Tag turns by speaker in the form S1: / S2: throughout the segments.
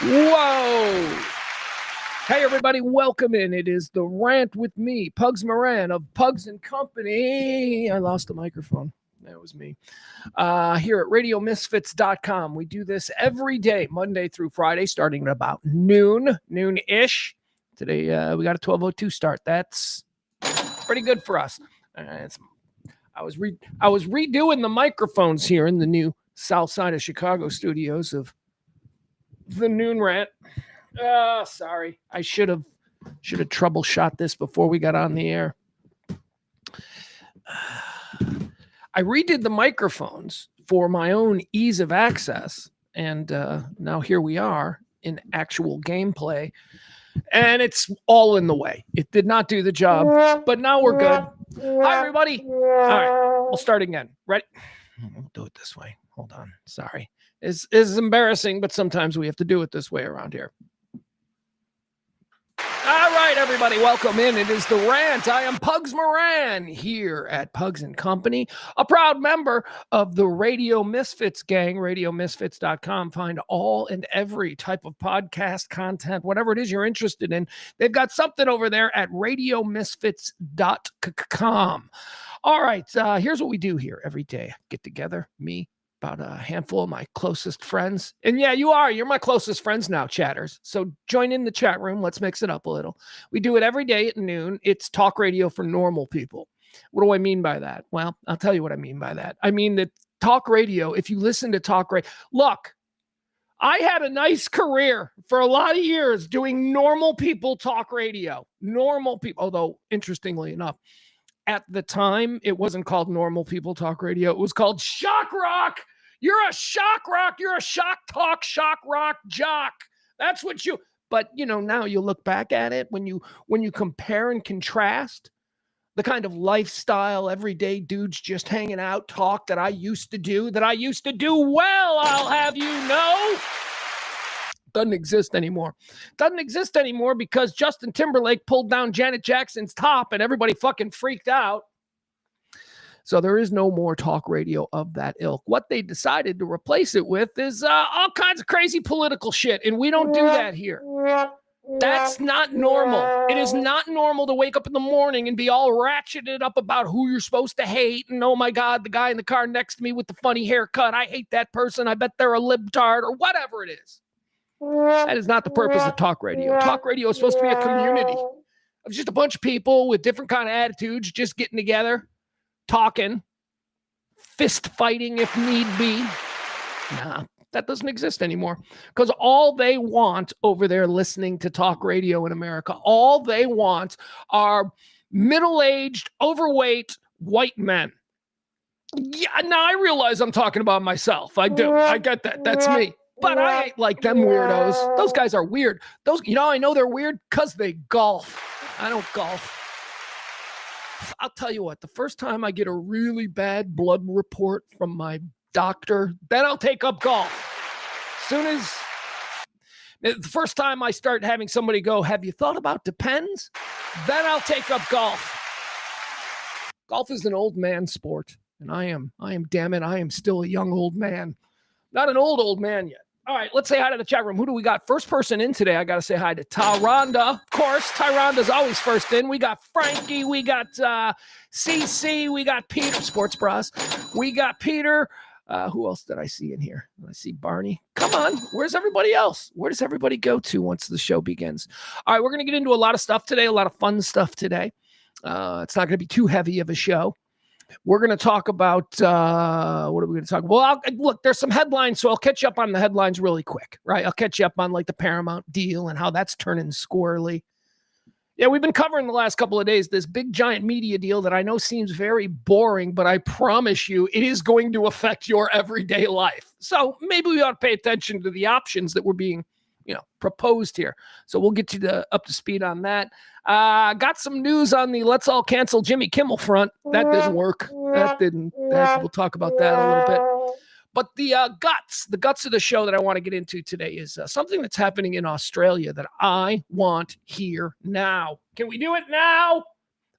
S1: Whoa! Hey, everybody, welcome in. It is the Rant with me, Pugs Moran of Pugs and Company. I lost the microphone. That was me. Here at RadioMisfits.com. We do this every day, Monday through Friday, starting at about noon-ish. Today, we got a 12:02 start. That's pretty good for us. I was redoing the microphones here in the new south side of Chicago studios of the Noon Rant. Sorry. I should have troubleshot this before we got on the air. I redid the microphones for my own ease of access, and now here we are in actual gameplay, and it's all in the way. It did not do the job, but now we're good. Hi, everybody. All right, we'll start again. Ready? We'll do it this way. Hold on. Sorry. It's embarrassing, but sometimes we have to do it this way around here. All right, everybody, welcome in. It is the Rant. I am Pugs Moran here at Pugs and Company, a proud member of the Radio Misfits gang, RadioMisfits.com. Find all and every type of podcast content, whatever it is you're interested in. They've got something over there at RadioMisfits.com. All right, here's what we do here every day. Get together, me, about a handful of my closest friends. And yeah, you're my closest friends now, chatters. So join in the chat room. Let's mix it up a little. We do it every day at noon. It's talk radio for normal people. What do I mean by that? Well, I'll tell you what I mean by that. I mean that talk radio, if you listen to talk radio, look, I had a nice career for a lot of years doing normal people talk radio. Normal people, although interestingly enough, at the time, it wasn't called Normal People Talk Radio. It was called Shock Rock. You're a shock rock. You're a shock talk, shock rock jock. That's what you, but now you look back at it when you compare and contrast the kind of lifestyle, everyday dudes just hanging out talk that I used to do well, I'll have you know. Doesn't exist anymore. Doesn't exist anymore because Justin Timberlake pulled down Janet Jackson's top and everybody fucking freaked out. So there is no more talk radio of that ilk. What they decided to replace it with is all kinds of crazy political shit, and we don't do that here. That's not normal. It is not normal to wake up in the morning and be all ratcheted up about who you're supposed to hate. And oh my God, the guy in the car next to me with the funny haircut, I hate that person. I bet they're a libtard or whatever it is. That is not the purpose of talk radio. Talk radio is supposed to be a community of just a bunch of people with different kind of attitudes, just getting together, talking, fist fighting if need be. Nah, that doesn't exist anymore. Because all they want over there listening to talk radio in America, all they want are middle-aged, overweight, white men. Yeah, now I realize I'm talking about myself. I do. I get that. That's me. But I ain't like them weirdos. Those guys are weird. I know they're weird because they golf. I don't golf. I'll tell you what, the first time I get a really bad blood report from my doctor, then I'll take up golf. The first time I start having somebody go, have you thought about Depends? Then I'll take up golf. Golf is an old man sport. And I am, damn it, I am still a young old man. Not an old man yet. All right, let's say hi to the chat room. Who do we got? First person in today, I got to say hi to Tyranda. Of course, Tyranda's always first in. We got Frankie. We got CC. We got Peter, Sports Bras. We got Peter. Who else did I see in here? I see Barney. Come on. Where's everybody else? Where does everybody go to once the show begins? All right, we're going to get into a lot of stuff today, a lot of fun stuff today. It's not going to be too heavy of a show. We're going to talk about, what are we going to talk about? Well, look, there's some headlines, so I'll catch you up on the headlines really quick, right? I'll catch you up on like the Paramount deal and how that's turning squirrely. Yeah, we've been covering the last couple of days this big giant media deal that I know seems very boring, but I promise you it is going to affect your everyday life. So maybe we ought to pay attention to the options that were being proposed here. So we'll get you up to speed on that. Got some news on the let's all cancel Jimmy Kimmel front. That didn't work. We'll talk about that a little bit. But the guts of the show that I want to get into today is something that's happening in Australia that I want here now. Can we do it now?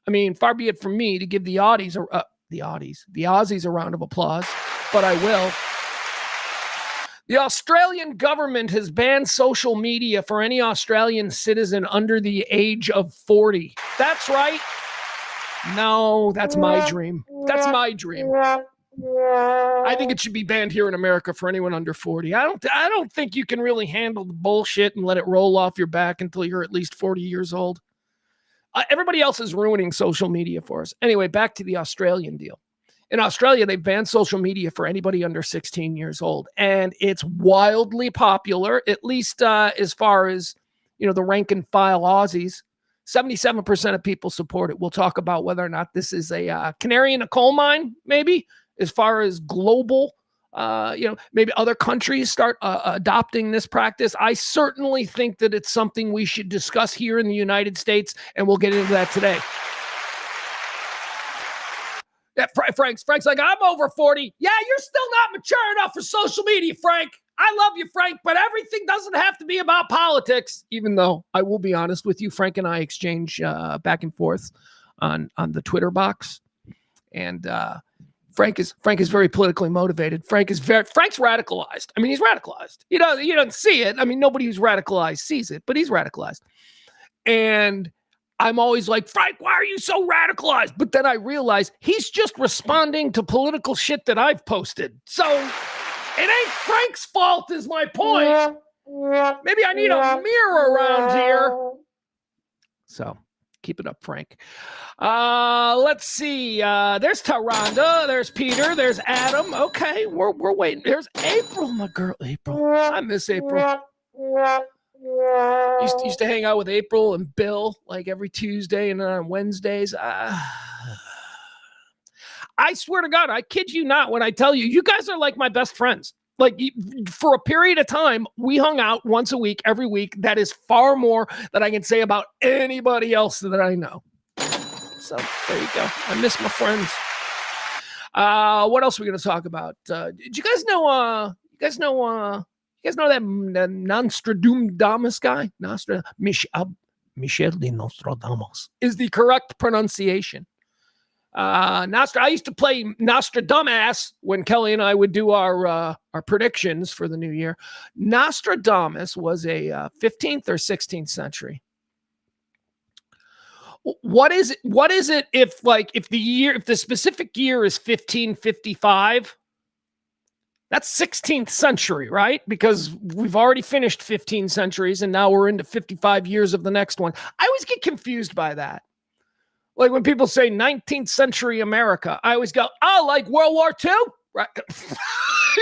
S1: I mean, far be it from me to give the Aussies a round of applause, but I will. The Australian government has banned social media for any Australian citizen under the age of 40. That's right. No, that's my dream. That's my dream. I think it should be banned here in America for anyone under 40. I don't think you can really handle the bullshit and let it roll off your back until you're at least 40 years old. Everybody else is ruining social media for us. Anyway, back to the Australian deal. In Australia, they've banned social media for anybody under 16 years old, and it's wildly popular, at least as far as, the rank and file Aussies. 77% of people support it. We'll talk about whether or not this is a canary in a coal mine, maybe, as far as global, maybe other countries start adopting this practice. I certainly think that it's something we should discuss here in the United States, and we'll get into that today. Yeah, Frank's like, I'm over 40. Yeah, you're still not mature enough for social media, Frank. I love you, Frank, but everything doesn't have to be about politics. Even though I will be honest with you, Frank and I exchange back and forth on the Twitter box, and Frank is very politically motivated. Frank's radicalized. I mean, he's radicalized. You don't see it. I mean, nobody who's radicalized sees it, but he's radicalized. And I'm always like, Frank, why are you so radicalized? But then I realize he's just responding to political shit that I've posted. So it ain't Frank's fault is my point. Maybe I need a mirror around here. So keep it up, Frank. Let's see. There's Taronda. There's Peter. There's Adam. Okay, we're waiting. There's April, my girl. April. I miss April. Used to hang out with April and Bill like every Tuesday and then on Wednesdays. I swear to God, I kid you not when I tell you, you guys are like my best friends. Like for a period of time, we hung out once a week, every week. That is far more than I can say about anybody else that I know. So there you go. I miss my friends. What else are we going to talk about? Did you guys know? You guys know that Nostradamus guy? Michel de Nostradamus is the correct pronunciation. I used to play Nostradamus when Kelly and I would do our predictions for the new year. Nostradamus was a 15th or 16th century. What is it if the specific year is 1555? That's 16th century, right? Because we've already finished 15 centuries and now we're into 55 years of the next one. I always get confused by that. Like when people say 19th century America, I always go, oh, like World War II? Right?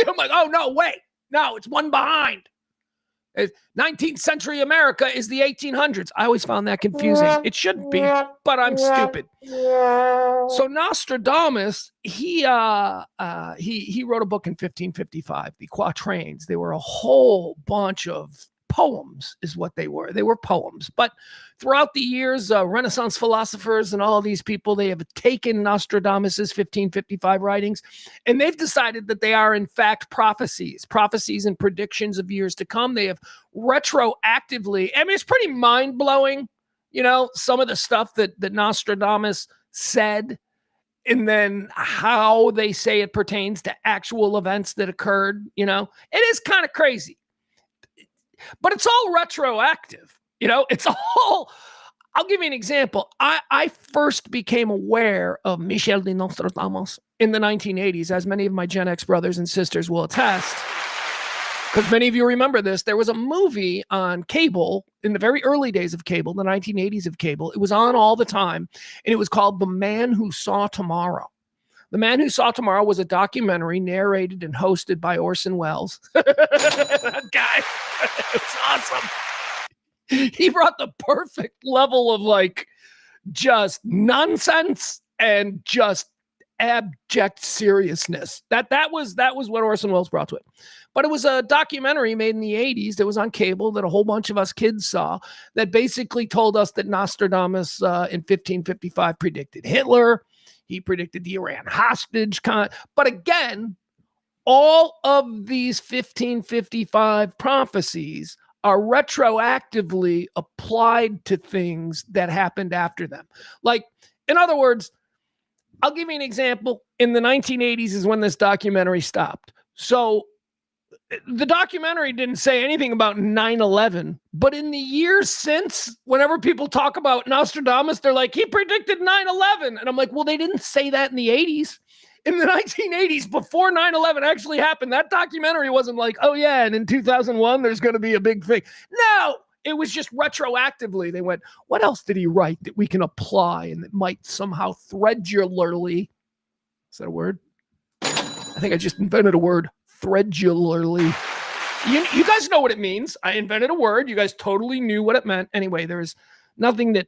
S1: I'm like, oh, no, wait. No, it's one behind. 19th century America is the 1800s. I always found that confusing. It shouldn't be, but I'm stupid. So Nostradamus, he wrote a book in 1555, the Quatrains. They were a whole bunch of poems is what they were. They were poems. But throughout the years, Renaissance philosophers and all of these people, they have taken Nostradamus's 1555 writings, and they've decided that they are in fact prophecies and predictions of years to come. They have retroactively, I mean, it's pretty mind-blowing, some of the stuff that Nostradamus said, and then how they say it pertains to actual events that occurred. It is kind of crazy. But it's all retroactive. It's all, I'll give you an example. I first became aware of Michel de Nostradamus in the 1980s, as many of my Gen X brothers and sisters will attest. Because many of you remember this. There was a movie on cable in the very early days of cable, the 1980s of cable. It was on all the time, and it was called The Man Who Saw Tomorrow. The Man Who Saw Tomorrow was a documentary narrated and hosted by Orson Welles. That guy, it's awesome. He brought the perfect level of just nonsense and just abject seriousness. That was what Orson Welles brought to it. But it was a documentary made in the 80s that was on cable that a whole bunch of us kids saw that basically told us that Nostradamus in 1555 predicted Hitler. He predicted the Iran hostage. But again, all of these 1555 prophecies are retroactively applied to things that happened after them. Like, in other words, I'll give you an example. In the 1980s is when this documentary stopped. So the documentary didn't say anything about 9/11, but in the years since, whenever people talk about Nostradamus, they're like, he predicted 9/11. And I'm like, well, they didn't say that in the 80s. In the 1980s, before 9/11 actually happened, that documentary wasn't like, oh yeah, and in 2001, there's going to be a big thing. No, it was just retroactively. They went, what else did he write that we can apply and that might somehow threadularly, is that a word? I think I just invented a word, threadularly. You guys know what it means. I invented a word. You guys totally knew what it meant. Anyway, there's nothing that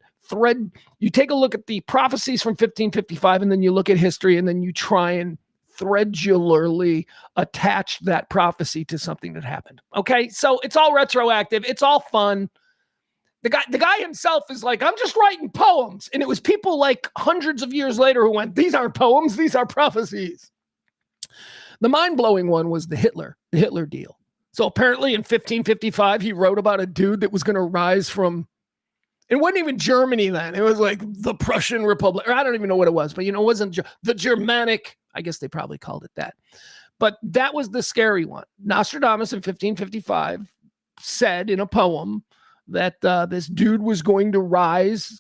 S1: you take a look at the prophecies from 1555 and then you look at history and then you try and threadularly attach that prophecy to something that happened. Okay, so it's all retroactive. It's all fun. The guy himself is like, I'm just writing poems. And it was people like hundreds of years later who went, these aren't poems, these are prophecies. The mind-blowing one was the Hitler deal. So apparently in 1555, he wrote about a dude that was going to rise from, it wasn't even Germany then. It was like the Prussian Republic, or I don't even know what it was, but it wasn't the Germanic, I guess they probably called it that. But that was the scary one. Nostradamus in 1555 said in a poem that this dude was going to rise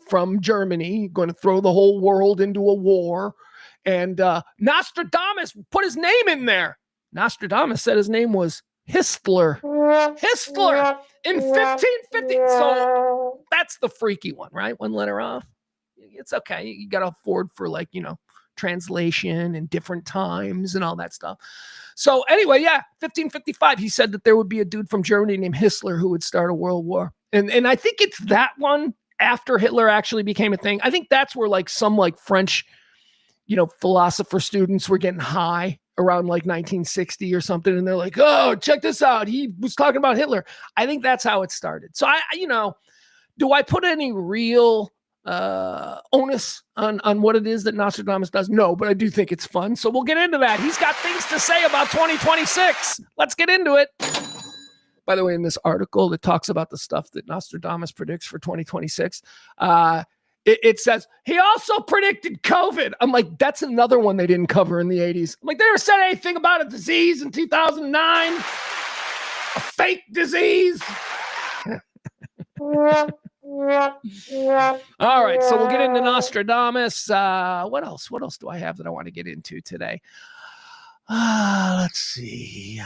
S1: from Germany, going to throw the whole world into a war. And Nostradamus put his name in there. Nostradamus said his name was Histler. Histler in 1550. So that's the freaky one, right? One letter off. It's okay. You got to afford for translation and different times and all that stuff. So anyway, 1555, he said that there would be a dude from Germany named Hitler who would start a world war. And I think it's that one after Hitler actually became a thing. I think that's where some French, philosopher students were getting high around 1960 or something. And they're like, oh, check this out. He was talking about Hitler. I think that's how it started. So do I put any real onus on what it is that Nostradamus does? No, but I do think it's fun. So we'll get into that. He's got things to say about 2026. Let's get into it. By the way, in this article that talks about the stuff that Nostradamus predicts for 2026, it says he also predicted COVID. I'm like, that's another one they didn't cover in the 80s. I'm like, they never said anything about a disease in 2009, a fake disease. All right, so we'll get into Nostradamus. What else? What else do I have that I want to get into today? Let's see.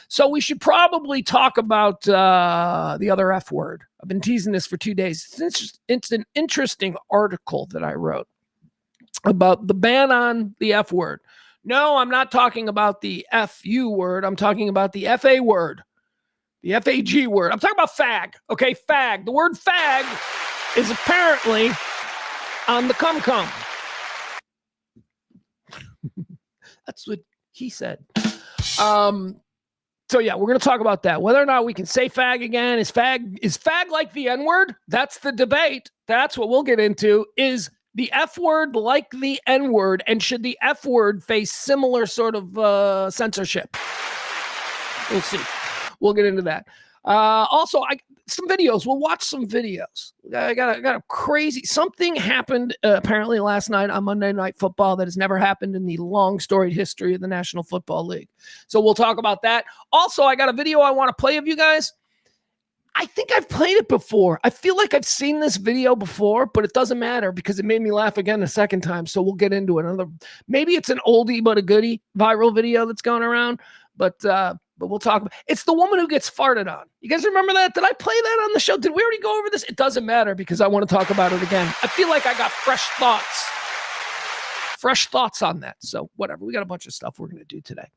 S1: So we should probably talk about the other F word. I've been teasing this for 2 days. It's an interesting article that I wrote about the ban on the F word. No, I'm not talking about the FU word. I'm talking about the FA word. The FAG word. I'm talking about fag. Okay, fag. The word fag is apparently on the cum-cum. That's what he said. So yeah, we're going to talk about that. Whether or not we can say fag again. Is fag like the N-word? That's the debate. That's what we'll get into. Is the F word like the N word? And should the F word face similar sort of censorship? We'll see. We'll get into that. Also, some videos. We'll watch some videos. I got a crazy something happened apparently last night on Monday Night Football that has never happened in the long storied history of the National Football League. So we'll talk about that. Also, I got a video I want to play of you guys. I think I've played it before. I feel like I've seen this video before, but it doesn't matter because it made me laugh again a second time. So we'll get into it. Maybe it's an oldie but a goodie viral video that's going around, but we'll talk about it's the woman who gets farted on. You guys remember that? Did I play that on the show? Did we already go over this? It doesn't matter because I want to talk about it again. I feel like I got fresh thoughts on that. So whatever. We got a bunch of stuff we're going to do today.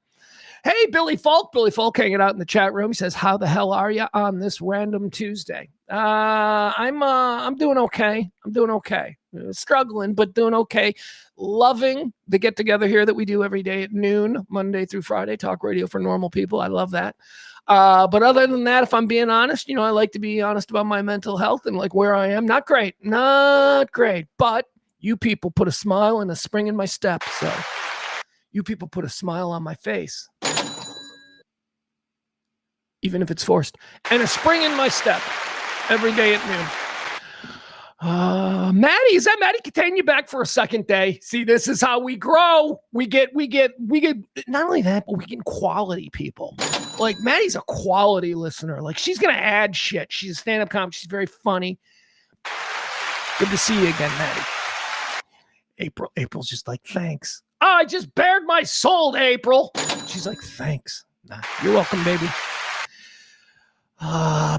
S1: Hey, Billy Falk hanging out in the chat room. He says, how the hell are you on this random Tuesday? I'm doing okay. Struggling, but doing okay. Loving the get together here that we do every day at noon, Monday through Friday, talk radio for normal people. I love that. But other than that, if I'm being honest, I like to be honest about my mental health and where I am. Not great, but you people put a smile and a spring in my step. So you people put a smile on my face, even if it's forced, and a spring in my step every day at noon. Maddie, is that Maddie Catania back for a second day? See, this is how we grow. We get not only that, but we get quality people. Like Maddie's a quality listener. Like she's gonna add shit. She's a stand-up comic. She's very funny. Good to see you again, Maddie. April's just like, thanks. Oh, I just bared my soul to April. She's like, thanks. Nah, you're welcome, baby.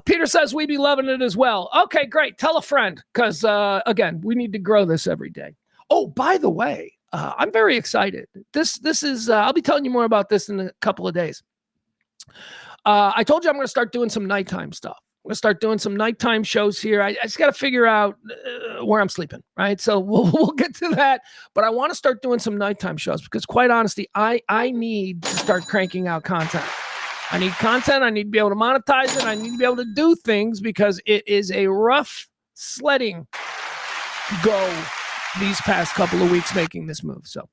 S1: Peter says we'd be loving it as well. Okay, great. Tell a friend, because again, we need to grow this every day. Oh, by the way, I'm very excited. This is I'll be telling you more about this in a couple of days. I told you I'm going to start doing some nighttime stuff. I'm going to start doing some nighttime shows here. I just got to figure out where I'm sleeping, right? So we'll get to that. But I want to start doing some nighttime shows because, quite honestly, I need to start cranking out content. I need content. I need to be able to monetize it. I need to be able to do things because it is a rough sledding go these past couple of weeks making this move. So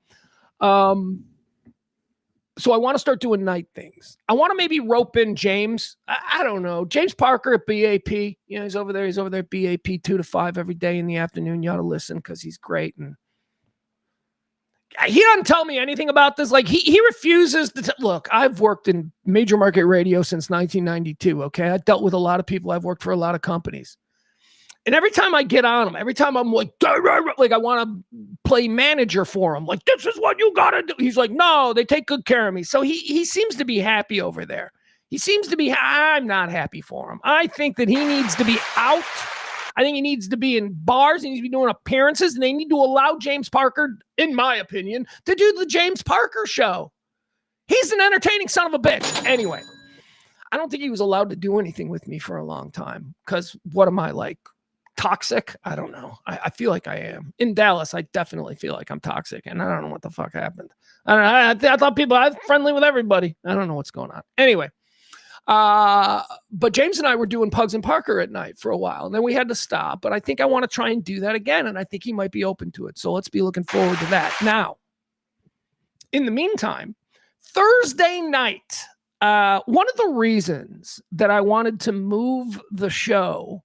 S1: I want to start doing night things. I want to maybe rope in James. I don't know. James Parker at BAP. You know, he's over there at BAP 2 to 5 every day in the afternoon. You ought to listen because he's great. And he doesn't tell me anything about this. Like he refuses to look. I've worked in major market radio since 1992. Okay. I dealt with a lot of people. I've worked for a lot of companies. And every time I get on him, every time I'm like I want to play manager for him. Like, this is what you got to do. He's like, no, they take good care of me. So he seems to be happy over there. He seems to be, I'm not happy for him. I think that he needs to be out. I think he needs to be in bars. He needs to be doing appearances, and they need to allow James Parker, in my opinion, to do the James Parker show. He's an entertaining son of a bitch. Anyway, I don't think he was allowed to do anything with me for a long time because what am I like? Toxic? I don't know. I feel like I am. In Dallas, I definitely feel like I'm toxic, and I don't know what the fuck happened. I thought I was friendly with everybody. I don't know what's going on. Anyway. But James and I were doing Pugs and Parker at night for a while, and then we had to stop. But I think I want to try and do that again, and I think he might be open to it. So let's be looking forward to that. Now, in the meantime, Thursday night, one of the reasons that I wanted to move the show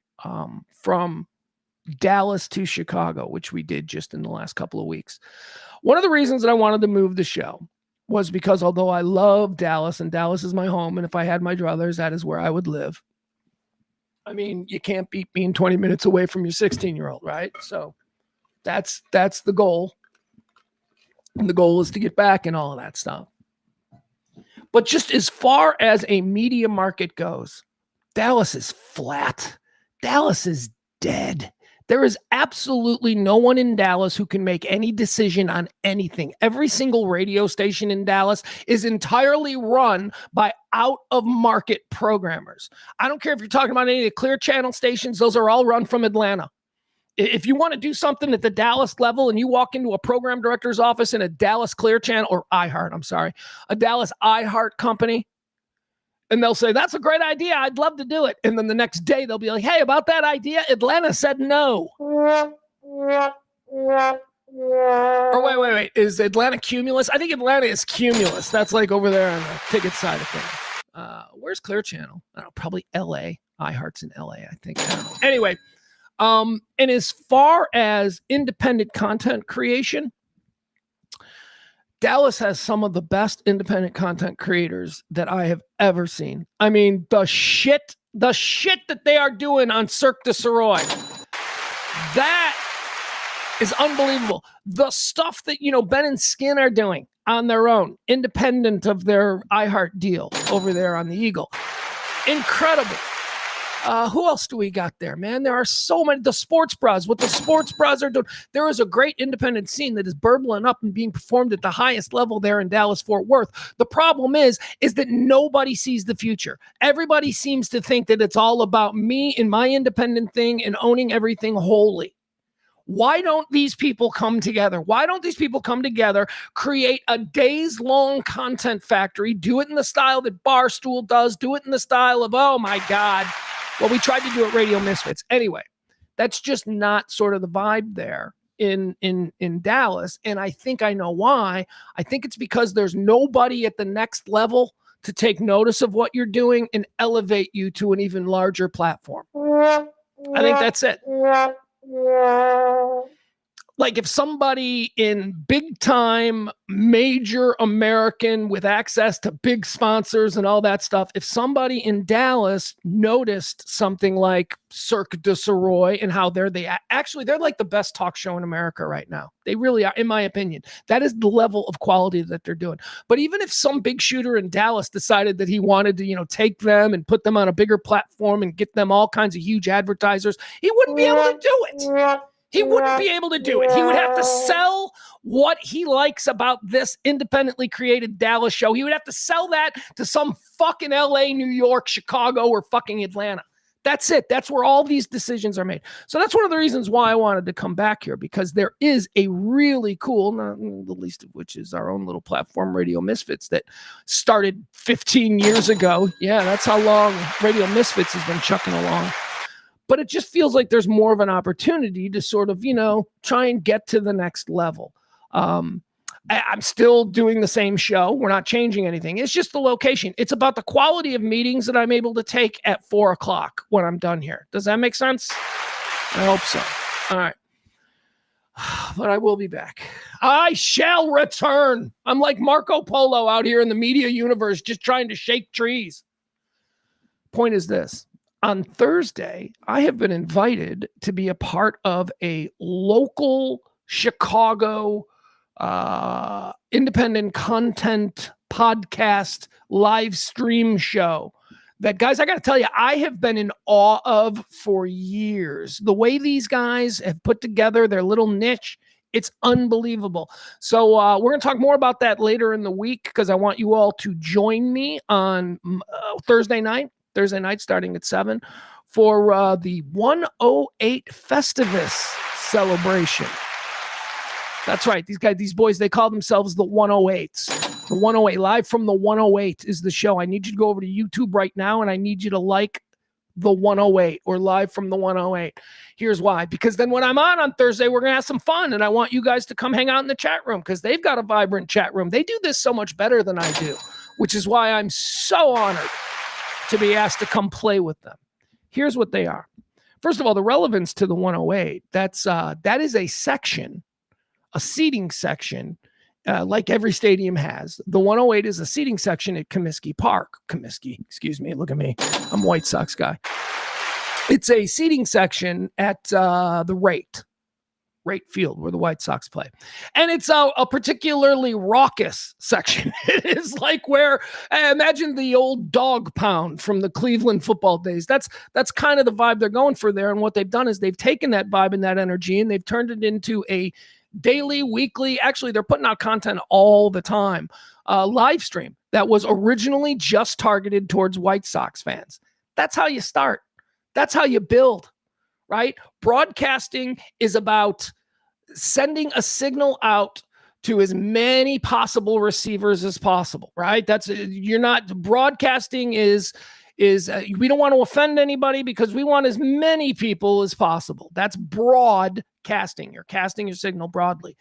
S1: from Dallas to Chicago, which we did just in the last couple of weeks, one of the reasons that I wanted to move the show was because although I love Dallas and Dallas is my home, and if I had my druthers, that is where I would live. I mean, you can't beat being 20 minutes away from your 16-year-old, right? So that's the goal. And the goal is to get back and all of that stuff. But just as far as a media market goes, Dallas is flat. Dallas is dead. There is absolutely no one in Dallas who can make any decision on anything. Every single radio station in Dallas is entirely run by out-of-market programmers. I don't care if you're talking about any of the Clear Channel stations. Those are all run from Atlanta. If you want to do something at the Dallas level and you walk into a program director's office in a Dallas Clear Channel, or a Dallas iHeart company, and they'll say, that's a great idea. I'd love to do it. And then the next day they'll be like, hey, about that idea, Atlanta said no. Or wait. Is Atlanta Cumulus? I think Atlanta is Cumulus. That's like over there on the ticket side of things. Where's Clear Channel? I don't know, probably LA. iHeart's in LA, I think. I don't know. Anyway, and as far as independent content creation, Dallas has some of the best independent content creators that I have ever seen. I mean, the shit that they are doing on Cirque du Soleil, that is unbelievable. The stuff that, Ben and Skin are doing on their own, independent of their iHeart deal over there on the Eagle. Incredible. Who else do we got there, man? There are so many. The sports bras, what the sports bras are doing. There is a great independent scene that is burbling up and being performed at the highest level there in Dallas-Fort Worth. The problem is that nobody sees the future. Everybody seems to think that it's all about me and my independent thing and owning everything wholly. Why don't these people come together? Why don't these people come together, create a days-long content factory, do it in the style that Barstool does, do it in the style of, oh my God, well, we tried to do it Radio Misfits. Anyway, that's just not sort of the vibe there in Dallas. And I think I know why. I think it's because there's nobody at the next level to take notice of what you're doing and elevate you to an even larger platform. I think that's it. Like if somebody in big time major American with access to big sponsors and all that stuff, if somebody in Dallas noticed something like Cirque du Soleil and how they're like the best talk show in America right now. They really are, in my opinion. That is the level of quality that they're doing. But even if some big shooter in Dallas decided that he wanted to, take them and put them on a bigger platform and get them all kinds of huge advertisers, he wouldn't be able to do it. He wouldn't be able to do it. He would have to sell what he likes about this independently created Dallas show. He would have to sell that to some fucking LA, New York, Chicago, or fucking Atlanta. That's it. That's where all these decisions are made. So that's one of the reasons why I wanted to come back here, because there is a really cool, not the least of which is our own little platform, Radio Misfits, that started 15 years ago. Yeah, that's how long Radio Misfits has been chucking along. But it just feels like there's more of an opportunity to sort of, try and get to the next level. I'm still doing the same show. We're not changing anything. It's just the location. It's about the quality of meetings that I'm able to take at 4:00 when I'm done here. Does that make sense? I hope so. All right. But I will be back. I shall return. I'm like Marco Polo out here in the media universe, just trying to shake trees. Point is this. On Thursday, I have been invited to be a part of a local Chicago independent content podcast live stream show that, guys, I got to tell you, I have been in awe of for years. The way these guys have put together their little niche, it's unbelievable. So we're going to talk more about that later in the week, because I want you all to join me on Thursday night starting at 7 for the 108 Festivus celebration. That's right. These boys, they call themselves the 108s. The 108, live from the 108 is the show. I need you to go over to YouTube right now, and I need you to like the 108 or live from the 108. Here's why. Because then when I'm on Thursday, we're going to have some fun, and I want you guys to come hang out in the chat room, because they've got a vibrant chat room. They do this so much better than I do, which is why I'm so honored to be asked to come play with them. Here's what they are. First of all, the relevance to the 108, that is a section, a seating section, like every stadium has. The 108 is a seating section at Comiskey Park. Comiskey, excuse me, look at me. I'm a White Sox guy. It's a seating section at the Rant Field, where the White Sox play. And it's a particularly raucous section. It is like where, imagine the old dog pound from the Cleveland football days. That's kind of the vibe they're going for there. And what they've done is they've taken that vibe and that energy, and they've turned it into a daily, weekly, actually they're putting out content all the time, live stream that was originally just targeted towards White Sox fans. That's how you start. That's how you build. Right? Broadcasting is about sending a signal out to as many possible receivers as possible, right? Broadcasting is we don't want to offend anybody, because we want as many people as possible. That's broadcasting. You're casting your signal broadly.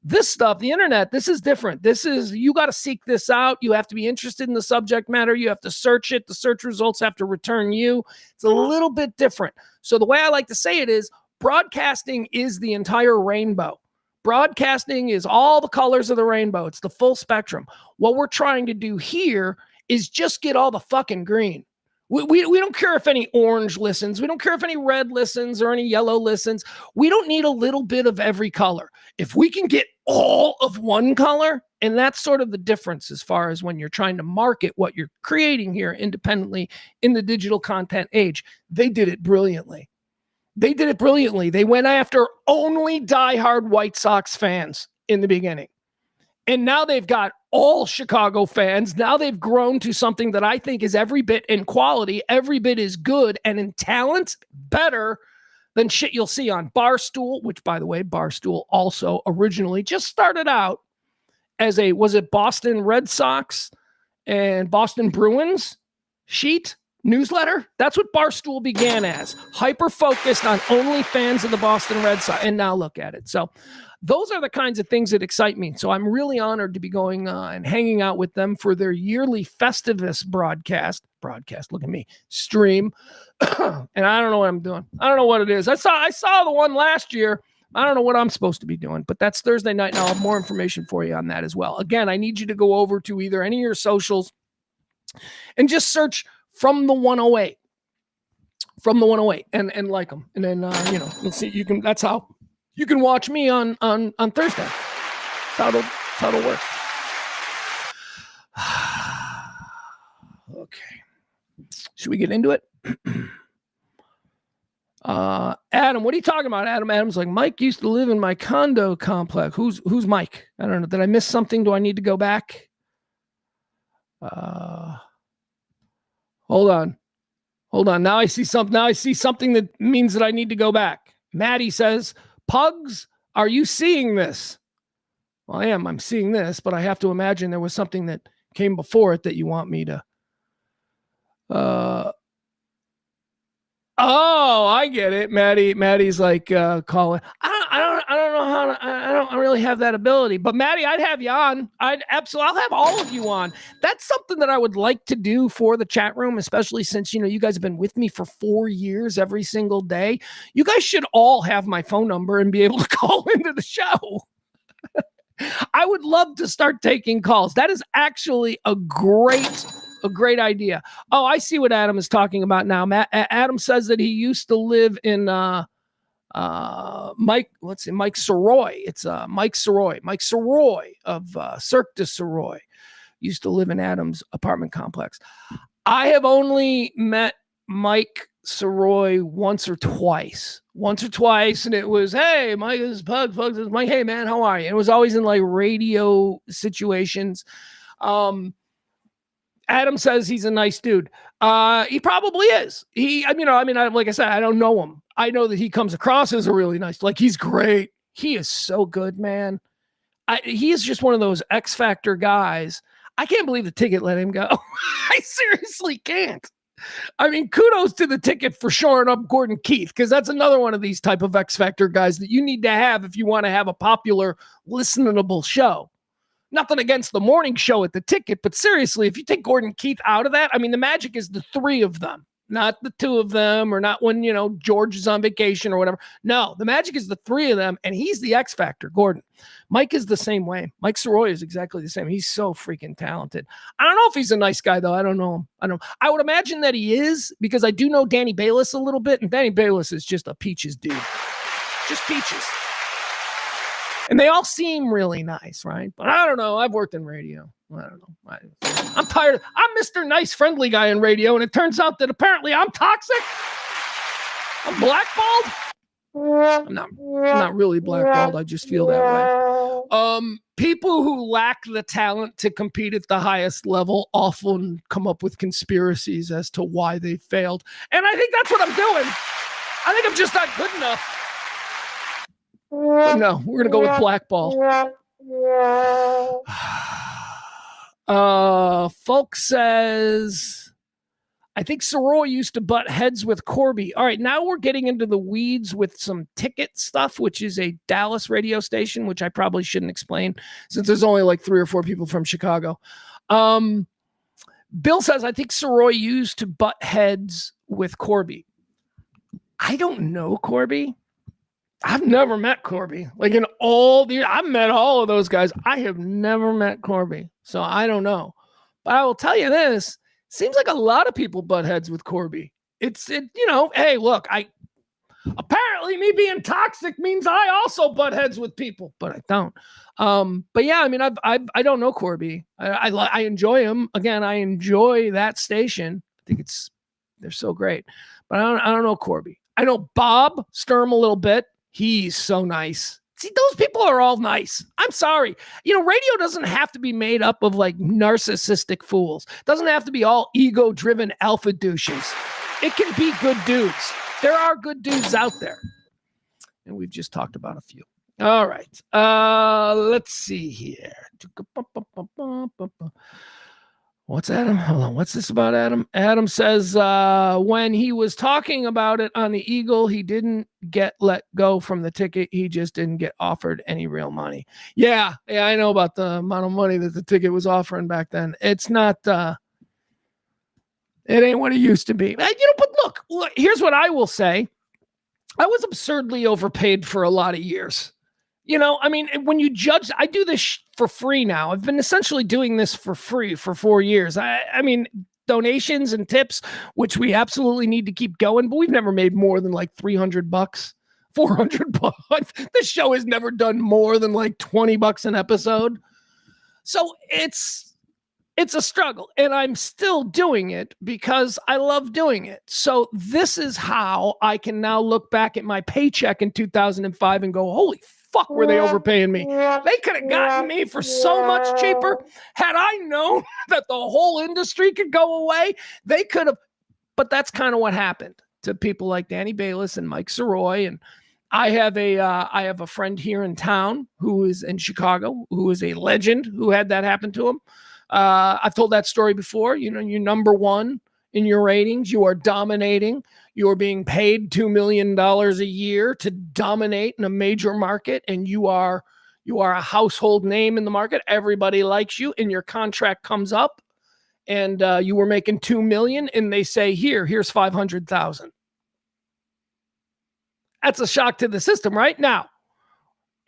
S1: This stuff, the internet, this is different. You got to seek this out. You have to be interested in the subject matter. You have to search it. The search results have to return you. It's a little bit different. So the way I like to say it is, broadcasting is the entire rainbow. Broadcasting is all the colors of the rainbow. It's the full spectrum. What we're trying to do here is just get all the fucking green. We don't care if any orange listens. We don't care if any red listens or any yellow listens. We don't need a little bit of every color. If we can get all of one color, and that's sort of the difference as far as when you're trying to market what you're creating here independently in the digital content age. They did it brilliantly. They went after only diehard White Sox fans in the beginning. And now they've got all Chicago fans. Now they've grown to something that I think is every bit in quality, every bit is good, and in talent, better than shit you'll see on Barstool, which, by the way, Barstool also originally just started out as was it Boston Red Sox and Boston Bruins sheet? newsletter. That's what Barstool began as, hyper-focused on only fans of the Boston Red Sox. And now look at it. So those are the kinds of things that excite me. So I'm really honored to be going and hanging out with them for their yearly Festivus broadcast, look at me, stream. And I don't know what I'm doing. I don't know what it is. I saw the one last year. I don't know what I'm supposed to be doing, but that's Thursday night, and I'll have more information for you on that as well. Again, I need you to go over to either any of your socials and just search From the 108, and like them. And then, you'll see, that's how you can watch me on Thursday. That's how it'll work. Okay. Should we get into it? Adam, what are you talking about? Adam's like, Mike used to live in my condo complex. Who's Mike? I don't know. Did I miss something? Do I need to go back? Hold on. Now I see something that means that I need to go back. Maddie says, Pugs, are you seeing this? Well, I'm seeing this, but I have to imagine there was something that came before it that you want me to, oh, I get it. Maddie's like, calling. I don't know how to, I don't really have that ability, but Maddie, I'd have you on. I'll have all of you on. That's something that I would like to do for the chat room, especially since, you guys have been with me for 4 years every single day. You guys should all have my phone number and be able to call into the show. I would love to start taking calls. That is actually a great idea. Oh, I see what Adam is talking about now. Adam says that he used to live in Mike Soroy. It's Mike Soroy of Cirque du Soroy used to live in Adam's apartment complex. I have only met Mike Soroy once or twice, and it was, hey, Mike, this is Pugs is Mike. Hey man, how are you? And it was always in like radio situations. Adam says he's a nice dude. He probably is. Like I said, I don't know him. I know that he comes across as a really nice, like he's great. He is so good, man. He is just one of those X Factor guys. I can't believe the ticket let him go. I seriously can't. I mean, kudos to the ticket for shoring up Gordon Keith, because that's another one of these type of X Factor guys that you need to have if you want to have a popular, listenable show. Nothing against the morning show at the ticket, but seriously, if you take Gordon Keith out of that, I mean, the magic is the three of them, not the two of them, or not when, George is on vacation or whatever. No, the magic is the three of them, and he's the X Factor, Gordon. Mike is the same way. Mike Soroy is exactly the same. He's so freaking talented. I don't know if he's a nice guy, though. I don't know him. I would imagine that he is, because I do know Danny Bayless a little bit, and Danny Bayless is just a peaches dude. Just peaches. And they all seem really nice, right? But I don't know. I've worked in radio. I don't know. I'm tired. I'm Mr. Nice, friendly guy in radio, and it turns out that apparently I'm toxic. I'm blackballed. I'm not really blackballed. I just feel that way. People who lack the talent to compete at the highest level often come up with conspiracies as to why they failed. And I think that's what I'm doing. I think I'm just not good enough. But no, we're going to go with blackball. Folks says, I think Soroy used to butt heads with Corby. All right, now we're getting into the weeds with some ticket stuff, which is a Dallas radio station, which I probably shouldn't explain since there's only like 3 or 4 people from Chicago. Bill says, I think Soroy used to butt heads with Corby. I don't know Corby. I've never met Corby. Like I've met all of those guys. I have never met Corby. So I don't know. But I will tell you this. Seems like a lot of people butt heads with Corby. Hey, look, apparently me being toxic means I also butt heads with people, but I don't. But yeah, I mean, I don't know Corby. I enjoy him. Again, I enjoy that station. I think they're so great, but I don't know Corby. I know Bob Sturm a little bit. He's so nice. See, those people are all nice. I'm sorry. Radio doesn't have to be made up of like narcissistic fools. It doesn't have to be all ego-driven alpha douches. It can be good dudes. There are good dudes out there. And we've just talked about a few. All right. Let's see here. What's Adam? Hold on. What's this about Adam? Adam says when he was talking about it on the Eagle, he didn't get let go from the ticket. He just didn't get offered any real money. Yeah, I know about the amount of money that the ticket was offering back then. It's not, it ain't what it used to be. But look, here's what I will say. I was absurdly overpaid for a lot of years. When you judge, I do this for free now. I've been essentially doing this for free for 4 years. I mean, donations and tips, which we absolutely need to keep going, but we've never made more than like $300, $400. This show has never done more than like $20 an episode. So it's a struggle, and I'm still doing it because I love doing it. So this is how I can now look back at my paycheck in 2005 and go, holy fuck, were they overpaying me? They could have gotten me for so much cheaper. Had I known that the whole industry could go away, they could have. But that's kind of what happened to people like Danny Bayless and Mike Soroy. And I have a friend here in town who is in Chicago, who is a legend, who had that happen to him. I've told that story before. You're number one in your ratings. You are dominating. You are being paid $2 million a year to dominate in a major market, and you are a household name in the market. Everybody likes you, and your contract comes up, and you were making $2 million, and they say, here's $500,000. That's a shock to the system, right? Now,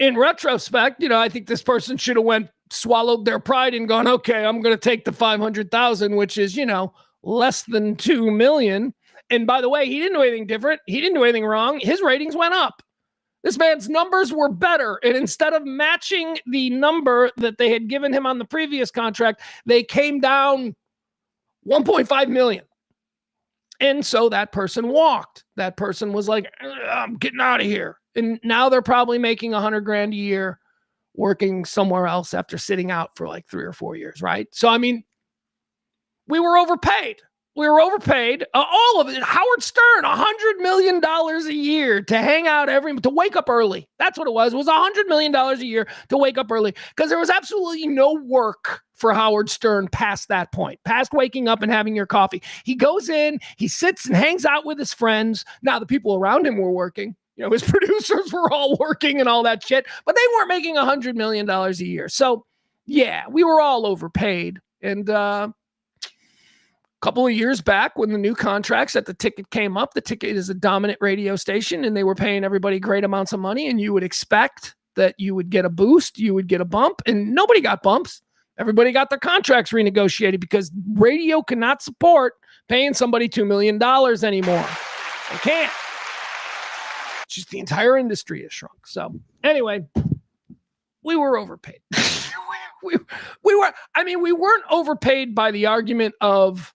S1: in retrospect, I think this person should have swallowed their pride and gone, okay, I'm going to take the 500,000, which is, less than 2 million. And by the way, he didn't do anything different. He didn't do anything wrong. His ratings went up. This man's numbers were better. And instead of matching the number that they had given him on the previous contract, they came down 1.5 million. And so that person walked. That person was like, I'm getting out of here. And now they're probably making $100,000 a year working somewhere else after sitting out for like 3 or 4 years, right? So, we were overpaid. All of it. Howard Stern, $100 million a year to hang out to wake up early. That's what it was. It was $100 million a year to wake up early because there was absolutely no work for Howard Stern past that point, past waking up and having your coffee. He goes in, he sits and hangs out with his friends. Now the people around him were working. His producers were all working and all that shit, but they weren't making $100 million a year. So yeah, we were all overpaid. And, couple of years back when the new contracts at the ticket came up, the ticket is a dominant radio station and they were paying everybody great amounts of money. And you would expect that you would get a boost, you would get a bump, and nobody got bumps. Everybody got their contracts renegotiated because radio cannot support paying somebody $2 million anymore. They can't. It's just the entire industry has shrunk. So anyway, we were overpaid. we weren't overpaid by the argument of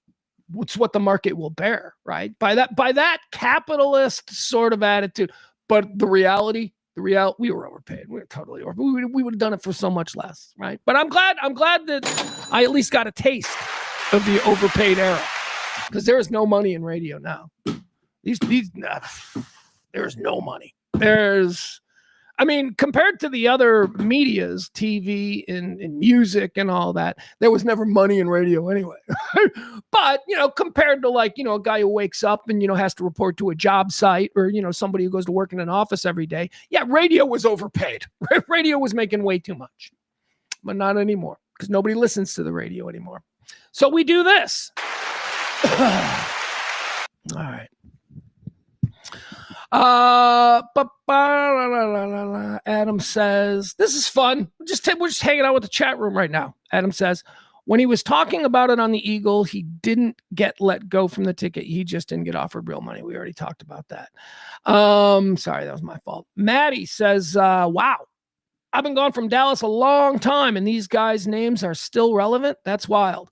S1: it's what the market will bear, right? By that capitalist sort of attitude. But the reality, we were overpaid. We were totally overpaid. We would have done it for so much less, right? But I'm glad that I at least got a taste of the overpaid era because there is no money in radio now. There's no money. Compared to the other medias, TV and music and all that, there was never money in radio anyway. But, compared to a guy who wakes up and, has to report to a job site or, somebody who goes to work in an office every day. Yeah, radio was overpaid. Radio was making way too much, but not anymore because nobody listens to the radio anymore. So we do this. All right. Adam says, this is fun. We're just hanging out with the chat room right now. Adam says, when he was talking about it on the Eagle, he didn't get let go from the ticket. He just didn't get offered real money. We already talked about that. Sorry, that was my fault. Maddie says, wow, I've been gone from Dallas a long time and these guys' names are still relevant. That's wild.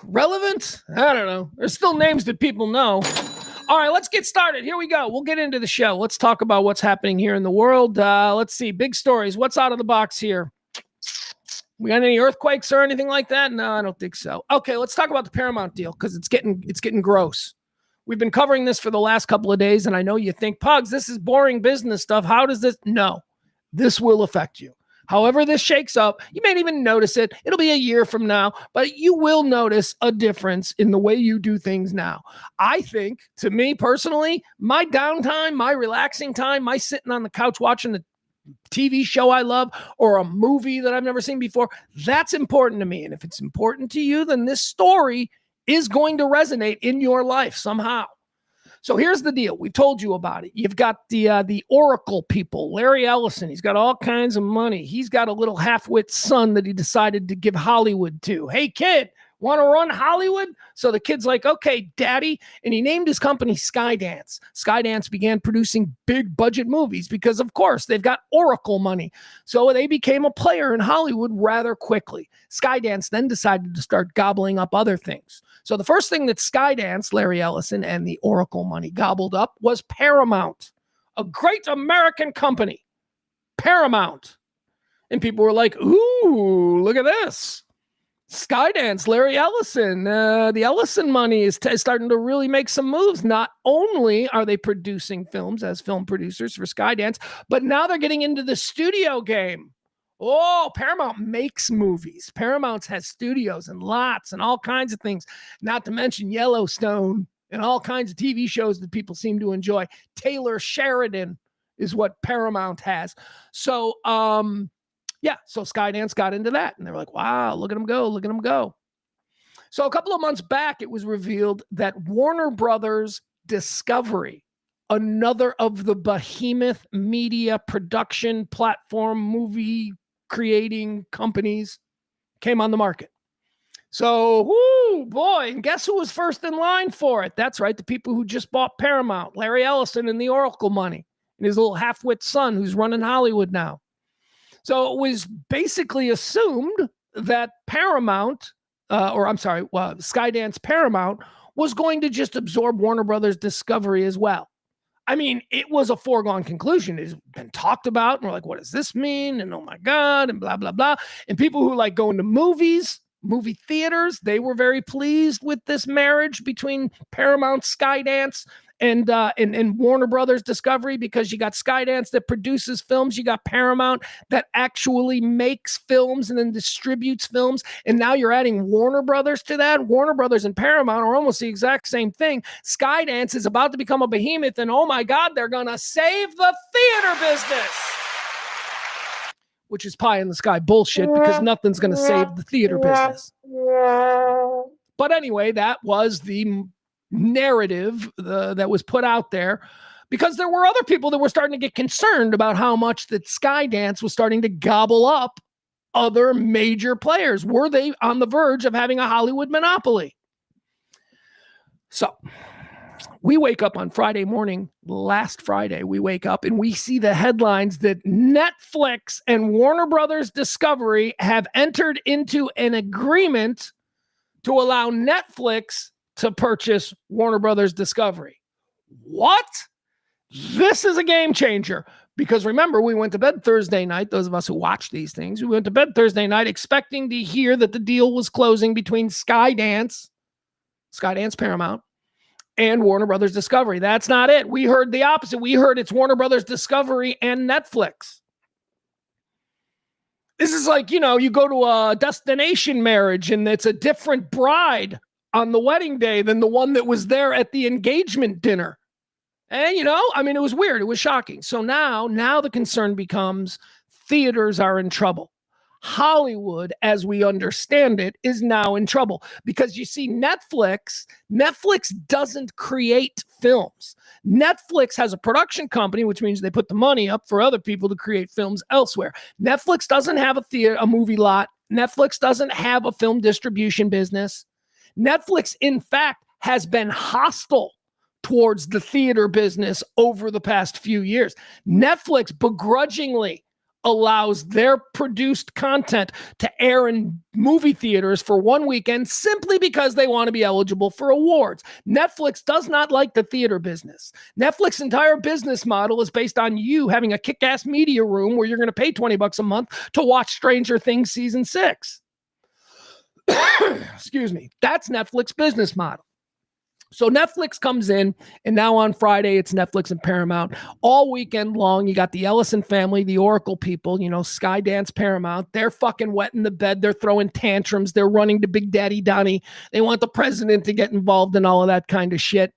S1: Relevant? I don't know. There's still names that people know. All right, let's get started. Here we go. We'll get into the show. Let's talk about what's happening here in the world. Let's see. Big stories. What's out of the box here? We got any earthquakes or anything like that? No, I don't think so. Okay, let's talk about the Paramount deal because it's getting gross. We've been covering this for the last couple of days, and I know you think, Pugs, this is boring business stuff. How does this? No, this will affect you. However this shakes up, you may not even notice it. It'll be a year from now, but you will notice a difference in the way you do things now. I think, to me personally, my downtime, my relaxing time, my sitting on the couch watching the TV show I love or a movie that I've never seen before, that's important to me. And if it's important to you, then this story is going to resonate in your life somehow. So here's the deal. We've told you about it. You've got the Oracle people, Larry Ellison. He's got all kinds of money. He's got a little half-wit son that he decided to give Hollywood to. Hey, kid, want to run Hollywood? So the kid's like, okay, daddy. And he named his company Skydance. Skydance began producing big budget movies because, of course, they've got Oracle money. So they became a player in Hollywood rather quickly. Skydance then decided to start gobbling up other things. So the first thing that Skydance, Larry Ellison, and the Oracle money gobbled up was Paramount, a great American company. Paramount. And people were like, ooh, look at this. Skydance, Larry Ellison, the Ellison money is starting to really make some moves. Not only are they producing films as film producers for Skydance, but now they're getting into the studio game. Oh, Paramount makes movies. Paramount has studios and lots and all kinds of things, not to mention Yellowstone and all kinds of TV shows that people seem to enjoy. Taylor Sheridan is what Paramount has. So, so Skydance got into that, and they were like, wow, look at them go, look at them go. So a couple of months back, it was revealed that Warner Brothers Discovery, another of the behemoth media production platform movie creating companies, came on the market. So, whoo, boy, and guess who was first in line for it? That's right, the people who just bought Paramount, Larry Ellison and the Oracle money, and his little half-wit son who's running Hollywood now. So it was basically assumed that Skydance Paramount was going to just absorb Warner Brothers Discovery as well. I mean, it was a foregone conclusion. It's been talked about, and we're like, what does this mean? And oh my God, and blah, blah, blah. And people who like going to movies, movie theaters, they were very pleased with this marriage between Paramount, Skydance, and Warner Brothers Discovery, because you got Skydance that produces films, you got Paramount that actually makes films and then distributes films, and now you're adding Warner Brothers to that. Warner Brothers and Paramount are almost the exact same thing. Skydance is about to become a behemoth, and oh my God, they're gonna save the theater business, which is pie in the sky bullshit, because nothing's gonna save the theater business. But anyway, that was the narrative that was put out there, because there were other people that were starting to get concerned about how much that Skydance was starting to gobble up other major players. Were they on the verge of having a Hollywood monopoly? So we wake up on Friday morning, last Friday, we wake up and we see the headlines that Netflix and Warner Brothers Discovery have entered into an agreement to allow Netflix to purchase Warner Brothers Discovery. What? This is a game changer, because remember, we went to bed Thursday night. Those of us who watch these things, we went to bed Thursday night expecting to hear that the deal was closing between Skydance Paramount, and Warner Brothers Discovery. That's not it. We heard the opposite. We heard it's Warner Brothers Discovery and Netflix. This is like, you go to a destination marriage and it's a different bride on the wedding day than the one that was there at the engagement dinner. And, it was weird. It was shocking. So now the concern becomes theaters are in trouble. Hollywood, as we understand it, is now in trouble, because you see, Netflix doesn't create films. Netflix has a production company, which means they put the money up for other people to create films elsewhere. Netflix doesn't have a movie lot. Netflix doesn't have a film distribution business. Netflix, in fact, has been hostile towards the theater business over the past few years. Netflix begrudgingly allows their produced content to air in movie theaters for one weekend simply because they want to be eligible for awards. Netflix does not like the theater business. Netflix's entire business model is based on you having a kick-ass media room where you're going to pay $20 a month to watch Stranger Things season 6. Excuse me. That's Netflix business model. So Netflix comes in, and now on Friday, it's Netflix and Paramount. All weekend long, you got the Ellison family, the Oracle people, Skydance, Paramount. They're fucking wetting the bed. They're throwing tantrums. They're running to Big Daddy Donnie. They want the president to get involved in all of that kind of shit.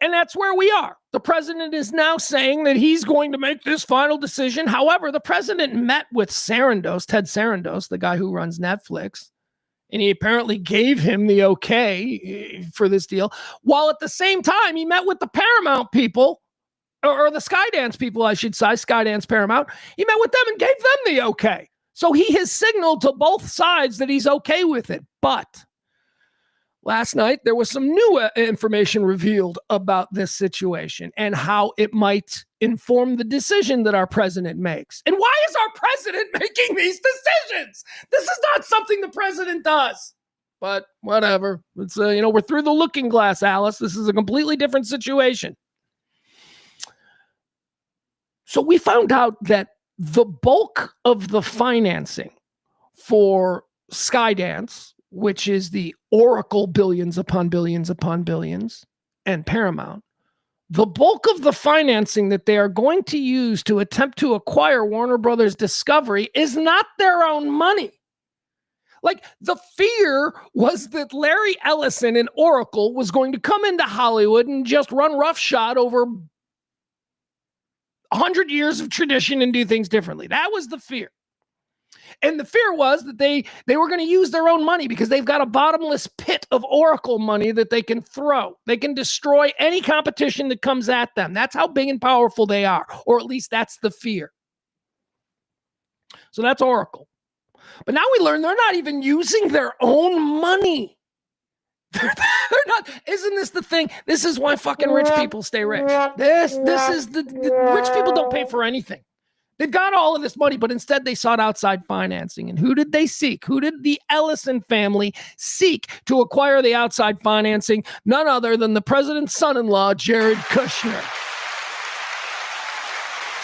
S1: And that's where we are. The president is now saying that he's going to make this final decision. However, the president met with Ted Sarandos, the guy who runs Netflix, and he apparently gave him the okay for this deal, while at the same time, he met with the Paramount people, or the Skydance people, I should say, Skydance Paramount. He met with them and gave them the okay. So he has signaled to both sides that he's okay with it. But last night, there was some new information revealed about this situation and how it might inform the decision that our president makes. And why is our president making these decisions? This is not something the president does. But whatever. It's we're through the looking glass, Alice. This is a completely different situation. So we found out that the bulk of the financing for Skydance, which is the Oracle billions upon billions upon billions, and Paramount, the bulk of the financing that they are going to use to attempt to acquire Warner Brothers Discovery is not their own money. Like, the fear was that Larry Ellison and Oracle was going to come into Hollywood and just run roughshod over 100 years of tradition and do things differently. That was the fear. And the fear was that they were going to use their own money because they've got a bottomless pit of Oracle money that they can throw. They can destroy any competition that comes at them. That's how big and powerful they are, or at least that's the fear. So that's Oracle. But now we learn they're not even using their own money. They're not. Isn't this the thing? This is why fucking rich people stay rich. This is the rich people don't pay for anything. They've got all of this money, but instead they sought outside financing. And who did they seek? Who did the Ellison family seek to acquire the outside financing? None other than the president's son-in-law, Jared Kushner.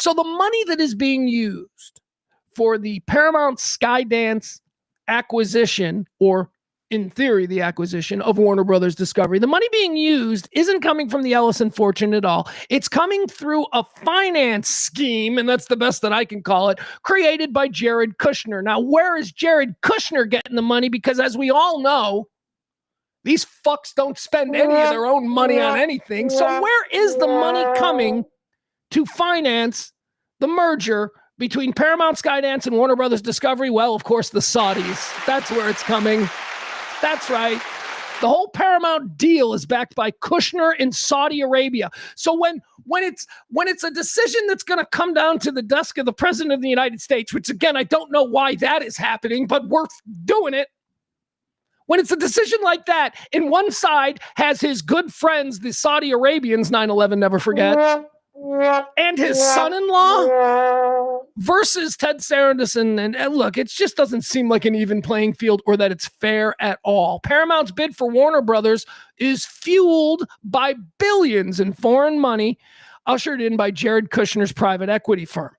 S1: So the money that is being used for the Paramount Skydance acquisition, or in theory, the acquisition of Warner Brothers Discovery, the money being used isn't coming from the Ellison fortune at all. It's coming through a finance scheme, and that's the best that I can call it, created by Jared Kushner. Now, where is Jared Kushner getting the money? Because as we all know, these fucks don't spend any of their own money on anything. So where is the money coming to finance the merger between Paramount Skydance and Warner Brothers Discovery? Well, of course, the Saudis. That's where it's coming. That's right. The whole Paramount deal is backed by Kushner in Saudi Arabia. So when it's a decision that's going to come down to the desk of the president of the United States, which again, I don't know why that is happening, but we're doing it. When it's a decision like that, and one side has his good friends, the Saudi Arabians, 9/11, never forget, and his son-in-law versus Ted Sarandos. And look, it just doesn't seem like an even playing field or that it's fair at all. Paramount's bid for Warner Brothers is fueled by billions in foreign money ushered in by Jared Kushner's private equity firm.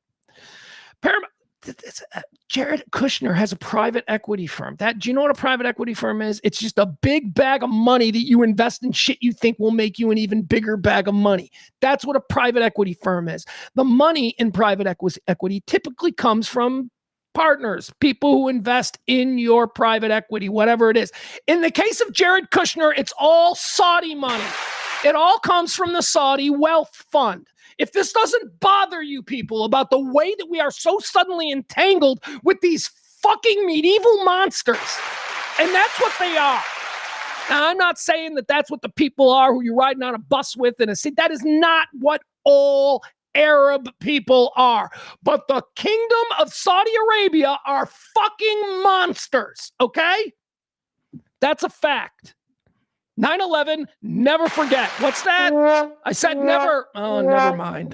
S1: Jared Kushner has a private equity firm. Do you know what a private equity firm is? It's just a big bag of money that you invest in shit you think will make you an even bigger bag of money. That's what a private equity firm is. The money in private equity typically comes from partners, people who invest in your private equity, whatever it is. In the case of Jared Kushner, it's all Saudi money. It all comes from the Saudi wealth fund. If this doesn't bother you people about the way that we are so suddenly entangled with these fucking medieval monsters, and that's what they are. Now, I'm not saying that that's what the people are who you're riding on a bus with in a city. That is not what all Arab people are. But the kingdom of Saudi Arabia are fucking monsters, okay? That's a fact. 9/11, never forget. What's that? I said never. Oh, never mind.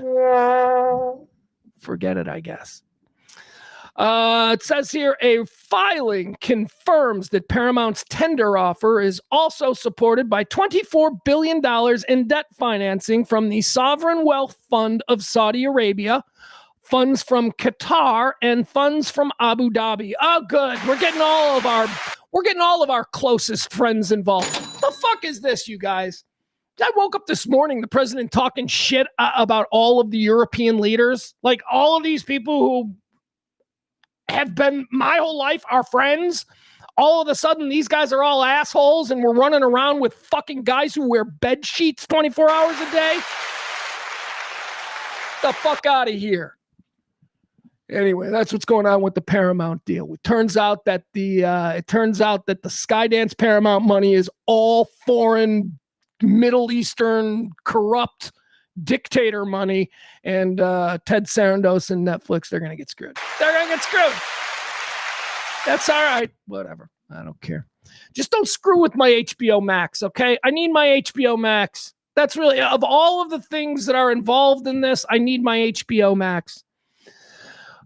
S1: Forget it, I guess. It says here, a filing confirms that Paramount's tender offer is also supported by $24 billion in debt financing from the Sovereign Wealth Fund of Saudi Arabia, funds from Qatar, and funds from Abu Dhabi. Oh, good. We're getting all of our closest friends involved. What the fuck fuck is this, you guys? I woke up this morning, the president talking shit about all of the European leaders. Like all of these people who have been my whole life our friends. All of a sudden, these guys are all assholes and we're running around with fucking guys who wear bed sheets 24 hours a day. The fuck out of here. Anyway, that's what's going on with the Paramount deal. It turns out that the Skydance Paramount money is all foreign, Middle Eastern, corrupt dictator money, and Ted Sarandos and Netflix, they're going to get screwed. They're going to get screwed. That's all right. Whatever. I don't care. Just don't screw with my HBO Max, okay? I need my HBO Max. That's really, of all of the things that are involved in this, I need my HBO Max.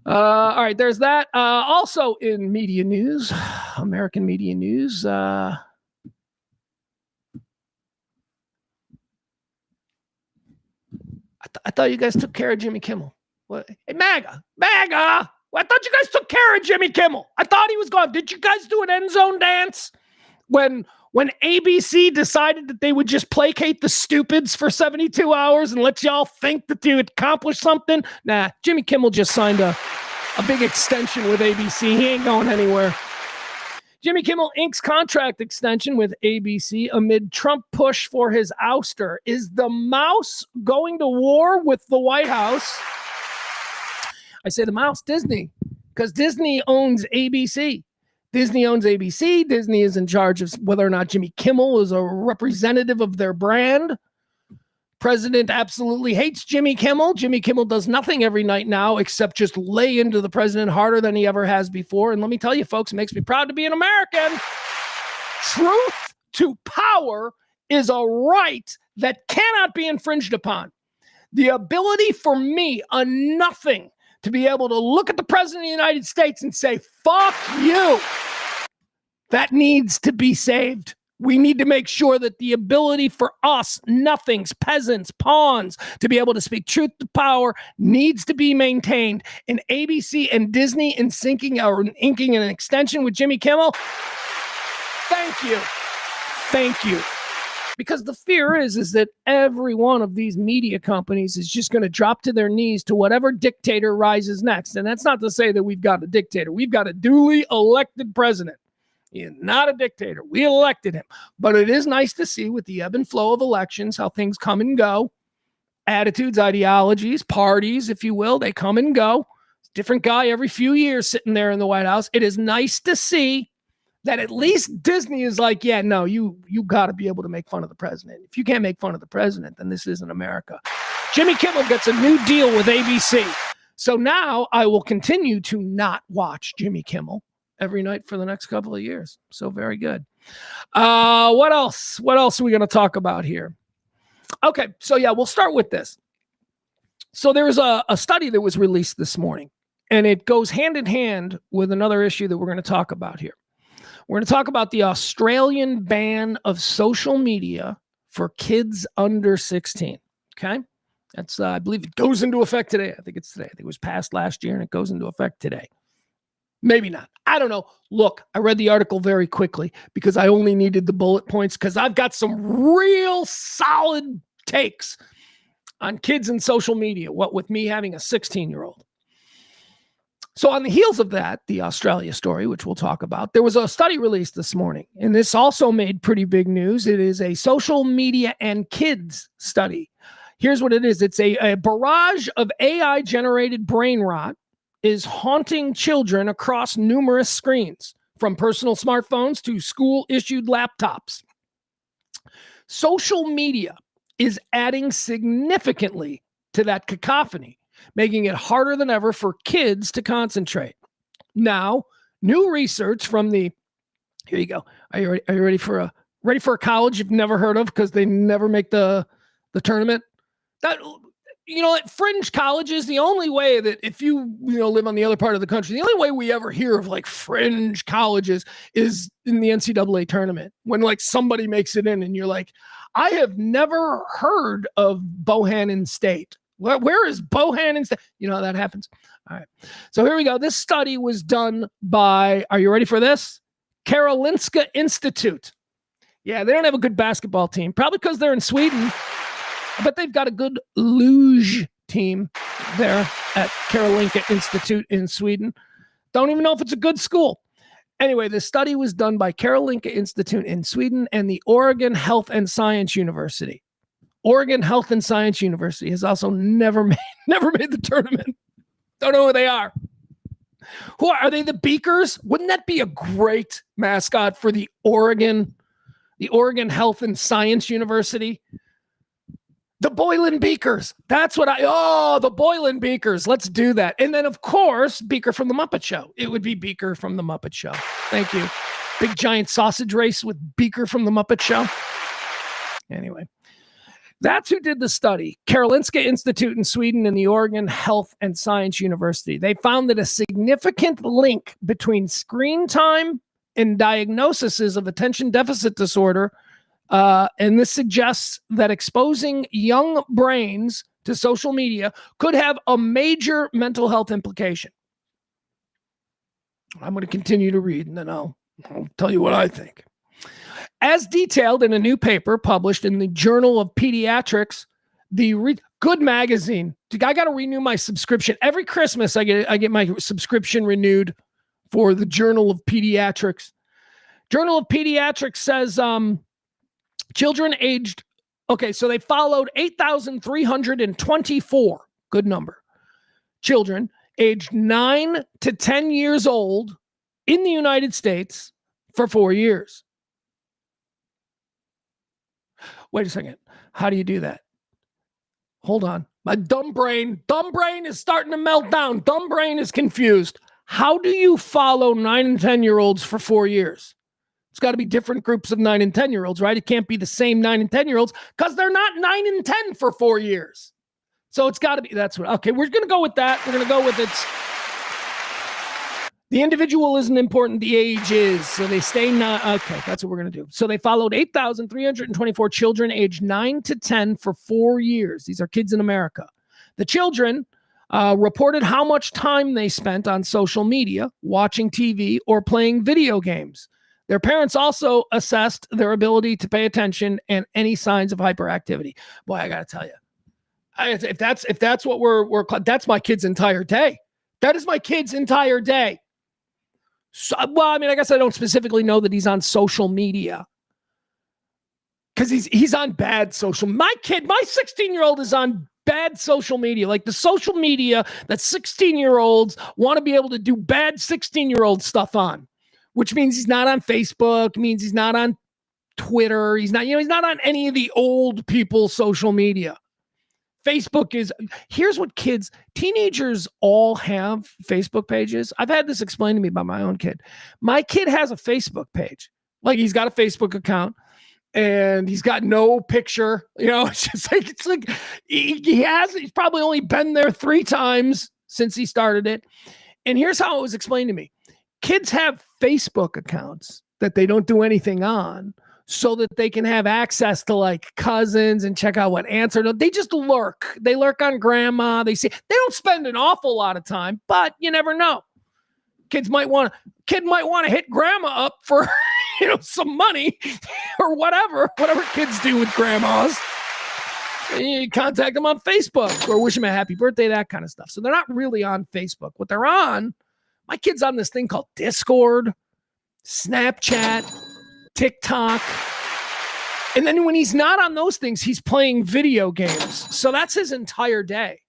S1: All right, there's that. Also in media news, American media news, I thought you guys took care of Jimmy Kimmel. What? Hey, MAGA. I thought you guys took care of Jimmy Kimmel. I thought he was gone. Did you guys do an end zone dance when ABC decided that they would just placate the stupids for 72 hours and let y'all think that they would accomplish something? Nah, Jimmy Kimmel just signed a big extension with ABC. He ain't going anywhere. Jimmy Kimmel inks contract extension with ABC amid Trump push for his ouster. Is the mouse going to war with the White House? I say the mouse, Disney, because Disney owns ABC. Disney owns ABC. Disney is in charge of whether or not Jimmy Kimmel is a representative of their brand. President absolutely hates Jimmy Kimmel. Jimmy Kimmel does nothing every night now except just lay into the president harder than he ever has before. And let me tell you, folks, it makes me proud to be an American. Truth to power is a right that cannot be infringed upon. The ability for me, a nothing, to be able to look at the president of the United States and say, fuck you. That needs to be saved. We need to make sure that the ability for us, nothings, peasants, pawns, to be able to speak truth to power needs to be maintained. And ABC and Disney inking an extension with Jimmy Kimmel. Thank you. Thank you. Because the fear is that every one of these media companies is just going to drop to their knees to whatever dictator rises next. And that's not to say that we've got a dictator. We've got a duly elected president. He's not a dictator. We elected him. But it is nice to see with the ebb and flow of elections how things come and go. Attitudes, ideologies, parties, if you will, they come and go. Different guy every few years sitting there in the White House. It is nice to see that at least Disney is like, yeah, no, you got to be able to make fun of the president. If you can't make fun of the president, then this isn't America. Jimmy Kimmel gets a new deal with ABC. So now I will continue to not watch Jimmy Kimmel every night for the next couple of years. So very good. What else? What else are we going to talk about here? Okay, so yeah, we'll start with this. So there's a study that was released this morning, and it goes hand in hand with another issue that we're going to talk about here. We're going to talk about the Australian ban of social media for kids under 16. Okay? That's, I believe it goes into effect today. I think it's today. I think it was passed last year and it goes into effect today. Maybe not. I don't know. Look, I read the article very quickly because I only needed the bullet points because I've got some real solid takes on kids and social media, what with me having a 16-year-old. So on the heels of that, the Australia story, which we'll talk about, there was a study released this morning, and this also made pretty big news. It is a social media and kids study. Here's what it is. It's a barrage of AI-generated brain rot is haunting children across numerous screens, from personal smartphones to school-issued laptops. Social media is adding significantly to that cacophony, making it harder than ever for kids to concentrate. Now, new research from the, here you go. Are you ready for a college you've never heard of because they never make the tournament? That, you know, at fringe colleges, the only way that if you live on the other part of the country, the only way we ever hear of like fringe colleges is in the NCAA tournament when like somebody makes it in and you're like, I have never heard of Bohannon State. Where is Bohannon State? You know how that happens. All right. So here we go. This study was done by, are you ready for this? Karolinska Institute. Yeah, they don't have a good basketball team, probably because they're in Sweden, but they've got a good luge team there at Karolinska Institute in Sweden. Don't even know if it's a good school. Anyway, the study was done by Karolinska Institute in Sweden and the Oregon Health and Science University. Oregon Health and Science University has also never made the tournament. Don't know who they are. Who are they? The Beakers? Wouldn't that be a great mascot for the Oregon Health and Science University? The Boylan Beakers. That's what the Boylan Beakers. Let's do that. And then, of course, Beaker from the Muppet Show. It would be Beaker from the Muppet Show. Thank you. Big giant sausage race with Beaker from the Muppet Show. Anyway, that's who did the study. Karolinska Institute in Sweden and the Oregon Health and Science University. They found that a significant link between screen time and diagnoses of attention deficit disorder, and this suggests that exposing young brains to social media could have a major mental health implication. I'm going to continue to read, and then I'll tell you what I think. As detailed in a new paper published in the Journal of Pediatrics, Good magazine. I got to renew my subscription. Every Christmas, I get my subscription renewed for the Journal of Pediatrics. Journal of Pediatrics says children aged, so they followed 8,324, good number, children aged 9 to 10 years old in the United States for 4 years. Wait a second. How do you do that? Hold on. My dumb brain is starting to melt down. Dumb brain is confused. How do you follow 9 and 10-year-olds for 4 years? It's got to be different groups of 9 and 10-year-olds, right? It can't be the same 9 and 10-year-olds because they're not 9 and 10 for 4 years. So it's got to be, okay, we're going to go with that. We're going to go with it. The individual isn't important. The age is. So they stay not. Okay, that's what we're going to do. So they followed 8,324 children aged 9 to 10 for 4 years. These are kids in America. The children reported how much time they spent on social media, watching TV, or playing video games. Their parents also assessed their ability to pay attention and any signs of hyperactivity. Boy, I got to tell you, if that's what that's my kid's entire day. That is my kid's entire day. So, well, I mean, I guess I don't specifically know that he's on social media because he's on bad social. My 16-year-old is on bad social media, like the social media that 16-year-olds want to be able to do bad 16-year-old stuff on, which means he's not on Facebook, means he's not on Twitter, he's not on any of the old people's social media. Facebook is, here's what teenagers all have Facebook pages. I've had this explained to me by my own kid. My kid has a Facebook page. Like he's got a Facebook account and he's got no picture. It's like he's probably only been there 3 times since he started it. And here's how it was explained to me. Kids have Facebook accounts that they don't do anything on, so that they can have access to like cousins and check out what aunts are. They just lurk. They lurk on grandma. They don't spend an awful lot of time, but you never know. Kid might want to hit grandma up for some money or whatever kids do with grandmas. You contact them on Facebook or wish them a happy birthday, that kind of stuff. So they're not really on Facebook. What they're on, my kid's on this thing called Discord, Snapchat, TikTok. And then when he's not on those things, he's playing video games. So that's his entire day.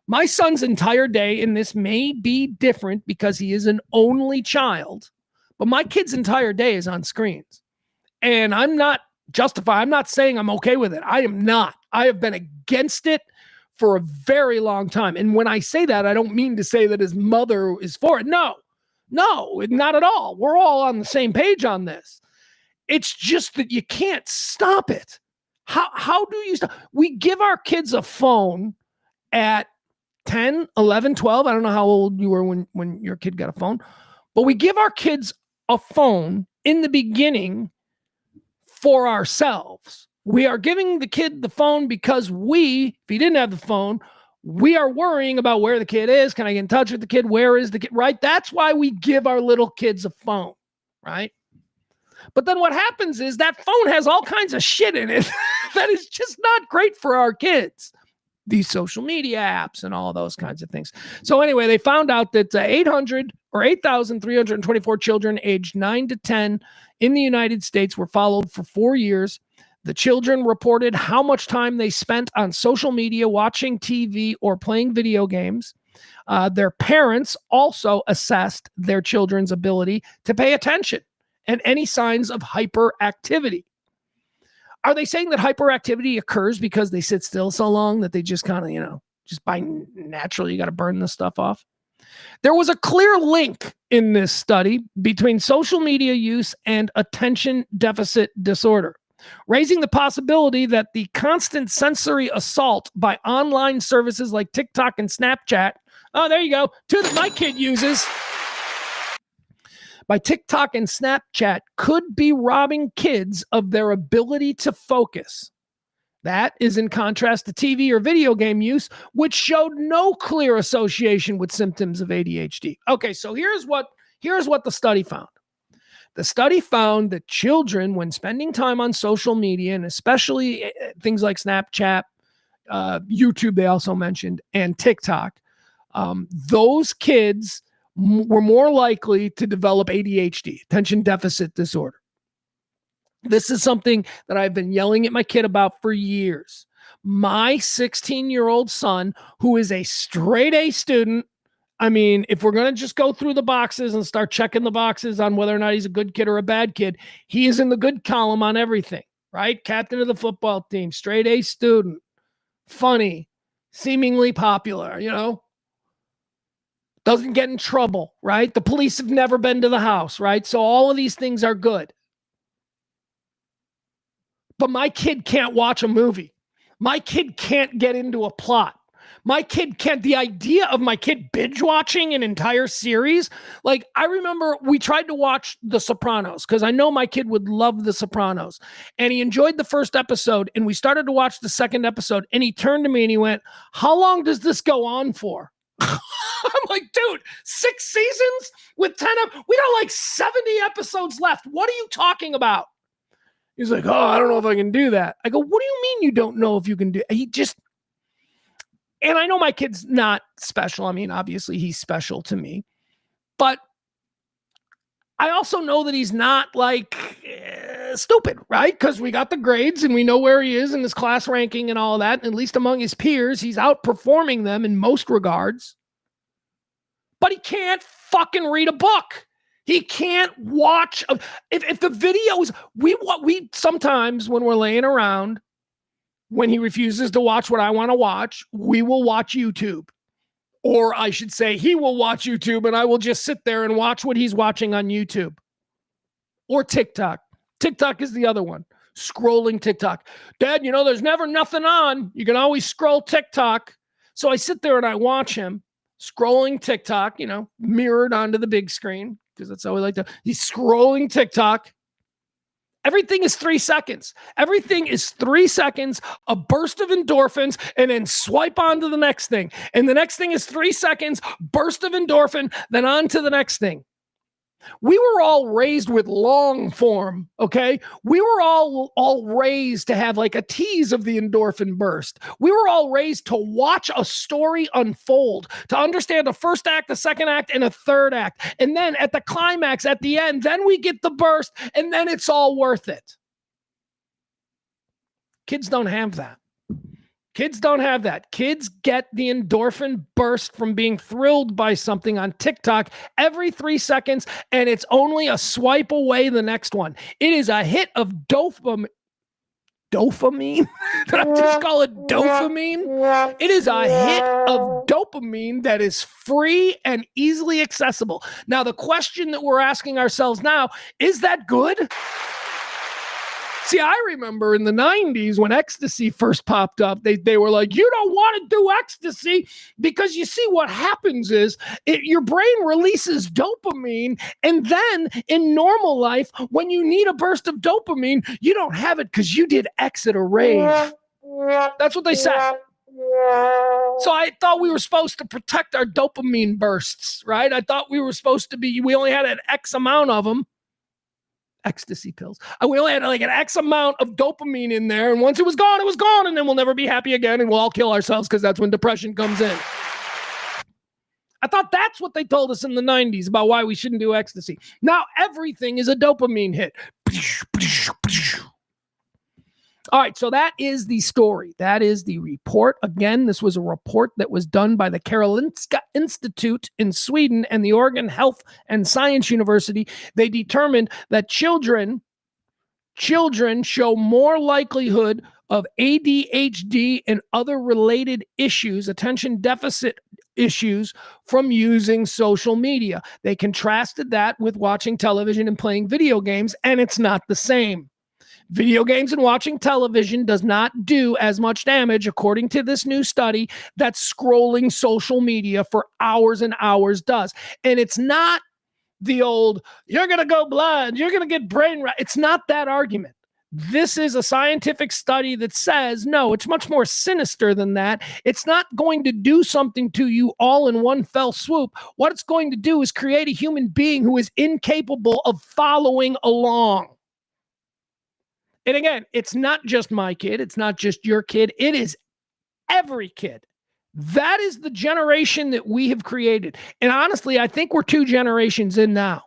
S1: My son's entire day, and this may be different because he is an only child, but my kid's entire day is on screens. And I'm not saying I'm okay with it. I am not. I have been against it for a very long time. And when I say that, I don't mean to say that his mother is for it. No, not at all. We're all on the same page on this. It's just that you can't stop it. How do you stop? We give our kids a phone at 10, 11, 12. I don't know how old you were when your kid got a phone, but we give our kids a phone in the beginning for ourselves. We are giving the kid the phone because if he didn't have the phone, we are worrying about where the kid is. Can I get in touch with the kid? Where is the kid? Right? That's why we give our little kids a phone, right? But then what happens is that phone has all kinds of shit in it that is just not great for our kids. These social media apps and all those kinds of things. So anyway, they found out that 8,324 children aged 9 to 10 in the United States were followed for 4 years. The children reported how much time they spent on social media, watching TV, or playing video games. Their parents also assessed their children's ability to pay attention and any signs of hyperactivity. Are they saying that hyperactivity occurs because they sit still so long that they just kind of, just by natural, you got to burn this stuff off? There was a clear link in this study between social media use and attention deficit disorder, raising the possibility that the constant sensory assault by online services like TikTok and Snapchat, oh, there you go, two that my kid uses, by TikTok and Snapchat could be robbing kids of their ability to focus. That is in contrast to TV or video game use, which showed no clear association with symptoms of ADHD. Okay, so here's what the study found. The study found that children, when spending time on social media, and especially things like Snapchat, YouTube, they also mentioned, and TikTok, those kids were more likely to develop ADHD, attention deficit disorder. This is something that I've been yelling at my kid about for years. My 16-year-old son, who is a straight A student, I mean, if we're going to just go through the boxes and start checking the boxes on whether or not he's a good kid or a bad kid, he is in the good column on everything, right? Captain of the football team, straight A student, funny, seemingly popular, doesn't get in trouble, right? The police have never been to the house, right? So all of these things are good. But my kid can't watch a movie. My kid can't get into a plot. My kid can't, the idea of my kid binge watching an entire series. Like, I remember we tried to watch The Sopranos because I know my kid would love The Sopranos. And he enjoyed the first episode, and we started to watch the second episode, and he turned to me and he went, "How long does this go on for?" I'm like, dude, 6 seasons with 10 we got like 70 episodes left. What are you talking about? He's like, "Oh, I don't know if I can do that." I go, "What do you mean you don't know if you can do it?" And I know my kid's not special. I mean, obviously he's special to me, but I also know that he's not like stupid, right? Because we got the grades and we know where he is in his class ranking and all of that. And at least among his peers, he's outperforming them in most regards. But he can't fucking read a book. He can't watch. If the videos, we sometimes when we're laying around, when he refuses to watch what I want to watch, we will watch YouTube. Or I should say, he will watch YouTube and I will just sit there and watch what he's watching on YouTube. Or TikTok. TikTok is the other one. Scrolling TikTok. Dad, there's never nothing on. You can always scroll TikTok. So I sit there and I watch him scrolling TikTok, mirrored onto the big screen, because that's how we like to. He's scrolling TikTok. Everything is 3 seconds. Everything is 3 seconds, a burst of endorphins, and then swipe on to the next thing. And the next thing is 3 seconds, burst of endorphin, then on to the next thing. We were all raised with long form, okay? We were all raised to have like a tease of the endorphin burst. We were all raised to watch a story unfold, to understand a first act, a second act, and a third act. And then at the climax, at the end, then we get the burst, and then it's all worth it. Kids don't have that. Kids don't have that. Kids get the endorphin burst from being thrilled by something on TikTok every 3 seconds, and it's only a swipe away the next one. It is a hit of dopamine. Dopamine? Did I just call it dopamine? It is a hit of dopamine that is free and easily accessible. Now, the question that we're asking ourselves now, is that good? See, I remember in the 90s when ecstasy first popped up, they were like, you don't want to do ecstasy because you see what happens is your brain releases dopamine. And then in normal life, when you need a burst of dopamine, you don't have it because you did X at a rave. That's what they said. So I thought we were supposed to protect our dopamine bursts, right? I thought we were supposed to we only had an X amount of them. Ecstasy pills. We only had like an X amount of dopamine in there, and once it was gone, and then we'll never be happy again, and we'll all kill ourselves because that's when depression comes in. I thought that's what they told us in the 90s about why we shouldn't do ecstasy. Now everything is a dopamine hit. All right, so that is the story. That is the report. Again, this was a report that was done by the Karolinska Institute in Sweden and the Oregon Health and Science University. They determined that children show more likelihood of ADHD and other related issues, attention deficit issues, from using social media. They contrasted that with watching television and playing video games, and it's not the same. Video games and watching television does not do as much damage, according to this new study, that scrolling social media for hours and hours does. And it's not the old, you're going to go blind, you're going to get brain rot. It's not that argument. This is a scientific study that says, no, it's much more sinister than that. It's not going to do something to you all in one fell swoop. What it's going to do is create a human being who is incapable of following along. And again, it's not just my kid. It's not just your kid. It is every kid. That is the generation that we have created. And honestly, I think we're 2 generations in now.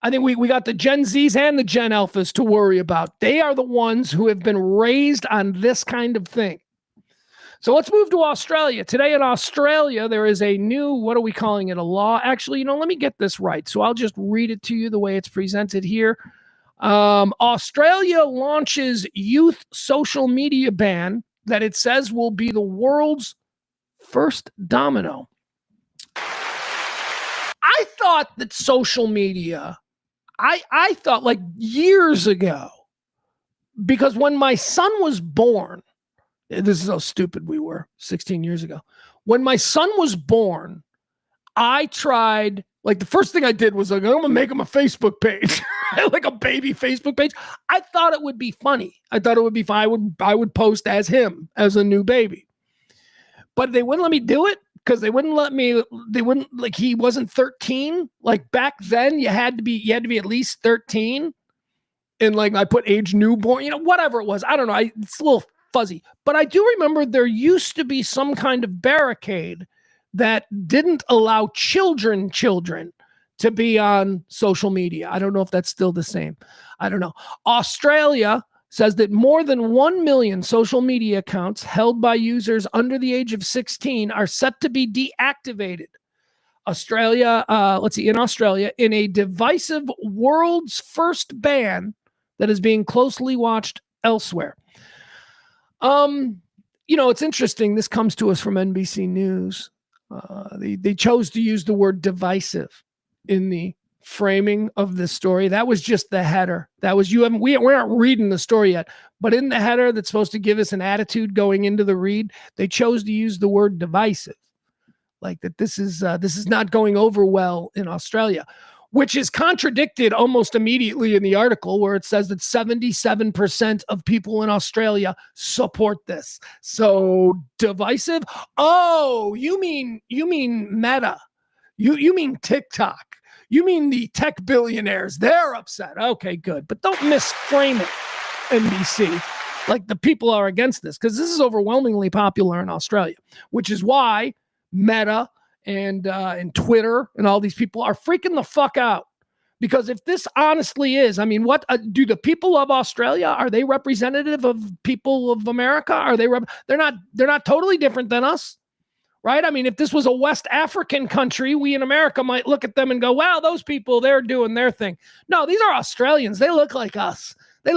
S1: I think we got the Gen Zs and the Gen Alphas to worry about. They are the ones who have been raised on this kind of thing. So let's move to Australia. Today in Australia, there is a new, what are we calling it, a law? Actually, let me get this right. So I'll just read it to you the way it's presented here. Australia launches youth social media ban that it says will be the world's first domino. I thought that social media, I thought like years ago, because when my son was born, this is how stupid we were 16 years ago. When my son was born, I tried, like the first thing I did was like, I'm going to make him a Facebook page, like a baby Facebook page. I thought it would be funny. I thought it would be fun. I would post as him, as a new baby. But they wouldn't let me do it because they wouldn't, like, he wasn't 13. Like back then you had to be at least 13. And like I put age newborn, whatever it was. I don't know. It's a little fuzzy. But I do remember there used to be some kind of barricade that didn't allow children to be on social media. I don't know if that's still the same. I don't know. Australia says that more than 1 million social media accounts held by users under the age of 16 are set to be deactivated. In Australia, in a divisive world's first ban that is being closely watched elsewhere. It's interesting. This comes to us from NBC News. They chose to use the word divisive in the framing of this story. That was just the header. That was we aren't reading the story yet, but in the header that's supposed to give us an attitude going into the read, they chose to use the word divisive, like that. This is not going over well in Australia, which is contradicted almost immediately in the article where it says that 77% of people in Australia support this. So divisive? Oh, you mean Meta? You mean TikTok? You mean the tech billionaires? They're upset. Okay, good. But don't misframe it, NBC. Like the people are against this, because this is overwhelmingly popular in Australia, which is why Meta and Twitter and all these people are freaking the fuck out. Because if this honestly is, what do the people of Australia, are they representative of people of America? Are they? They're not totally different than us, right? If this was a West African country, we in America might look at them and go, wow, those people, they're doing their thing. No, these are Australians. They look like us. They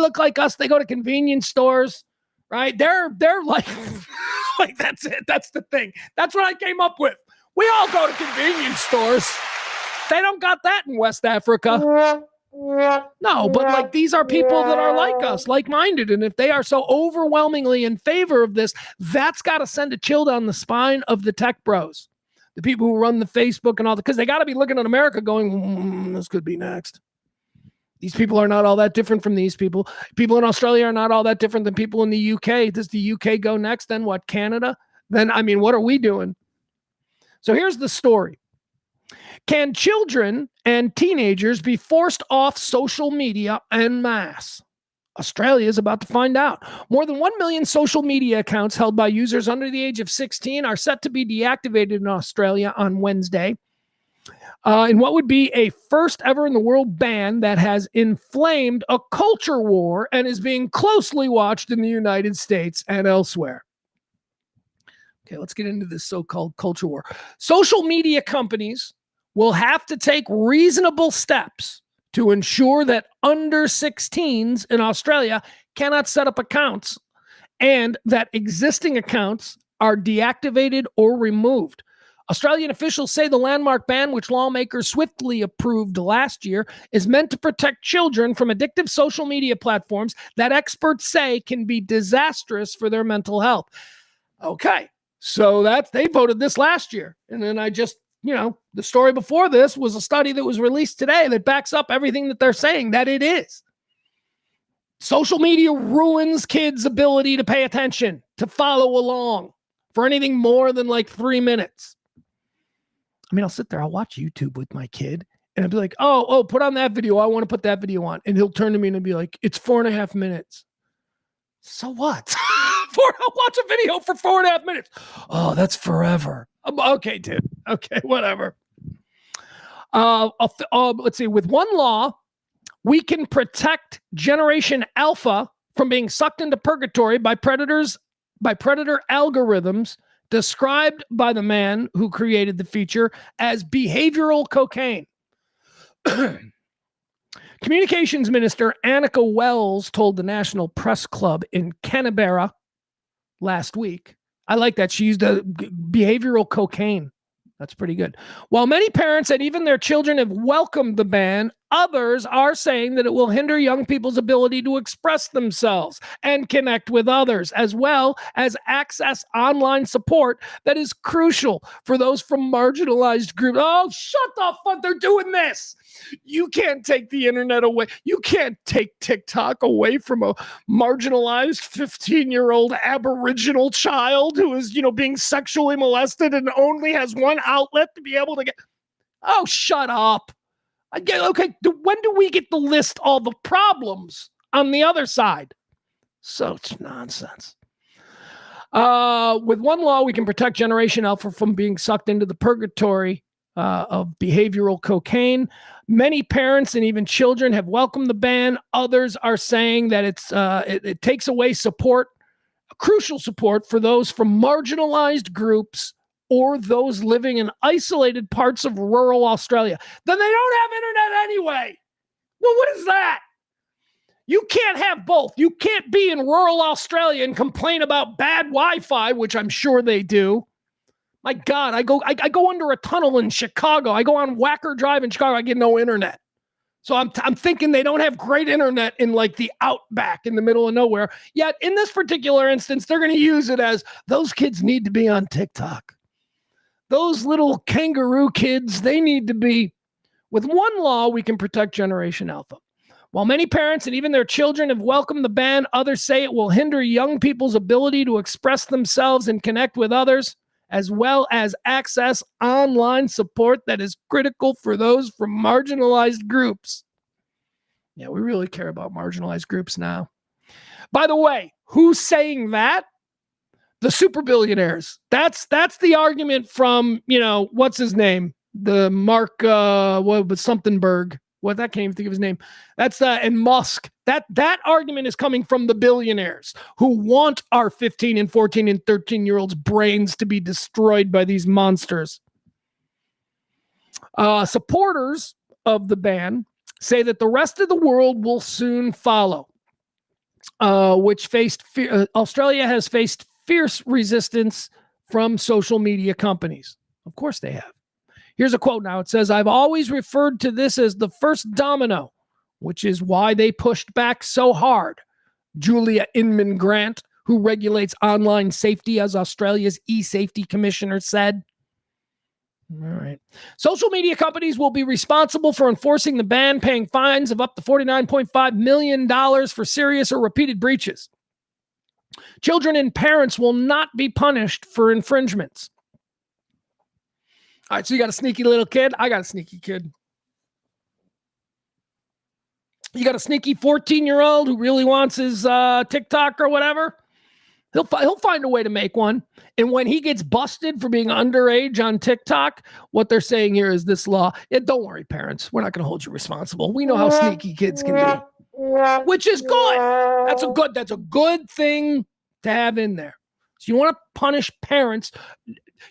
S1: go to convenience stores, right? They're like, like that's it. That's the thing. That's what I came up with. We all go to convenience stores. They don't got that in West Africa. No, but like these are people that are like us, like-minded. And if they are so overwhelmingly in favor of this, that's got to send a chill down the spine of the tech bros, the people who run the Facebook and all that, because they got to be looking at America going, this could be next. These people are not all that different from these people. People in Australia are not all that different than people in the UK. Does the UK go next? Then what, Canada? Then, what are we doing? So here's the story. Can children and teenagers be forced off social media en masse? Australia is about to find out. More than 1 million social media accounts held by users under the age of 16 are set to be deactivated in Australia on Wednesday. In what would be a first ever in the world ban that has inflamed a culture war and is being closely watched in the United States and elsewhere. Okay, let's get into this so-called culture war. Social media companies will have to take reasonable steps to ensure that under 16s in Australia cannot set up accounts and that existing accounts are deactivated or removed. Australian officials say the landmark ban, which lawmakers swiftly approved last year, is meant to protect children from addictive social media platforms that experts say can be disastrous for their mental health. Okay, so they voted this last year. And then the story before this was a study that was released today that backs up everything that they're saying that it is. Social media ruins kids' ability to pay attention, to follow along for anything more than like 3 minutes. I mean, I'll sit there, I'll watch YouTube with my kid, and I'll be like, oh, put on that video. I want to put that video on. And he'll turn to me and be like, it's 4.5 minutes. So what? I'll watch a video for 4.5 minutes. Oh, that's forever. Okay, dude. Okay, whatever. Let's see. With one law, we can protect Generation Alpha from being sucked into purgatory by predator algorithms described by the man who created the feature as behavioral cocaine. Communications Minister Annika Wells told the National Press Club in Canberra last week. I like that. She used behavioral cocaine. That's pretty good. While many parents and even their children have welcomed the ban, others are saying that it will hinder young people's ability to express themselves and connect with others, as well as access online support that is crucial for those from marginalized groups. Oh, shut the fuck! They're doing this. You can't take the internet away. You can't take TikTok away from a marginalized 15-year-old Aboriginal child who is, being sexually molested and only has one outlet to be able to get. Oh, shut up. Okay, when do we get to list all the problems on the other side? Such nonsense. With one law, we can protect Generation Alpha from being sucked into the purgatory of behavioral cocaine. Many parents and even children have welcomed the ban. Others are saying that it takes away support, crucial support for those from marginalized groups or those living in isolated parts of rural Australia. Then they don't have internet anyway. Well, what is that? You can't have both. You can't be in rural Australia and complain about bad Wi-Fi, which I'm sure they do. My God, I go under a tunnel in Chicago. I go on Wacker Drive in Chicago. I get no internet. So I'm thinking they don't have great internet in like the outback in the middle of nowhere. Yet in this particular instance, they're going to use it as those kids need to be on TikTok. Those little kangaroo kids, they need to be. With one law, we can protect Generation Alpha. While many parents and even their children have welcomed the ban, others say it will hinder young people's ability to express themselves and connect with others, as well as access online support that is critical for those from marginalized groups. Yeah, we really care about marginalized groups now. By the way, who's saying that? The super billionaires. That's the argument from, what's his name? The Mark, what was Somethingberg? What, I can't even think of his name. That's and Musk. That argument is coming from the billionaires who want our 15 and 14 and 13-year-olds' brains to be destroyed by these monsters. Supporters of the ban say that the rest of the world will soon follow, Australia has faced fierce resistance from social media companies. Of course they have. Here's a quote now. It says, "I've always referred to this as the first domino, which is why they pushed back so hard." Julia Inman Grant, who regulates online safety as Australia's e-safety commissioner, said. All right. Social media companies will be responsible for enforcing the ban, paying fines of up to $49.5 million for serious or repeated breaches. Children and parents will not be punished for infringements. All right, so you got a sneaky little kid. I got a sneaky kid. You got a sneaky 14-year-old who really wants his TikTok or whatever. He'll find a way to make one. And when he gets busted for being underage on TikTok, what they're saying here is this law. Don't worry, parents. We're not going to hold you responsible. We know how sneaky kids can be, which is good. That's a good thing to have in there. So you want to punish parents.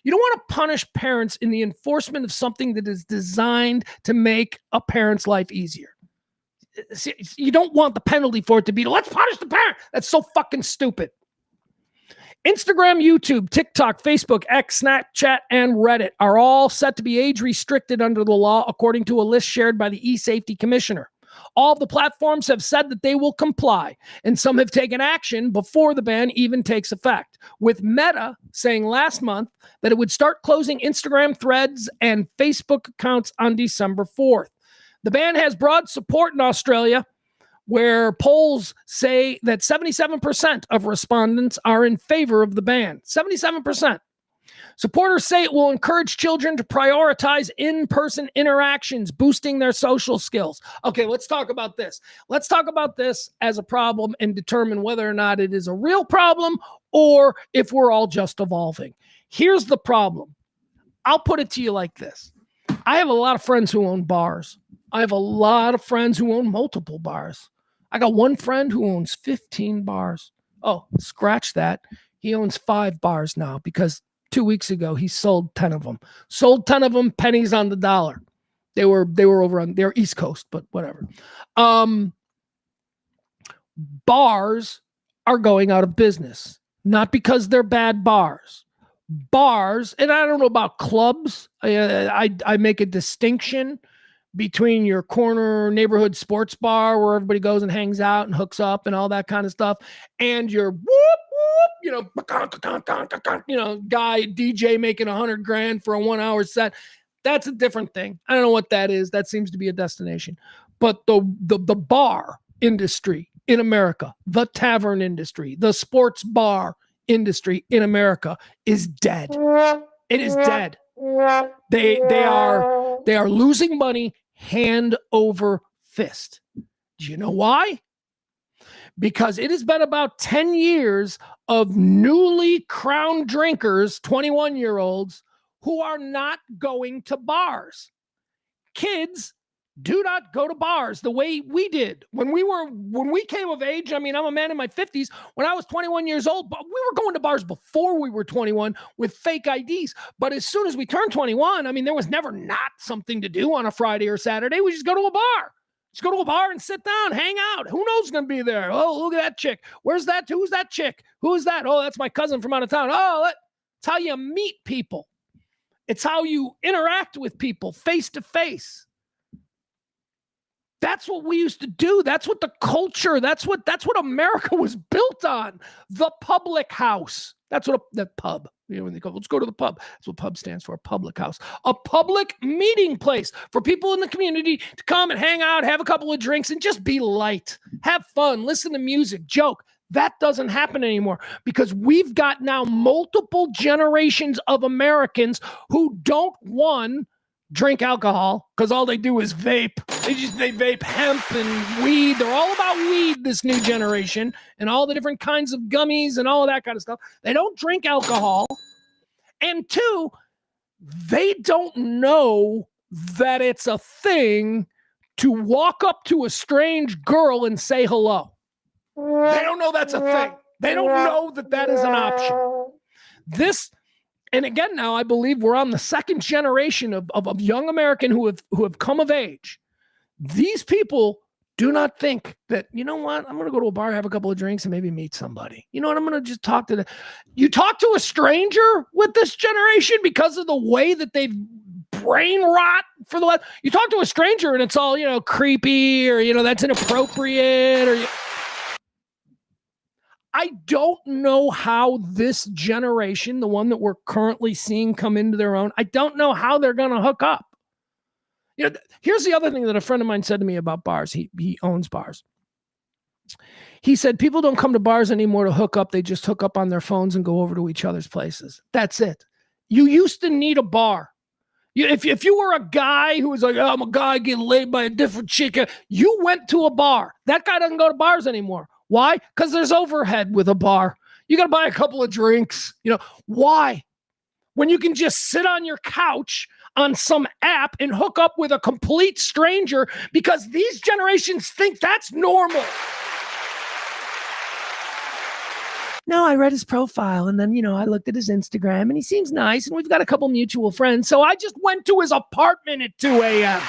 S1: You don't want to punish parents in the enforcement of something that is designed to make a parent's life easier. You don't want the penalty for it to be, let's punish the parent. That's so fucking stupid. Instagram, YouTube, TikTok, Facebook, X, Snapchat, and Reddit are all set to be age restricted under the law, according to a list shared by the eSafety Commissioner. All of the platforms have said that they will comply, and some have taken action before the ban even takes effect, with Meta saying last month that it would start closing Instagram Threads and Facebook accounts on December 4th. The ban has broad support in Australia, where polls say that 77% of respondents are in favor of the ban. 77%. Supporters say it will encourage children to prioritize in-person interactions, boosting their social skills. Okay, let's talk about this. Let's talk about this as a problem and determine whether or not it is a real problem or if we're all just evolving. Here's the problem. I'll put it to you like this. I have a lot of friends who own bars. I have a lot of friends who own multiple bars. I got one friend who owns 15 bars. Oh, scratch that. He owns 5 bars now because 2 weeks ago he sold 10 of them. Sold 10 of them, pennies on the dollar. They were over on their East Coast, but whatever. Bars are going out of business, not because they're bad bars. Bars, and I don't know about clubs. I make a distinction between your corner neighborhood sports bar where everybody goes and hangs out and hooks up and all that kind of stuff, and your guy DJ making $100,000 for a 1-hour set. That's a different thing. I don't know what that is. That seems to be a destination. But the bar industry in America, the tavern industry, the sports bar industry in America is dead. It is dead. They are losing money hand over fist. Do you know why? Because it has been about 10 years of newly crowned drinkers, 21-year-olds, who are not going to bars. Kids do not go to bars the way we did. When we came of age, I mean, I'm a man in my 50s. When I was 21 years old, but we were going to bars before we were 21 with fake IDs. But as soon as we turned 21, I mean, there was never not something to do on a Friday or Saturday. We just go to a bar. Just go to a bar and sit down, hang out. Who knows who's going to be there? Oh, look at that chick. Where's that? Who's that chick? Who's that? Oh, that's my cousin from out of town. Oh, that's how you meet people. It's how you interact with people face to face. That's what we used to do. That's what the culture, that's what America was built on. The public house. That's what the pub, when they go, let's go to the pub. That's what pub stands for, public house. A public meeting place for people in the community to come and hang out, have a couple of drinks, and just be light. Have fun, listen to music, joke. That doesn't happen anymore because we've got now multiple generations of Americans who don't, one, drink alcohol because all they do is vape. They vape hemp and weed. They're all about weed, this new generation, and all the different kinds of gummies and all of that kind of stuff. They don't drink alcohol. And 2, they don't know that it's a thing to walk up to a strange girl and say hello. They don't know that's a thing. They don't know that that is an option. And again, now I believe we're on the second generation of young American who have come of age. These people do not think that, you know what, I'm going to go to a bar, have a couple of drinks, and maybe meet somebody. You know what, I'm going to just talk to you talk to a stranger with this generation because of the way that they've brain rot for the last. You talk to a stranger and it's all, creepy or, that's inappropriate or. I don't know how this generation, the one that we're currently seeing come into their own, I don't know how they're going to hook up. Here's the other thing that a friend of mine said to me about bars. He owns bars. He said, people don't come to bars anymore to hook up. They just hook up on their phones and go over to each other's places. That's it. You used to need a bar. If you were a guy who was like, oh, I'm a guy getting laid by a different chick, you went to a bar. That guy doesn't go to bars anymore. Why? Because there's overhead with a bar. You got to buy a couple of drinks. Why? When you can just sit on your couch on some app and hook up with a complete stranger, because these generations think that's normal. No, I read his profile, and then, I looked at his Instagram, and he seems nice, and we've got a couple mutual friends, so I just went to his apartment at 2 a.m.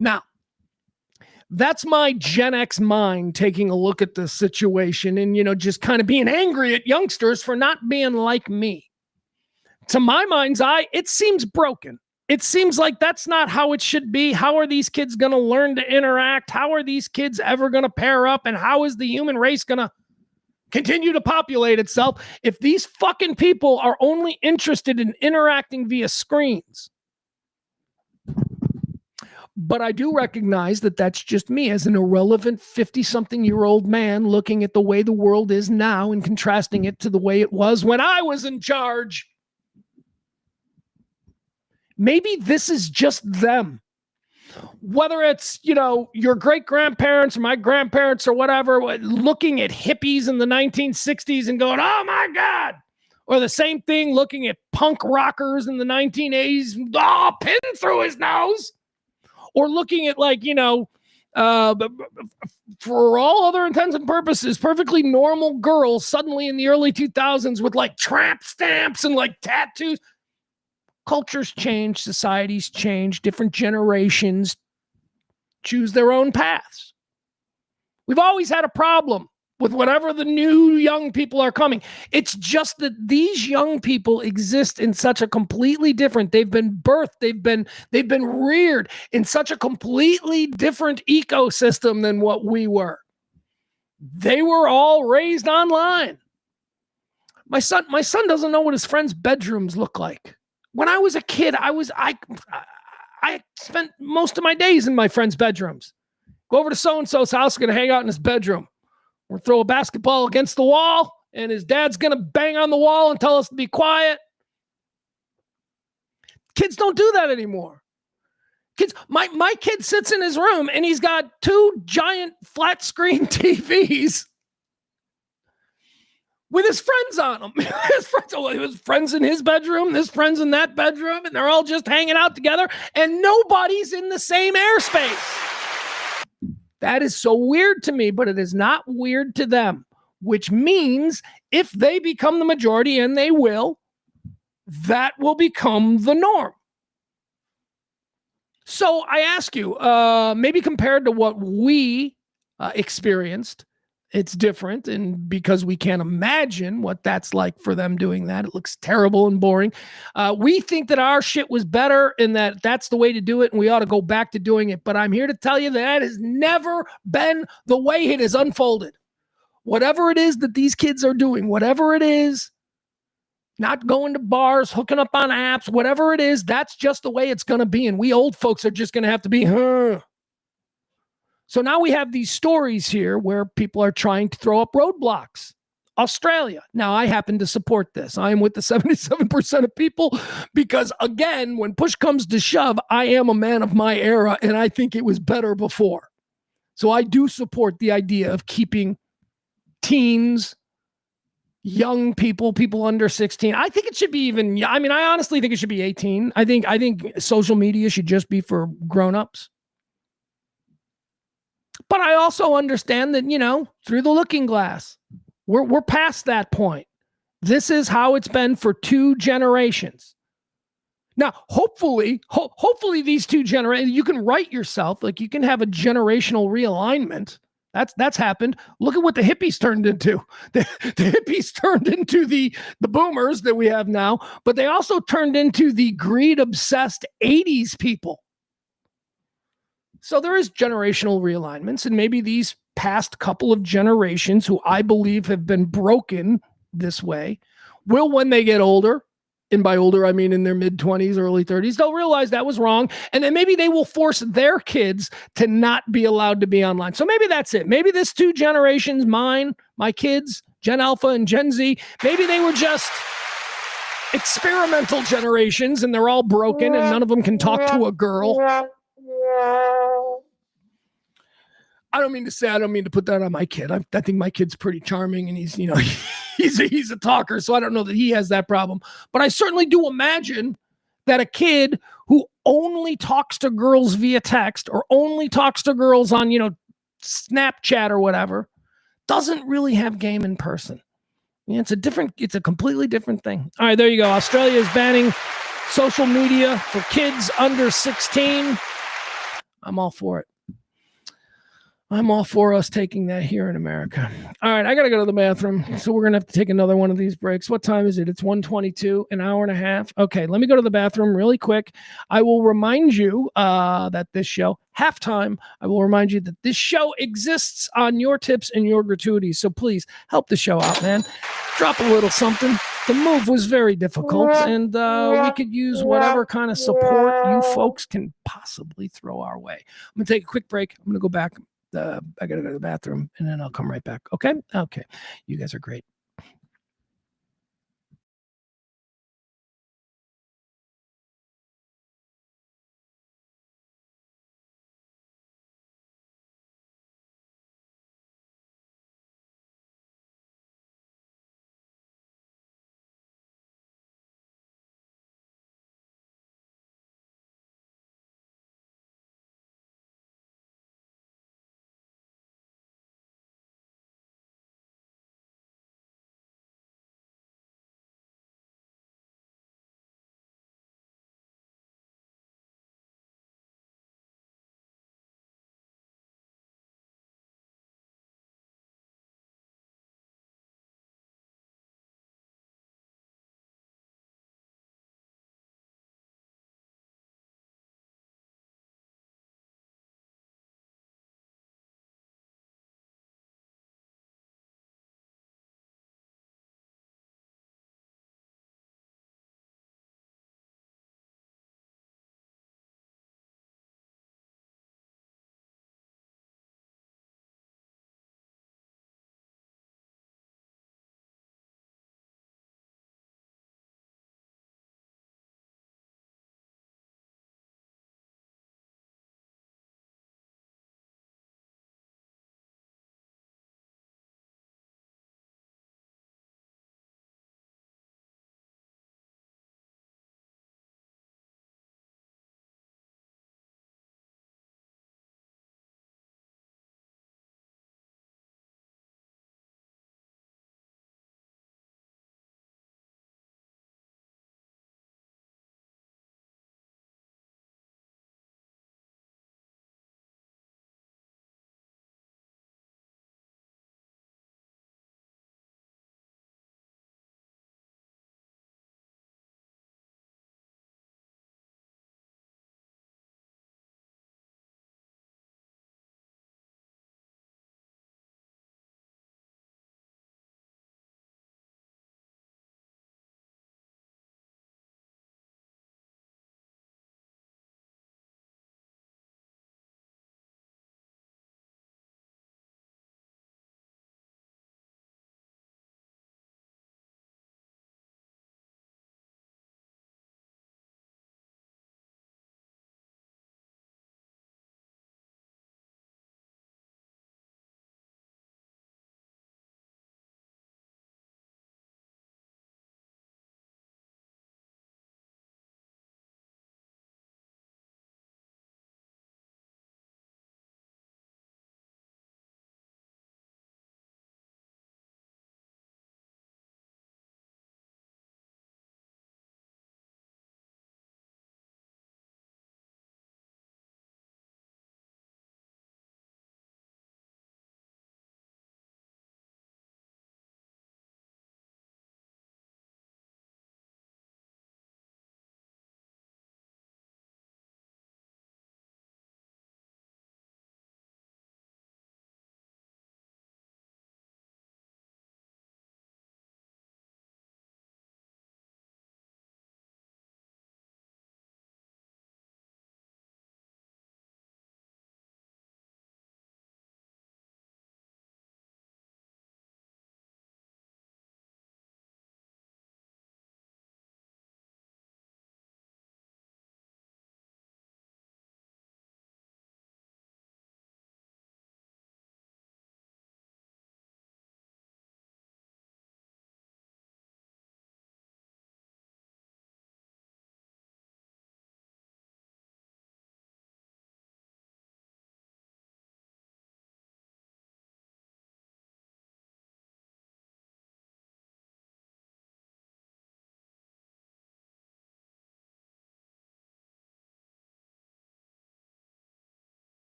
S1: Now, that's my Gen X mind taking a look at the situation and, just kind of being angry at youngsters for not being like me. To my mind's eye, it seems broken. It seems like that's not how it should be. How are these kids going to learn to interact? How are these kids ever going to pair up? And how is the human race going to continue to populate itself if these fucking people are only interested in interacting via screens? But I do recognize that that's just me as an irrelevant 50-something-year-old man looking at the way the world is now and contrasting it to the way it was when I was in charge. Maybe this is just them. Whether it's, your great-grandparents or my grandparents or whatever, looking at hippies in the 1960s and going, oh my God. Or the same thing looking at punk rockers in the 1980s, pin through his nose. Or looking at for all other intents and purposes, perfectly normal girls suddenly in the early 2000s with tramp stamps and tattoos. Cultures change, societies change, different generations choose their own paths. We've always had a problem with whatever the new young people are coming. It's just that these young people exist in such a completely different, they've been birthed, they've been reared in such a completely different ecosystem than what we were. They were all raised online. My son doesn't know what his friends' bedrooms look like. When I was a kid, I spent most of my days in my friends' bedrooms. Go over to so-and-so's house, going to hang out in his bedroom. We'll throw a basketball against the wall, and his dad's going to bang on the wall and tell us to be quiet. Kids don't do that anymore. My kid sits in his room, and he's got 2 giant flat-screen TVs with his friends on them. His friends in his bedroom, his friends in that bedroom, and they're all just hanging out together, and nobody's in the same airspace. That is so weird to me, but it is not weird to them, which means if they become the majority, and they will, that will become the norm. So I ask you, maybe compared to what we experienced, it's different, and because we can't imagine what that's like for them doing that, it looks terrible and boring. We think that our shit was better and that that's the way to do it, and we ought to go back to doing it. But I'm here to tell you that has never been the way it has unfolded. Whatever it is that these kids are doing, whatever it is, not going to bars, hooking up on apps, whatever it is, that's just the way it's going to be. And we old folks are just going to have to be, So now we have these stories here where people are trying to throw up roadblocks. Australia. Now, I happen to support this. I am with the 77% of people because, again, when push comes to shove, I am a man of my era, and I think it was better before. So I do support the idea of keeping teens, young people under 16. I think it should be even, I honestly think it should be 18. I think social media should just be for grown-ups. But I also understand that, through the looking glass, we're past that point. This is how it's been for 2 generations. Now, hopefully these 2 generations, you can write yourself, you can have a generational realignment. That's happened. Look at what the hippies turned into. The hippies turned into the boomers that we have now, but they also turned into the greed-obsessed 80s people. So there is generational realignments, and maybe these past couple of generations who I believe have been broken this way will, when they get older, and by older I mean in their mid-20s, early 30s, they'll realize that was wrong, and then maybe they will force their kids to not be allowed to be online. So maybe that's it. Maybe this 2 generations, my kids, Gen Alpha and Gen Z, maybe they were just experimental generations and they're all broken and none of them can talk to a girl. I don't mean to put that on my kid. I think my kid's pretty charming and he's, he's a talker. So I don't know that he has that problem, but I certainly do imagine that a kid who only talks to girls via text or only talks to girls on, Snapchat or whatever, doesn't really have game in person. Yeah, it's a completely different thing. All right, there you go. Australia is banning social media for kids under 16. I'm all for it. I'm all for us taking that here in America. All right, I got to go to the bathroom, so we're going to have to take another one of these breaks. What time is it? It's 1:22, an hour and a half. Okay, let me go to the bathroom really quick. I will remind you that this show, halftime, I will remind you that this show exists on your tips and your gratuities, so please help the show out, man. Drop a little something. The move was very difficult, and we could use whatever kind of support you folks can possibly throw our way. I'm going to take a quick break. I'm going to go back. I got to go to the bathroom, and then I'll come right back. Okay? Okay. You guys are great.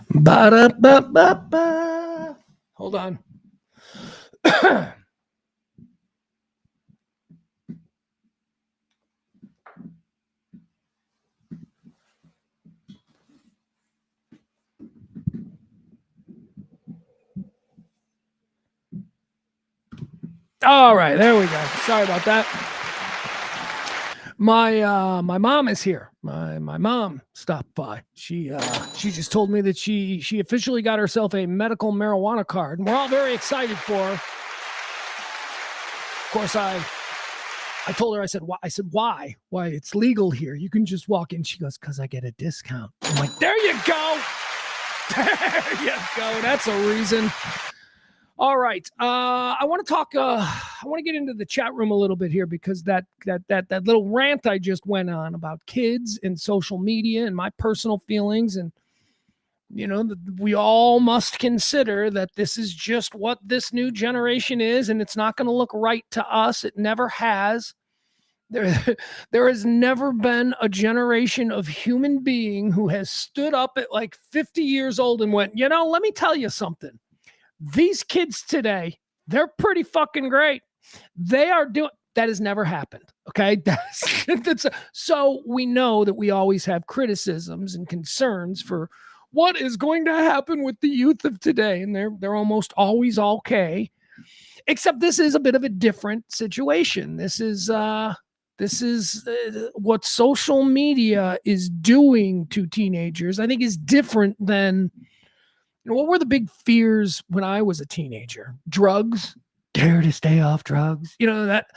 S1: Ba-da-ba-ba-ba. Hold on. All right, there we go. Sorry about that. My mom is here. My mom stopped by. She just told me that she officially got herself a medical marijuana card, and we're all very excited for her. Of course, I told her, I said, why? Why? It's legal here. You can just walk in. She goes, because I get a discount. I'm like, there you go. There you go. That's a reason. All right. I want to talk. I want to get into the chat room a little bit here because that little rant I just went on about kids and social media and my personal feelings, and we all must consider that this is just what this new generation is, and it's not going to look right to us. It never has. There has never been a generation of human being who has stood up at like 50 years old and went, let me tell you something. These kids today, they're pretty fucking great. They are doing that has never happened. Okay. So we know that we always have criticisms and concerns for what is going to happen with the youth of today. And they're almost always okay. Except this is a bit of a different situation. This is what social media is doing to teenagers, I think, is different than what were the big fears when I was a teenager? Drugs, dare to stay off drugs. That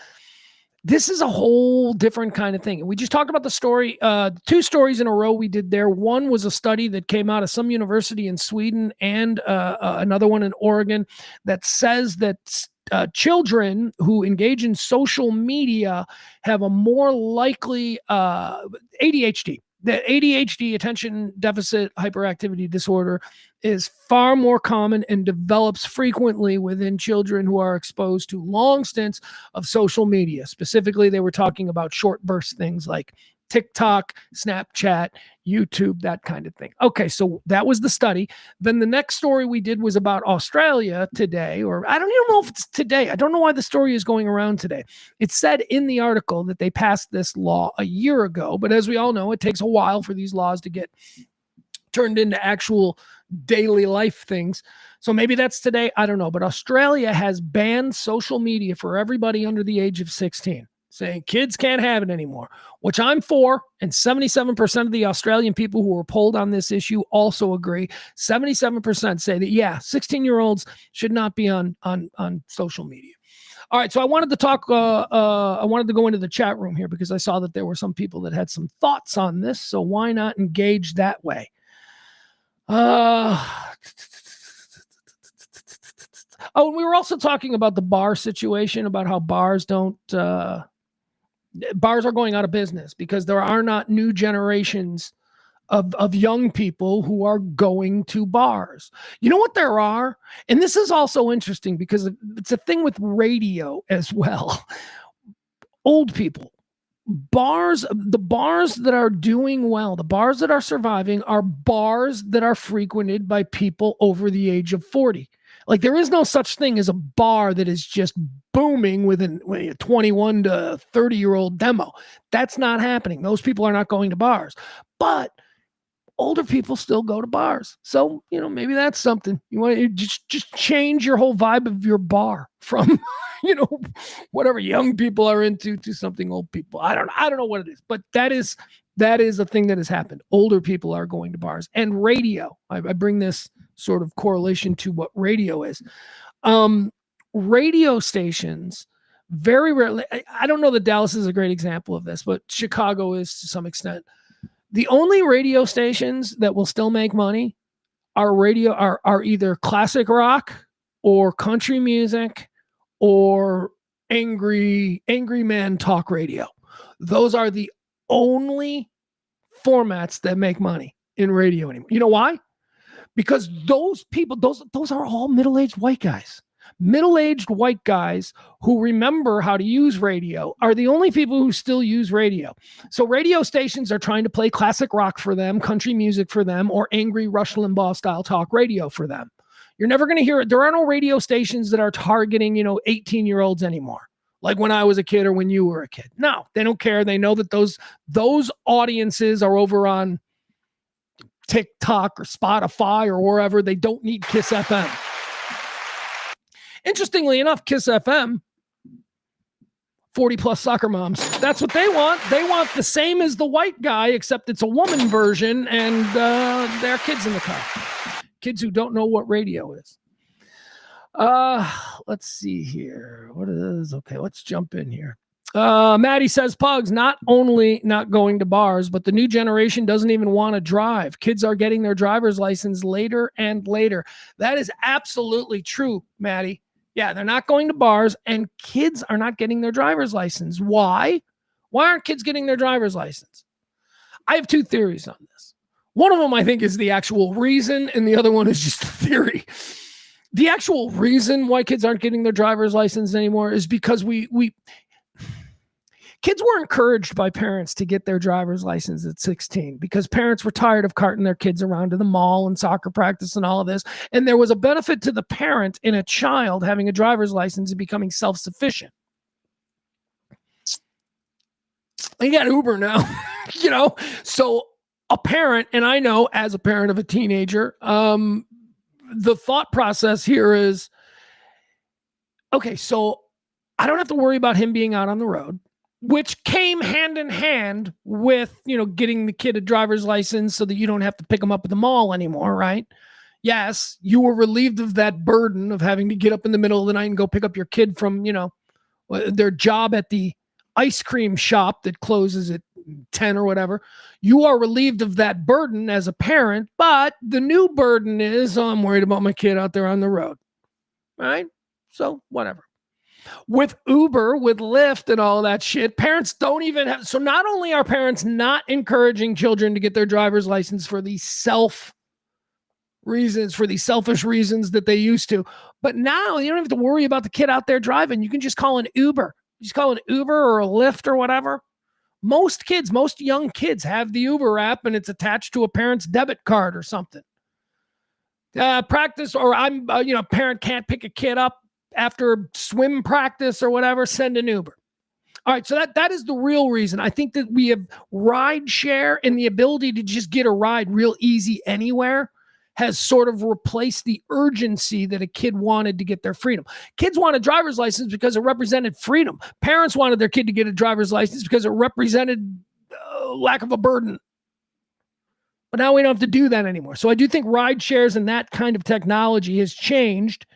S1: this is a whole different kind of thing. And we just talked about the story, 2 stories in a row we did there. One was a study that came out of some university in Sweden and another one in Oregon that says that children who engage in social media have a more likely ADHD. The ADHD, attention deficit hyperactivity disorder, is far more common and develops frequently within children who are exposed to long stints of social media. Specifically, they were talking about short burst things like TikTok, Snapchat, YouTube, that kind of thing. Okay, so that was the study. Then the next story we did was about Australia today, or I don't even know if it's today. I don't know why the story is going around today. It said in the article that they passed this law a year ago, but as we all know, it takes a while for these laws to get turned into actual daily life things. So maybe that's today. I don't know. But Australia has banned social media for everybody under the age of 16. Saying kids can't have it anymore, which I'm for. And 77% of the Australian people who were polled on this issue also agree. 77% say that, 16-year-olds should not be on social media. All right. So I wanted to talk, I wanted to go into the chat room here because I saw that there were some people that had some thoughts on this. So why not engage that way? Oh, and we were also talking about the bar situation, about how bars are going out of business because there are not new generations of young people who are going to bars. You know what there are? And this is also interesting because it's a thing with radio as well. Old people. The bars that are doing well, the bars that are surviving are bars that are frequented by people over the age of 40. Like there is no such thing as a bar that is just booming with a 21 to 30-year-old demo. That's not happening. Those people are not going to bars. But older people still go to bars. So, maybe that's something. You want to just change your whole vibe of your bar from, whatever young people are into to something old people. I don't know what it is, but that is a thing that has happened. Older people are going to bars. And radio. I bring this sort of correlation to what radio is. Radio stations very rarely, I don't know that Dallas is a great example of this, but Chicago is to some extent. The only radio stations that will still make money are either classic rock or country music or angry man talk radio. Those are the only formats that make money in radio anymore. You know why? Because those people, those are all middle-aged white guys. Middle-aged white guys who remember how to use radio are the only people who still use radio. So radio stations are trying to play classic rock for them, country music for them, or angry Rush Limbaugh style talk radio for them. You're never going to hear it. There are no radio stations that are targeting, 18-year-olds anymore. Like when I was a kid or when you were a kid. No, they don't care. They know that those audiences are over on TikTok or Spotify or wherever. They don't need Kiss FM. Interestingly enough, Kiss FM, 40-plus soccer moms, that's what they want. They want the same as the white guy, except it's a woman version, and there are kids in the car. Kids who don't know what radio is. Let's see here. What is okay? Let's jump in here. Maddie says, Pugs, not only not going to bars, but the new generation doesn't even want to drive. Kids are getting their driver's license later and later. That is absolutely true, Maddie. Yeah, they're not going to bars, and kids are not getting their driver's license. Why? Why aren't kids getting their driver's license? I have two theories on this. One of them, I think, is the actual reason, and the other one is just a theory. The actual reason why kids aren't getting their driver's license anymore is because kids were encouraged by parents to get their driver's license at 16 because parents were tired of carting their kids around to the mall and soccer practice and all of this. And there was a benefit to the parent in a child having a driver's license and becoming self-sufficient. You got Uber now, so a parent, and I know as a parent of a teenager, the thought process here is, okay, so I don't have to worry about him being out on the road, which came hand in hand with, getting the kid a driver's license so that you don't have to pick him up at the mall anymore, right? Yes, you were relieved of that burden of having to get up in the middle of the night and go pick up your kid from, their job at the ice cream shop that closes at 10 or whatever. You are relieved of that burden as a parent, but the new burden is, I'm worried about my kid out there on the road, right? So whatever. With Uber, with Lyft and all of that shit, parents don't even have, so not only are parents not encouraging children to get their driver's license for these selfish reasons that they used to, but now you don't have to worry about the kid out there driving. You can just call an Uber. You just call an Uber or a Lyft or whatever. Most young kids have the Uber app and it's attached to a parent's debit card or something. Practice, or parent can't pick a kid up after swim practice or whatever, send an Uber. All right, so that is the real reason. I think that we have ride share and the ability to just get a ride real easy anywhere has sort of replaced the urgency that a kid wanted to get their freedom. Kids want a driver's license because it represented freedom. Parents wanted their kid to get a driver's license because it represented lack of a burden. But now we don't have to do that anymore. So I do think ride shares and that kind of technology has changed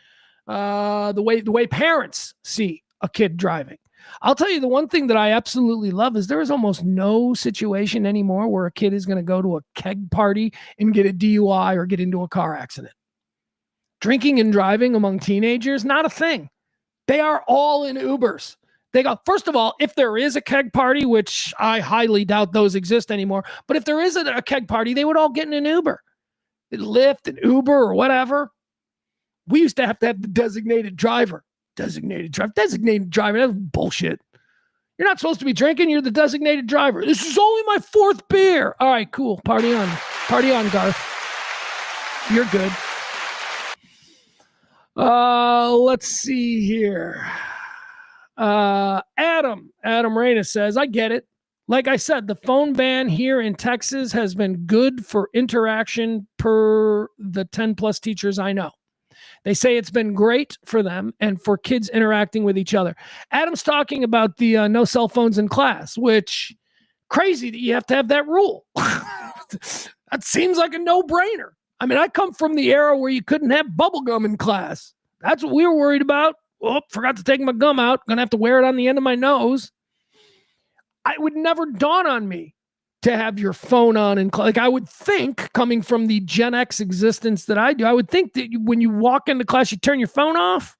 S1: the way parents see a kid driving. I'll tell you, the one thing that I absolutely love is there is almost no situation anymore where a kid is going to go to a keg party and get a DUI or get into a car accident. Drinking and driving among teenagers, not a thing. They are all in Ubers. They go, first of all, if there is a keg party, which I highly doubt those exist anymore, but if there is a keg party, they would all get in an Uber. Lyft and Uber or whatever. We used to have the designated driver. Designated driver, that's bullshit. You're not supposed to be drinking. You're the designated driver. This is only my fourth beer. All right, cool. Party on, Garth. You're good. Let's see here. Adam Reyna says, I get it. Like I said, the phone ban here in Texas has been good for interaction per the 10 plus teachers I know. They say it's been great for them and for kids interacting with each other. Adam's talking about the no cell phones in class, which crazy that you have to have that rule. That seems like a no-brainer. I mean, I come from the era where you couldn't have bubble gum in class. That's what we were worried about. Oh, forgot to take my gum out. Gonna have to wear it on the end of my nose. It would never dawn on me to have your phone on and like I would think, coming from the Gen X existence that I do, I would think that when you walk into class, you turn your phone off.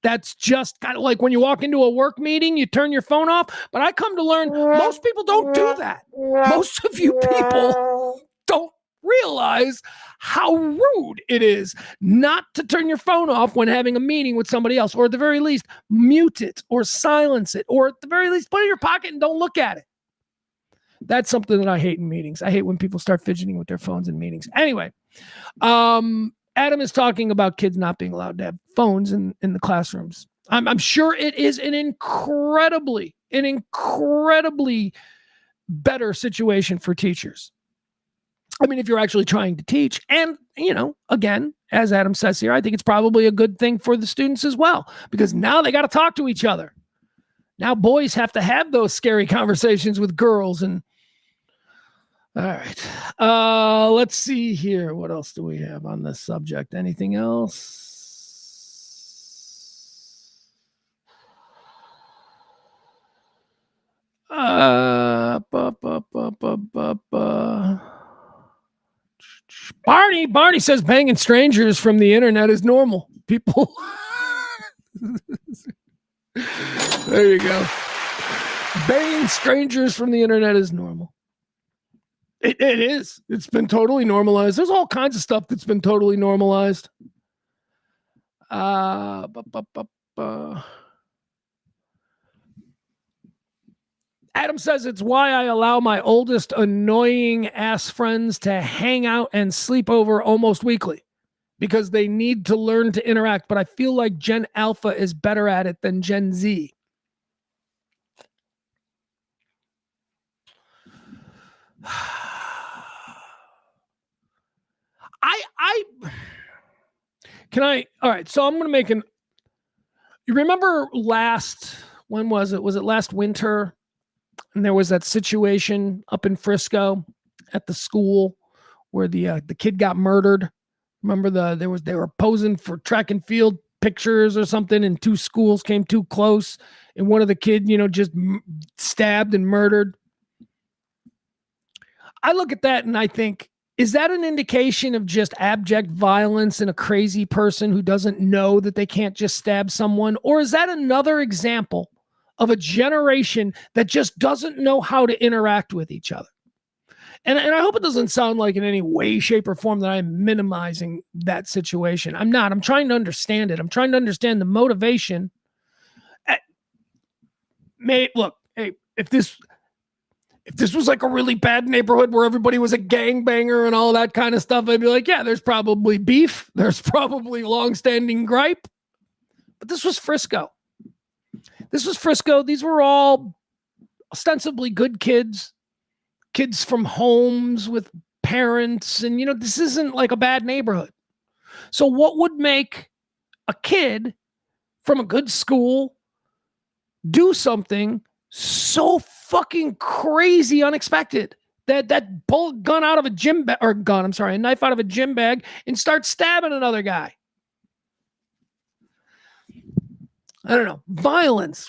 S1: That's just kind of like when you walk into a work meeting, you turn your phone off. But I come to learn most people don't do that. Most of you people don't realize how rude it is not to turn your phone off when having a meeting with somebody else, or at the very least, mute it or silence it, or at the very least, put it in your pocket and don't look at it. That's something that I hate in meetings. I hate when people start fidgeting with their phones in meetings. Anyway, Adam is talking about kids not being allowed to have phones in the classrooms. I'm sure it is an incredibly better situation for teachers. I mean, if you're actually trying to teach, and, again, as Adam says here, I think it's probably a good thing for the students as well, because now they got to talk to each other. Now boys have to have those scary conversations with girls. And all right, let's see here. What else do we have on this subject? Anything else? Barney says banging strangers from the internet is normal. People. There you go. Banging strangers from the internet is normal. It is. It's been totally normalized. There's all kinds of stuff that's been totally normalized. Adam says it's why I allow my oldest annoying ass friends to hang out and sleep over almost weekly, because they need to learn to interact. But I feel like Gen Alpha is better at it than Gen Z. All right, so I'm going to make you remember when was it? Was it last winter? And there was that situation up in Frisco at the school where the kid got murdered. Remember they were posing for track and field pictures or something, and two schools came too close, and one of the kid, just stabbed and murdered. I look at that and I think, is that an indication of just abject violence and a crazy person who doesn't know that they can't just stab someone? Or is that another example of a generation that just doesn't know how to interact with each other? And I hope it doesn't sound like in any way, shape, or form that I'm minimizing that situation. I'm not. I'm trying to understand it. I'm trying to understand the motivation. Look, hey, if this was like a really bad neighborhood where everybody was a gangbanger and all that kind of stuff, I'd be like, yeah, there's probably beef. There's probably longstanding gripe. But this was Frisco. These were all ostensibly good kids from homes with parents. And, this isn't like a bad neighborhood. So what would make a kid from a good school do something so fucking crazy unexpected that pull a gun out of a a knife out of a gym bag and start stabbing another guy? I don't know.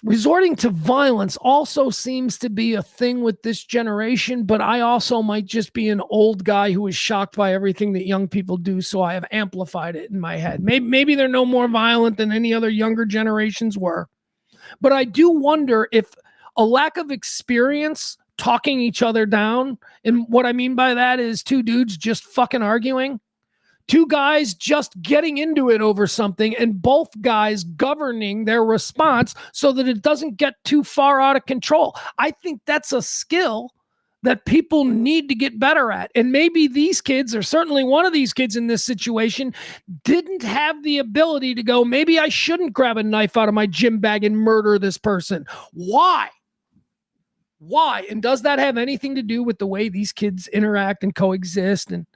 S1: Resorting to violence also seems to be a thing with this generation, but I also might just be an old guy who is shocked by everything that young people do, so I have amplified it in my head. Maybe they're no more violent than any other younger generations were. But I do wonder if a lack of experience talking each other down, and what I mean by that is two dudes just fucking arguing, two guys just getting into it over something, and both guys governing their response so that it doesn't get too far out of control. I think that's a skill that people need to get better at. And maybe these kids, or certainly one of these kids in this situation, didn't have the ability to go, maybe I shouldn't grab a knife out of my gym bag and murder this person. Why? And does that have anything to do with the way these kids interact and coexist? And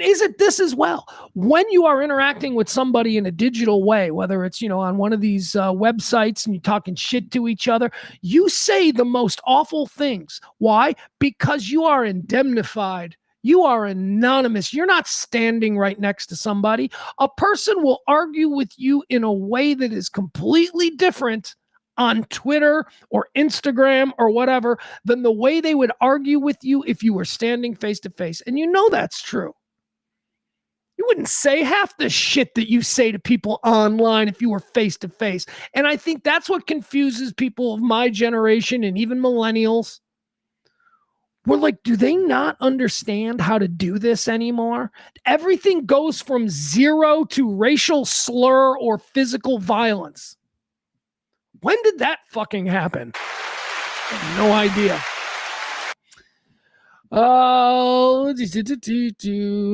S1: is it this as well? When you are interacting with somebody in a digital way, whether it's, on one of these websites and you're talking shit to each other, you say the most awful things. Why? Because you are indemnified. You are anonymous. You're not standing right next to somebody. A person will argue with you in a way that is completely different on Twitter or Instagram or whatever than the way they would argue with you if you were standing face to face. And that's true. You wouldn't say half the shit that you say to people online if you were face to face. And I think that's what confuses people of my generation and even millennials. we're like, do they not understand how to do this anymore? Everything goes from 0 to racial slur or physical violence. When did that fucking happen? No idea.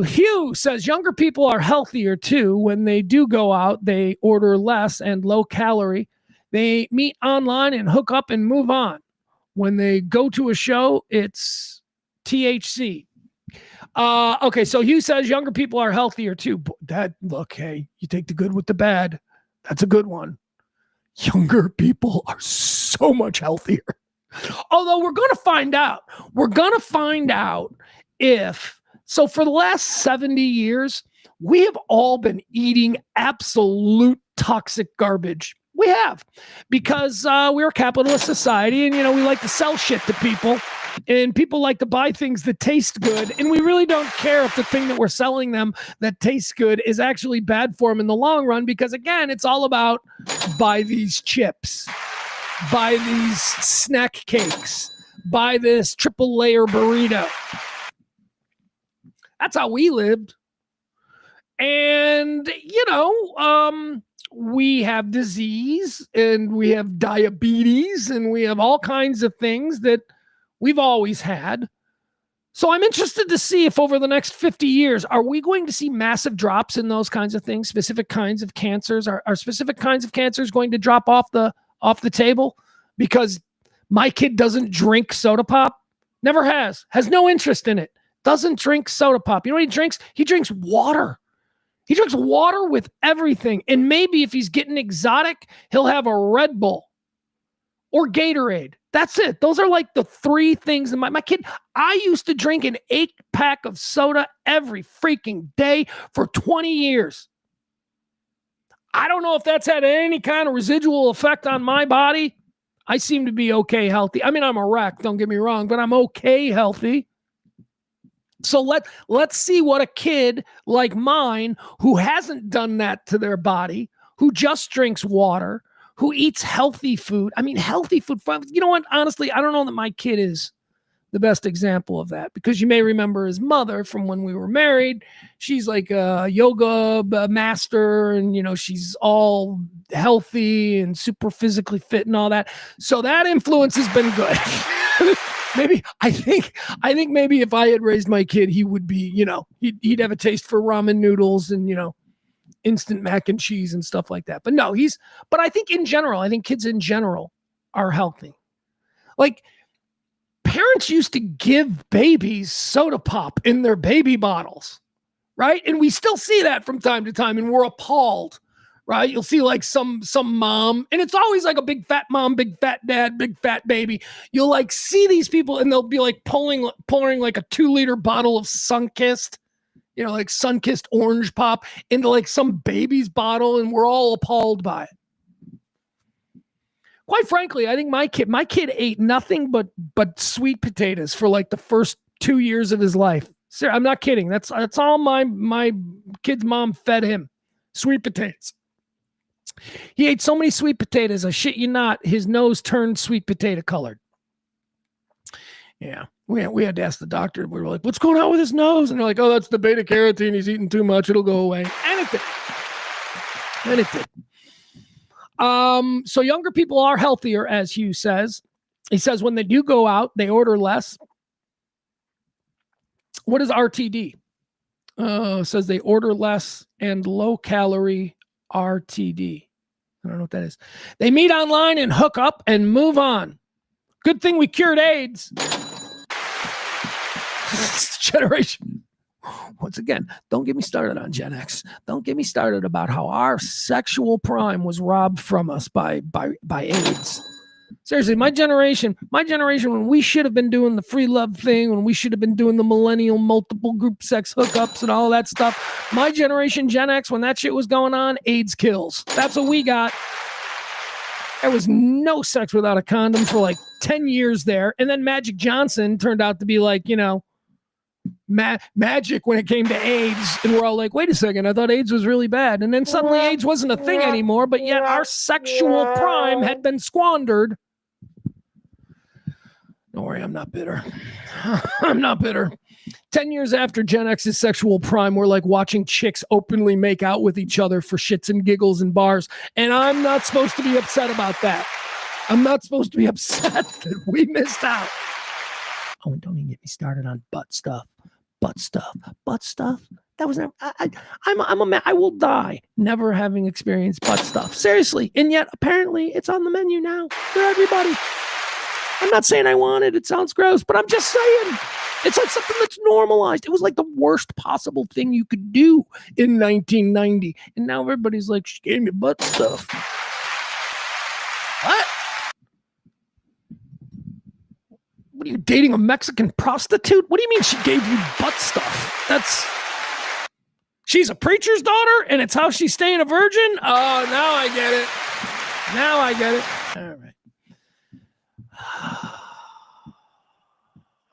S1: Hugh says younger people are healthier too. When they do go out, they order less and low calorie. They meet online and hook up and move on. When they go to a show, it's THC. Okay, so Hugh says younger people are healthier too. Look, hey, you take the good with the bad. That's a good one. Younger people are so much healthier. Although we're going to find out. We're going to find out if, so for the last 70 years, we have all been eating absolute toxic garbage. We have, because we're a capitalist society and, we like to sell shit to people and people like to buy things that taste good. And we really don't care if the thing that we're selling them that tastes good is actually bad for them in the long run, because again, it's all about buy these chips, buy these snack cakes, buy this triple layer burrito. That's how we lived. And, we have disease and we have diabetes and we have all kinds of things that we've always had. So I'm interested to see if over the next 50 years, are we going to see massive drops in those kinds of things, specific kinds of cancers? Are specific kinds of cancers going to drop off the table because my kid doesn't drink soda pop? Never has no interest in it. Doesn't drink soda pop. You know what he drinks? He drinks water. He drinks water with everything. And maybe if he's getting exotic, he'll have a Red Bull or Gatorade. That's it. Those are like the three things. And my kid, I used to drink an 8-pack of soda every freaking day for 20 years. I don't know if that's had any kind of residual effect on my body. I seem to be okay healthy. I mean, I'm a wreck, don't get me wrong, but I'm okay healthy. So let's see what a kid like mine, who hasn't done that to their body, who just drinks water, who eats healthy food. I mean, healthy food. You know what? Honestly, I don't know that my kid is the best example of that, because you may remember his mother from when we were married. She's like a yoga master and, she's all healthy and super physically fit and all that. So that influence has been good. Maybe I think maybe if I had raised my kid, he would be, he'd have a taste for ramen noodles and, instant mac and cheese and stuff like that. But no, but I think kids in general are healthy. Like, parents used to give babies soda pop in their baby bottles, right? And we still see that from time to time, and we're appalled, right? You'll see like some mom, and it's always like a big fat mom, big fat dad, big fat baby. You'll like see these people and they'll be like pouring like a 2-liter bottle of Sunkist, like Sunkist orange pop into like some baby's bottle, and we're all appalled by it. Quite frankly, I think my kid ate nothing but sweet potatoes for like the first 2 years of his life. I'm not kidding. That's all my kid's mom fed him. Sweet potatoes. He ate so many sweet potatoes, I shit you not, his nose turned sweet potato colored. Yeah, we had to ask the doctor. We were like, what's going on with his nose? And they're like, oh, that's the beta carotene. He's eating too much. It'll go away. And it did. So younger people are healthier, as Hugh says. He says when they do go out, they order less. What is RTD? Says they order less and low calorie RTD. I don't know what that is. They meet online and hook up and move on. Good thing we cured AIDS. Generation. Once again, don't get me started on Gen X. Don't get me started about how our sexual prime was robbed from us by AIDS. Seriously, my generation, when we should have been doing the free love thing, when we should have been doing the millennial multiple group sex hookups and all that stuff, my generation, Gen X, when that shit was going on, AIDS kills. That's what we got. There was no sex without a condom for like 10 years there. And then Magic Johnson turned out to be like, magic when it came to AIDS. And we're all like, wait a second, I thought AIDS was really bad. And then suddenly AIDS wasn't a thing anymore, but yet our sexual prime had been squandered. Don't worry, I'm not bitter. I'm not bitter. 10 years after Gen X's sexual prime, we're like watching chicks openly make out with each other for shits and giggles in bars. And I'm not supposed to be upset about that. I'm not supposed to be upset that we missed out. Oh, and don't even get me started on butt stuff. Butt stuff. Butt stuff. That was never, I'm a man. I will die never having experienced butt stuff. Seriously. And yet, apparently, it's on the menu now for everybody. I'm not saying I want it. It sounds gross, but I'm just saying it's like something that's normalized. It was like the worst possible thing you could do in 1990. And now everybody's like, she gave me butt stuff. What? What are you, dating a Mexican prostitute? What do you mean she gave you butt stuff? She's a preacher's daughter and it's how she's staying a virgin? Oh, now I get it. Now I get it.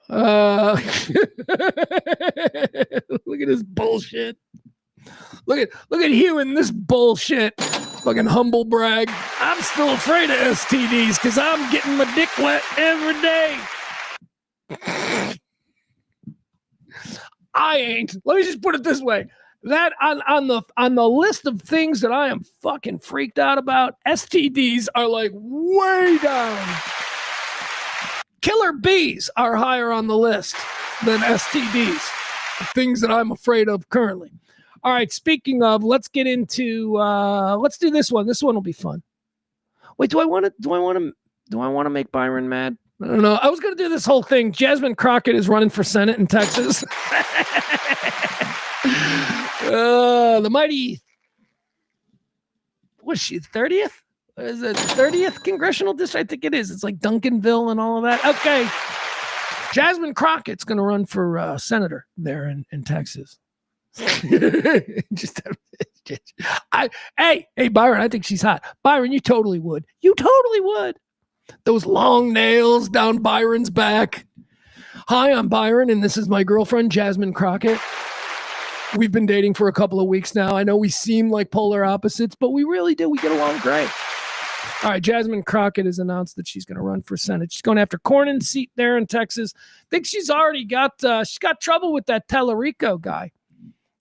S1: All right. Look at this bullshit. Look at Hugh and this bullshit. Fucking humble brag. I'm still afraid of STDs because I'm getting my dick wet every day. I ain't. Let me just put it this way. That on the list of things that I am fucking freaked out about, STDs are like way down. Killer bees are higher on the list than STDs. The things that I'm afraid of currently. All right, speaking of, let's get into let's do this one. This one will be fun. Wait, do I want to make Byron mad? I don't know. I was going to do this whole thing. Jasmine Crockett is running for Senate in Texas. The mighty, was she 30th? Is it 30th congressional district? I think it is. It's like Duncanville and all of that. Okay. Jasmine Crockett's going to run for senator there in Texas. Hey, Byron, I think she's hot. Byron, you totally would. You totally would. Those long nails down Byron's back. Hi, I'm Byron, and this is my girlfriend, Jasmine Crockett. We've been dating for a couple of weeks now. I know we seem like polar opposites, but we really do. We get along great. All right, Jasmine Crockett has announced that she's going to run for Senate. She's going after Cornyn's seat there in Texas. I think she's already got she's got trouble with that Tallarico guy.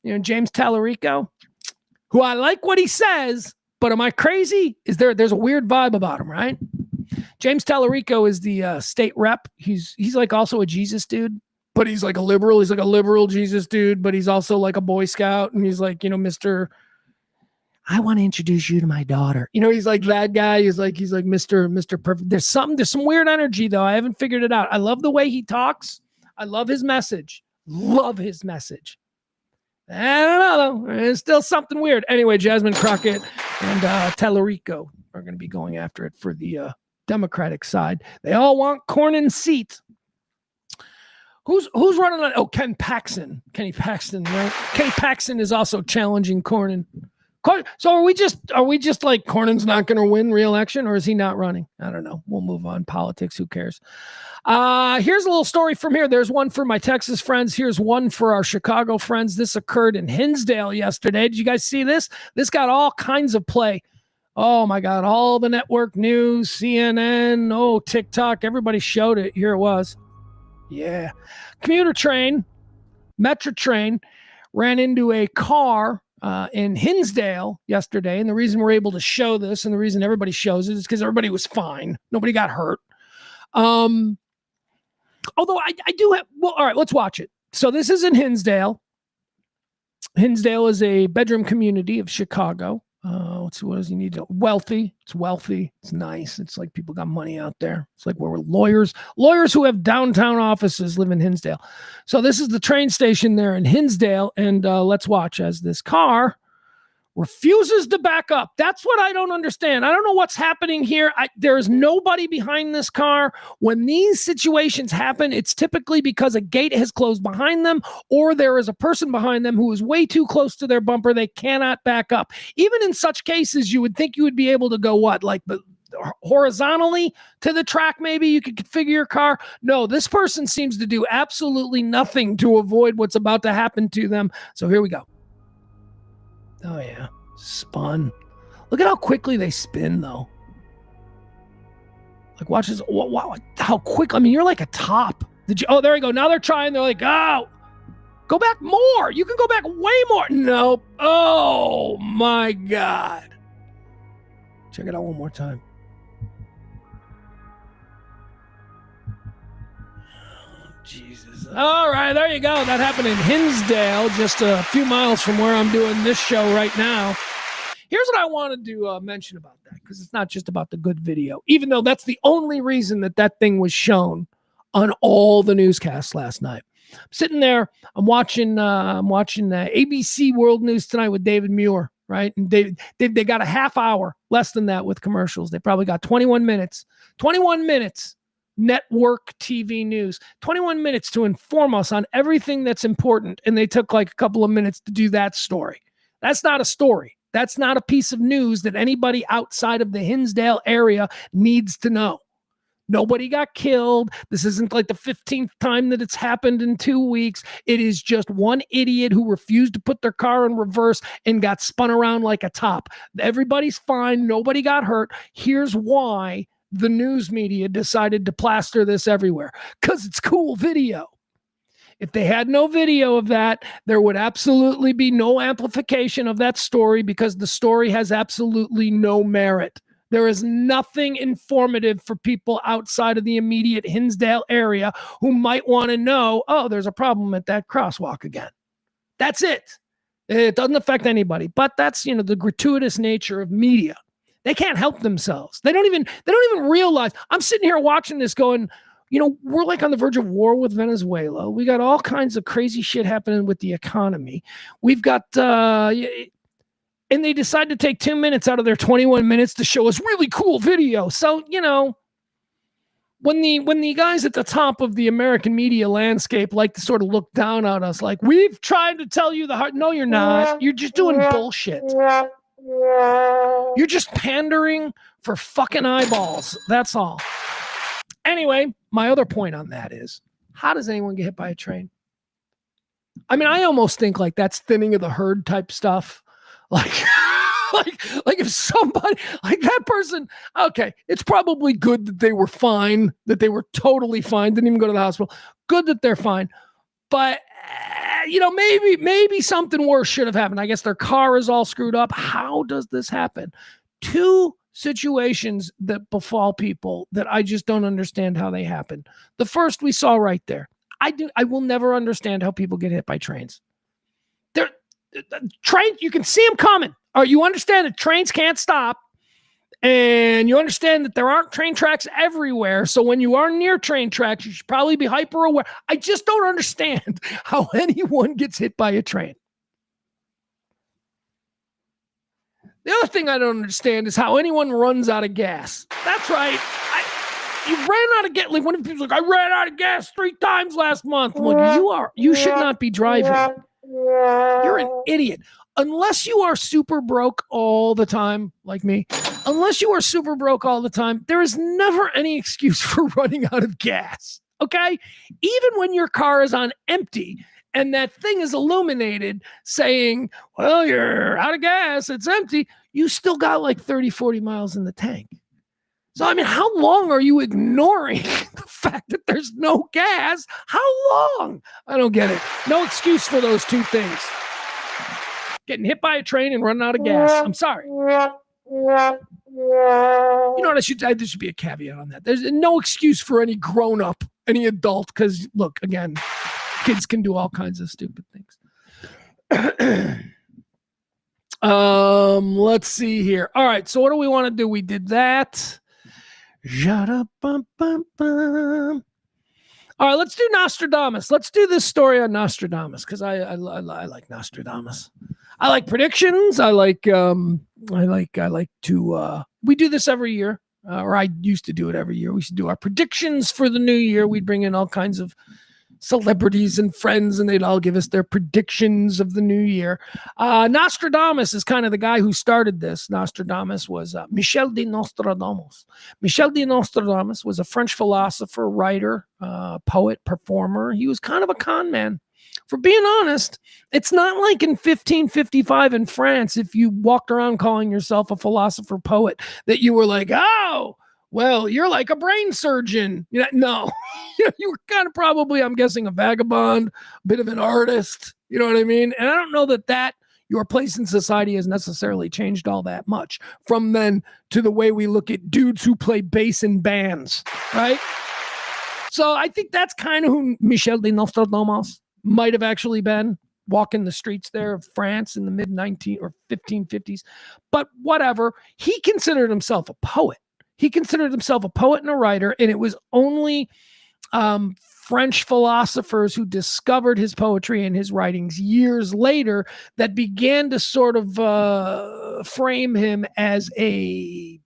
S1: You know, James Tallarico, who I like what he says, but am I crazy? There's a weird vibe about him, right? James Tallarico is the state rep. He's like also a Jesus dude, but he's like a liberal. He's like a liberal Jesus dude, but he's also like a Boy Scout. And he's like, you know, Mr. I want to introduce you to my daughter. You know, he's like that guy. He's like Mr. Perfect. There's some weird energy though. I haven't figured it out. I love the way he talks. I love his message. Love his message. I don't know though. There's still something weird. Anyway, Jasmine Crockett and Tallarico are going to be going after it for the Democratic side. They all want Cornyn's seat. Who's running on? Oh, Kenny Paxton, right? Kenny Paxton is also challenging Cornyn. So are we just like Cornyn's not going to win re-election, or is he not running? I don't know. We'll move on. Politics. Who cares? Here's a little story from here. There's one for my Texas friends. Here's one for our Chicago friends. This occurred in Hinsdale yesterday. Did you guys see this? This got all kinds of play. Oh my God. All the network news, CNN, TikTok, everybody showed it. Here it was. Yeah. Commuter train, Metro train ran into a car in Hinsdale yesterday. And the reason we're able to show this and the reason everybody shows it is because everybody was fine. Nobody got hurt. Although I do have, well, all right, let's watch it. So this is in Hinsdale. Hinsdale is a bedroom community of Chicago. What does he need? Wealthy. It's wealthy. It's nice. It's like people got money out there. It's like where lawyers who have downtown offices live in Hinsdale. So this is the train station there in Hinsdale. And let's watch as this car refuses to back up. That's what I don't understand. I don't know what's happening here. There is nobody behind this car. When these situations happen, it's typically because a gate has closed behind them, or there is a person behind them who is way too close to their bumper. They cannot back up. Even in such cases, you would think you would be able to go like horizontally to the track. Maybe you could configure your car. No, this person seems to do absolutely nothing to avoid what's about to happen to them. So here we go. Oh, yeah. Spun. Look at how quickly they spin, though. Like, watch this. Wow, how quick. I mean, you're like a top. Oh, there you go. Now they're trying. They're like, oh, go back more. You can go back way more. Nope. Oh, my God. Check it out one more time. Jesus. All right, there you go. That happened in Hinsdale, just a few miles from where I'm doing this show right now. Here's what I wanted to mention about that, because it's not just about the good video, even though that's the only reason that thing was shown on all the newscasts last night. I'm sitting there, I'm watching ABC World News Tonight with David Muir, right? And they got a half hour, less than that with commercials. They probably got 21 minutes. 21 minutes. Network TV news, 21 minutes to inform us on everything that's important. And they took like a couple of minutes to do that story. That's not a story. That's not a piece of news that anybody outside of the Hinsdale area needs to know. Nobody got killed. This isn't like the 15th time that it's happened in 2 weeks. It is just one idiot who refused to put their car in reverse and got spun around like a top. Everybody's fine. Nobody got hurt. Here's why the news media decided to plaster this everywhere, because it's cool video. If they had no video of that, there would absolutely be no amplification of that story, because the story has absolutely no merit. There is nothing informative for people outside of the immediate Hinsdale area who might want to know, oh, there's a problem at that crosswalk again. That's it. It doesn't affect anybody, but that's, the gratuitous nature of media. They can't help themselves. They don't even realize. I'm sitting here watching this going, we're like on the verge of war with Venezuela. We got all kinds of crazy shit happening with the economy. We've got, and they decide to take 2 minutes out of their 21 minutes to show us really cool video. So, when the guys at the top of the American media landscape like to sort of look down on us, like, we've tried to tell you the heart. No, you're not. You're just doing bullshit. You're just pandering for fucking eyeballs. That's all. Anyway, my other point on that is, how does anyone get hit by a train? I mean, I almost think like that's thinning of the herd type stuff. Like if somebody, like that person, okay, it's probably good that they were fine, that they were totally fine, didn't even go to the hospital. Good that they're fine. But maybe something worse should have happened. I guess their car is all screwed up. How does this happen? Two situations that befall people that I just don't understand how they happen. The first we saw right there. I will never understand how people get hit by trains. Train, you can see them coming. Or you understand that trains can't stop. And you understand that there aren't train tracks everywhere. So when you are near train tracks, you should probably be hyper aware. I just don't understand how anyone gets hit by a train. The other thing I don't understand is how anyone runs out of gas. That's right. You ran out of gas. Like, one of the people like, I ran out of gas 3 times last month. I'm like, you should not be driving. You're an idiot. Unless you are super broke all the time, like me, unless you are super broke all the time, there is never any excuse for running out of gas, okay? Even when your car is on empty and that thing is illuminated saying, well, you're out of gas, it's empty, you still got like 30, 40 miles in the tank. So, I mean, how long are you ignoring the fact that there's no gas? How long? I don't get it. No excuse for those two things. Getting hit by a train and running out of gas. I'm sorry. You know what? There should be a caveat on that. There's no excuse for any grown-up, any adult, because, look, again, kids can do all kinds of stupid things. Let's see here. All right, so what do we want to do? We did that. All right, let's do Nostradamus. Let's do this story on Nostradamus, because I like Nostradamus. I like predictions. I like to. We do this every year, or I used to do it every year. We should do our predictions for the new year. We'd bring in all kinds of celebrities and friends, and they'd all give us their predictions of the new year. Nostradamus is kind of the guy who started this. Nostradamus was Michel de Nostradamus. Michel de Nostradamus was a French philosopher, writer, poet, performer. He was kind of a con man. For being honest, it's not like in 1555 in France, if you walked around calling yourself a philosopher poet, that you were like, oh, well, you're like a brain surgeon. No, you were kind of probably, I'm guessing, a vagabond, a bit of an artist. You know what I mean? And I don't know that your place in society has necessarily changed all that much from then to the way we look at dudes who play bass in bands, right? So I think that's kind of who Michel de Nostradamus might have actually been, walking the streets there of France in the mid 19 or 1550s. But whatever, he considered himself a poet. He considered himself a poet and a writer, and it was only French philosophers who discovered his poetry and his writings years later that began to sort of frame him as a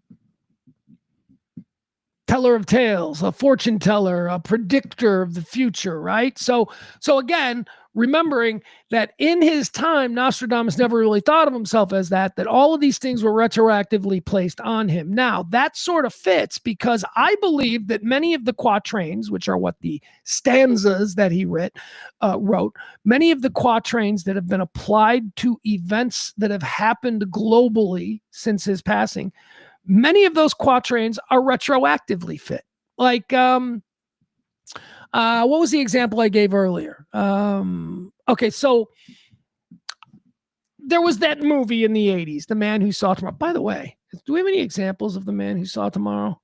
S1: teller of tales, a fortune teller, a predictor of the future, right? So again, remembering that in his time, Nostradamus never really thought of himself as that all of these things were retroactively placed on him. Now, that sort of fits because I believe that many of the quatrains, which are what the stanzas that he wrote, many of the quatrains that have been applied to events that have happened globally since his passing, many of those quatrains are retroactively fit. Like, what was the example I gave earlier? Okay, so there was that movie in the 80s, The Man Who Saw Tomorrow. By the way, do we have any examples of The Man Who Saw Tomorrow?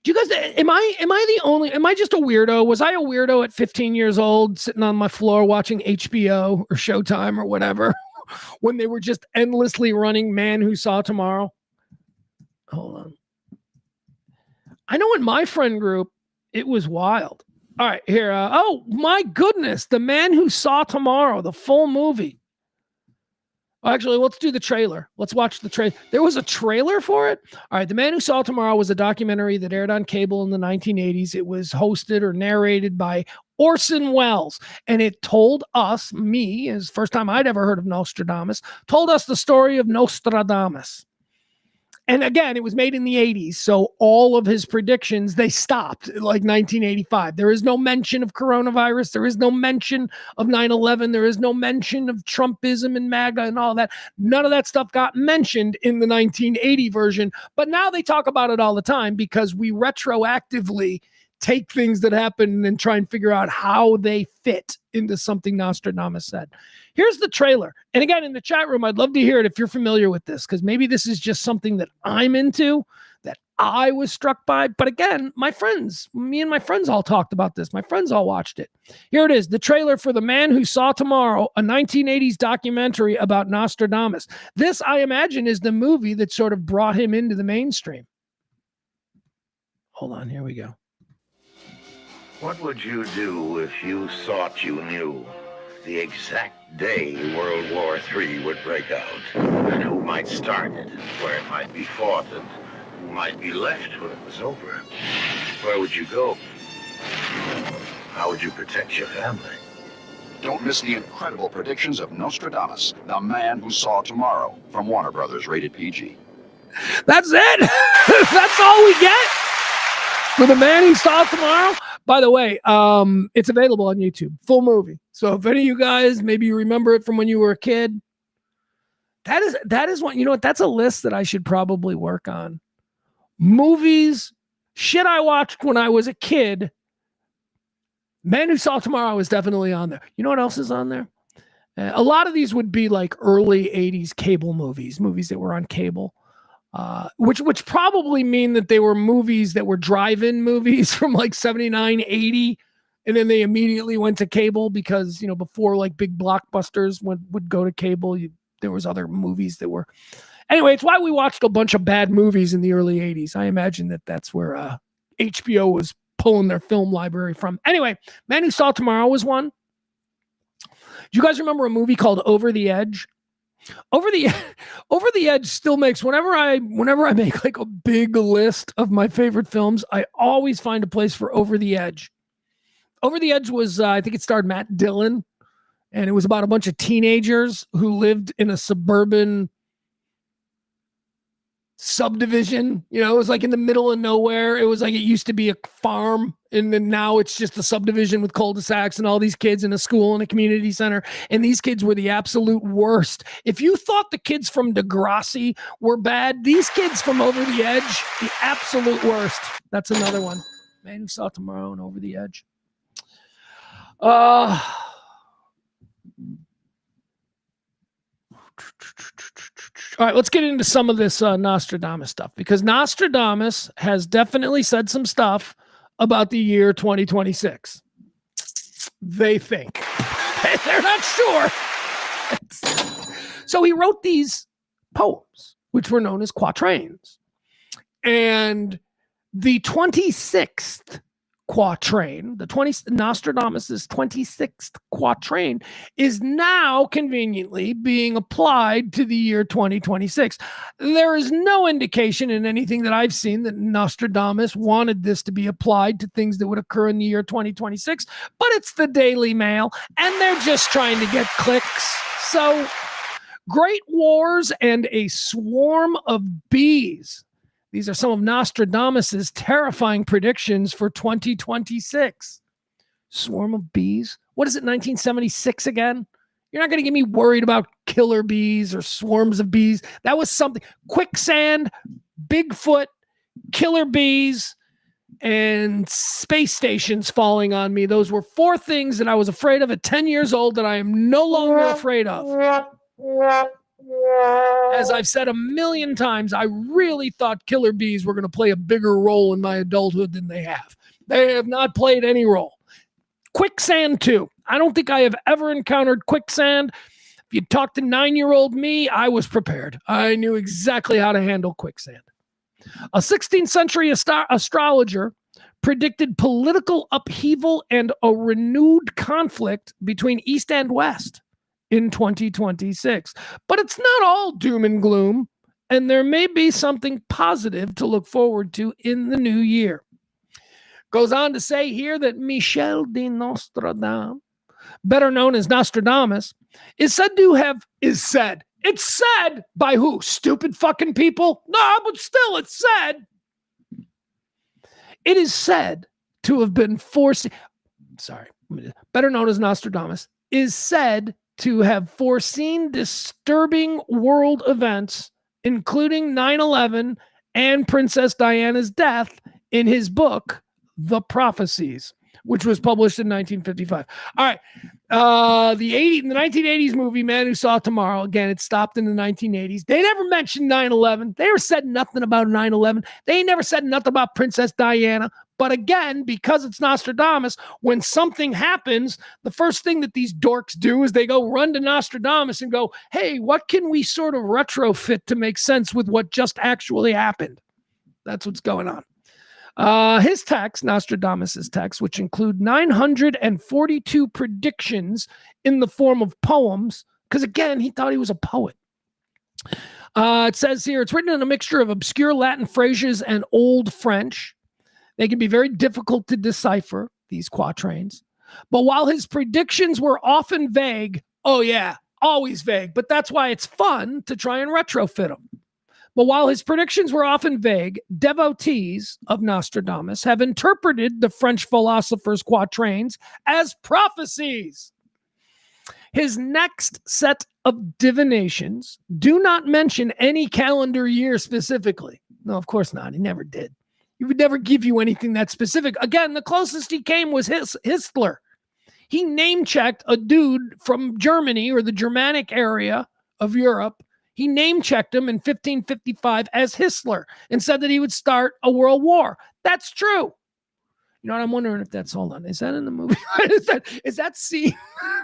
S1: Do you guys, am I just a weirdo? Was I a weirdo at 15 years old sitting on my floor watching HBO or Showtime or whatever when they were just endlessly running Man Who Saw Tomorrow? Hold on. I know in my friend group, it was wild. All right, here. Oh, my goodness. The Man Who Saw Tomorrow, the full movie. Actually, let's do the trailer. Let's watch the trailer. There was a trailer for it? All right, The Man Who Saw Tomorrow was a documentary that aired on cable in the 1980s. It was hosted or narrated by Orson Welles, and it told us, me, as the first time I'd ever heard of Nostradamus, told us the story of Nostradamus. And again, it was made in the 80s, so all of his predictions, they stopped like 1985. There is no mention of coronavirus. There is no mention of 9/11. There is no mention of Trumpism and MAGA and all that. None of that stuff got mentioned in the 1980 version, but now they talk about it all the time because we retroactively take things that happen and try and figure out how they fit into something Nostradamus said. Here's the trailer. And again, in the chat room, I'd love to hear it if you're familiar with this, because maybe this is just something that I'm into, that I was struck by. But again, me and my friends all talked about this. My friends all watched it. Here it is, the trailer for The Man Who Saw Tomorrow, a 1980s documentary about Nostradamus. This, I imagine, is the movie that sort of brought him into the mainstream. Hold on, here we go.
S2: What would you do if you thought you knew the exact day World War III would break out? And who might start it, where it might be fought, and who might be left when it was over? Where would you go? How would you protect your family?
S3: Don't miss the incredible predictions of Nostradamus, the Man Who Saw Tomorrow, from Warner Brothers, rated PG.
S1: That's it. That's all we get for The Man Who Saw Tomorrow. By the way, it's available on YouTube, full movie. So if any of you guys, maybe you remember it from when you were a kid, that is one, you know what, that's a list that I should probably work on. Movies, shit I watched when I was a kid. Man Who Saw Tomorrow is definitely on there. You know what else is on there? A lot of these would be like early 80s cable movies that were on cable. Which probably mean that they were movies that were drive-in movies from like 79, 80, and then they immediately went to cable because, before like big blockbusters would go to cable, there was other movies that were. Anyway, it's why we watched a bunch of bad movies in the early 80s. I imagine that's where HBO was pulling their film library from. Anyway, Man Who Saw Tomorrow was one. Do you guys remember a movie called Over the Edge? Over the Edge still makes, whenever I make like a big list of my favorite films, I always find a place for Over the Edge. Over the Edge was, I think it starred Matt Dillon, and it was about a bunch of teenagers who lived in a suburban subdivision. You know, it was like in the middle of nowhere. It was like it used to be a farm, and then now it's just a subdivision with cul-de-sacs and all these kids in a school and a community center. And these kids were the absolute worst. If you thought the kids from Degrassi were bad, these kids from Over the Edge, the absolute worst. That's another one. Man Who Saw Tomorrow and Over the Edge. All right, let's get into some of this Nostradamus stuff, because Nostradamus has definitely said some stuff about the year 2026. They think. They're not sure. So he wrote these poems, which were known as quatrains. And the 26th quatrain, Nostradamus's 26th quatrain, is now conveniently being applied to the year 2026. There is no indication in anything that I've seen that Nostradamus wanted this to be applied to things that would occur in the year 2026, but it's the Daily Mail, and they're just trying to get clicks. So, great wars and a swarm of bees. These are some of Nostradamus's terrifying predictions for 2026. Swarm of bees? What is it, 1976 again? You're not going to get me worried about killer bees or swarms of bees. That was something. Quicksand, Bigfoot, killer bees, and space stations falling on me. Those were 4 things that I was afraid of at 10 years old that I am no longer afraid of. As I've said a million times, I really thought killer bees were going to play a bigger role in my adulthood than they have. They have not played any role. Quicksand, too. I don't think I have ever encountered quicksand. If you talk to 9-year-old me, I was prepared. I knew exactly how to handle quicksand. A 16th century astrologer predicted political upheaval and a renewed conflict between East and West in 2026. But it's not all doom and gloom, and there may be something positive to look forward to in the new year. Goes on to say here that Michel de Nostradamus, better known as Nostradamus, is said to have, it's said by who? Stupid fucking people? No, but still it's said. It is said to have been better known as Nostradamus, is said to have foreseen disturbing world events, including 9/11 and Princess Diana's death, in his book, The Prophecies, which was published in 1955. All right. The 1980s movie, Man Who Saw Tomorrow, again, it stopped in the 1980s. They never mentioned 9/11. They never said nothing about 9/11. They never said nothing about Princess Diana. But again, because it's Nostradamus, when something happens, the first thing that these dorks do is they go run to Nostradamus and go, hey, what can we sort of retrofit to make sense with what just actually happened? That's what's going on. His text, Nostradamus's text, which include 942 predictions in the form of poems, because again, he thought he was a poet. It says here, it's written in a mixture of obscure Latin phrases and Old French. They can be very difficult to decipher, these quatrains. But while his predictions were often vague, oh yeah, always vague, but that's why it's fun to try and retrofit them. But while his predictions were often vague, devotees of Nostradamus have interpreted the French philosopher's quatrains as prophecies. His next set of divinations do not mention any calendar year specifically. No, of course not. He never did. He would never give you anything that specific. Again, the closest he came was Hitler. He name-checked a dude from Germany or the Germanic area of Europe. He name-checked him in 1555 as Hitler and said that he would start a world war. That's true. You know what? I'm wondering if that's, hold on, is that in the movie? is that scene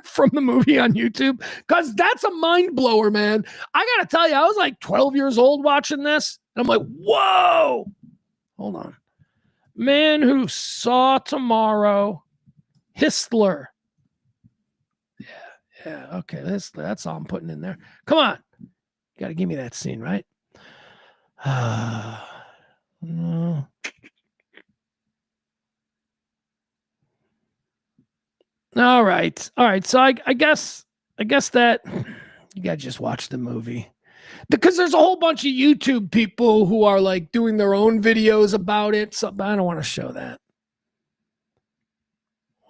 S1: from the movie on YouTube? Because that's a mind blower, man. I got to tell you, I was like 12 years old watching this. And I'm like, whoa. Hold on. Man Who Saw Tomorrow, Hitler. Yeah. Okay, that's all I'm putting in there. Come on. You got to give me that scene, right? No. All right. So I guess that you got to just watch the movie. Because there's a whole bunch of YouTube people who are like doing their own videos about it. So I don't want to show that.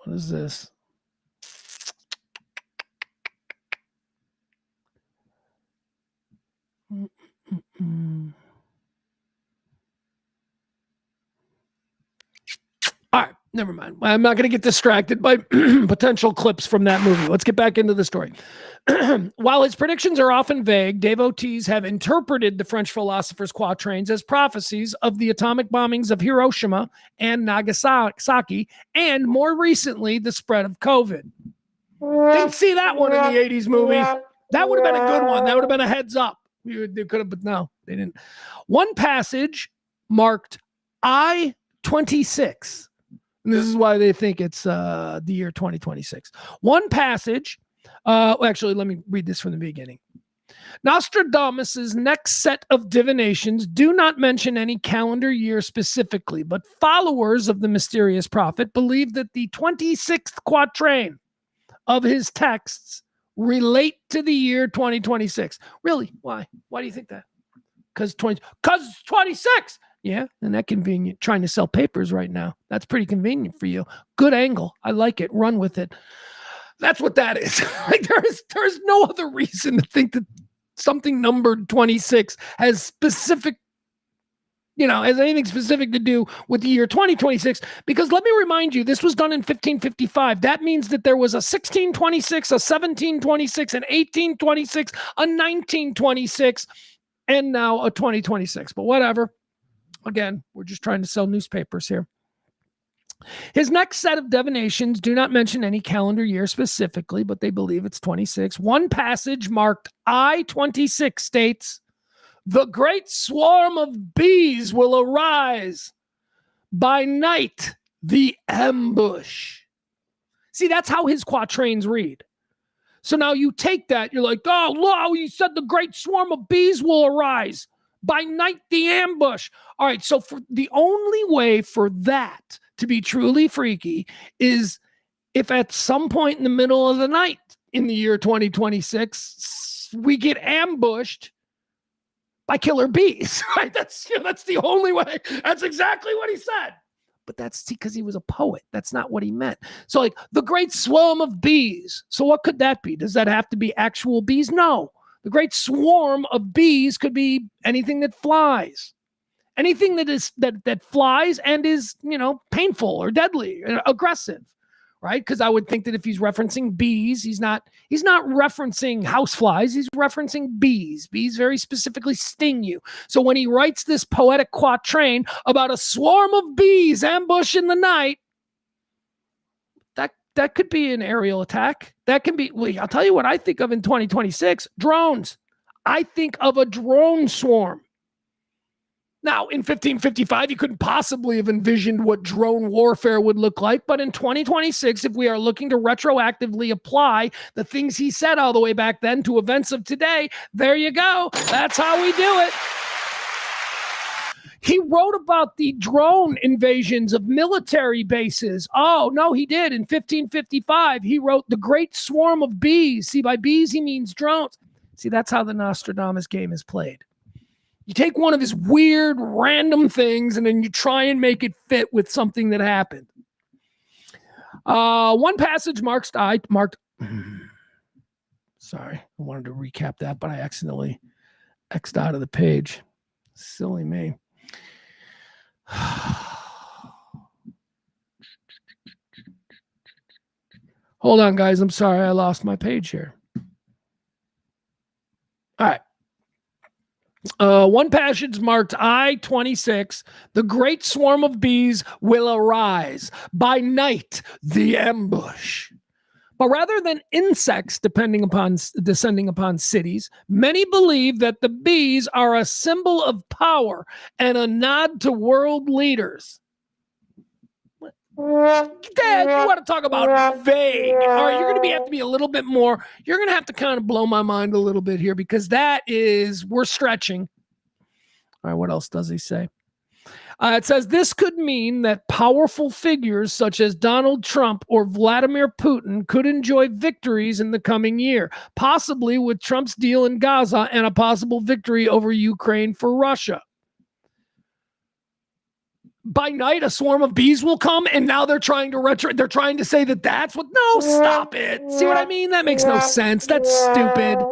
S1: What is this? All right, never mind. I'm not going to get distracted by potential clips from that movie. Let's get back into the story. While his predictions are often vague, devotees have interpreted the French philosopher's quatrains as prophecies of the atomic bombings of Hiroshima and Nagasaki, and more recently, the spread of COVID. Didn't see that one in the 80s movie. That would have been a good one. That would have been a heads up. They could have, but no, they didn't. One passage marked I-26. And this is why they think it's the year 2026. One passage, actually, let me read this from the beginning. Nostradamus' next set of divinations do not mention any calendar year specifically, but followers of the mysterious prophet believe that the 26th quatrain of his texts relate to the year 2026. Really? Why? Why do you think that? Because 26. Yeah, and that convenient. Trying to sell papers right now. That's pretty convenient for you. Good angle. I like it. Run with it. That's what that is. Like there's no other reason to think that something numbered 26 has specific, has anything specific to do with the year 2026. Because let me remind you, this was done in 1555. That means that there was a 1626, a 1726, an 1826, a 1926, and now a 2026. But whatever. Again, we're just trying to sell newspapers here. His next set of divinations do not mention any calendar year specifically, but they believe it's 26. One passage marked I-26 states, "The great swarm of bees will arise. By night, the ambush." See, that's how his quatrains read. So now you take that, you're like, oh, wow, he said the great swarm of bees will arise. By night, the ambush. All right, so for the only way for that to be truly freaky is if at some point in the middle of the night in the year 2026, we get ambushed by killer bees, right? That's the only way. That's exactly what he said. But that's because he was a poet. That's not what he meant. So like the great swarm of bees. So what could that be? Does that have to be actual bees? No. The great swarm of bees could be anything that flies. Anything that flies and is, painful or deadly, or aggressive, right? Because I would think that if he's referencing bees, he's not referencing houseflies. He's referencing bees. Bees very specifically sting you. So when he writes this poetic quatrain about a swarm of bees ambush in the night, that could be an aerial attack. That can be, I'll tell you what I think of in 2026, drones. I think of a drone swarm. Now, in 1555, you couldn't possibly have envisioned what drone warfare would look like. But in 2026, if we are looking to retroactively apply the things he said all the way back then to events of today, there you go. That's how we do it. He wrote about the drone invasions of military bases. Oh, no, he did. In 1555, he wrote the great swarm of bees. See, by bees, he means drones. See, that's how the Nostradamus game is played. You take one of his weird, random things, and then you try and make it fit with something that happened. One passage marked. Sorry, I wanted to recap that, but I accidentally X'd out of the page. Silly me. Hold on, guys. I'm sorry. I lost my page here. All right. One passage marked I-26. The great swarm of bees will arise. By night, the ambush. But rather than insects descending upon cities, many believe that the bees are a symbol of power and a nod to world leaders. Dad, you want to talk about vague? All right, you're going to have to be a little bit more. You're going to have to kind of blow my mind a little bit here because we're stretching. All right, what else does he say? It says this could mean that powerful figures such as Donald Trump or Vladimir Putin could enjoy victories in the coming year, possibly with Trump's deal in Gaza and a possible victory over Ukraine for Russia. By night, a swarm of bees will come, and now they're trying to say that that's what. No, stop it. See what I mean? That makes no sense. That's stupid.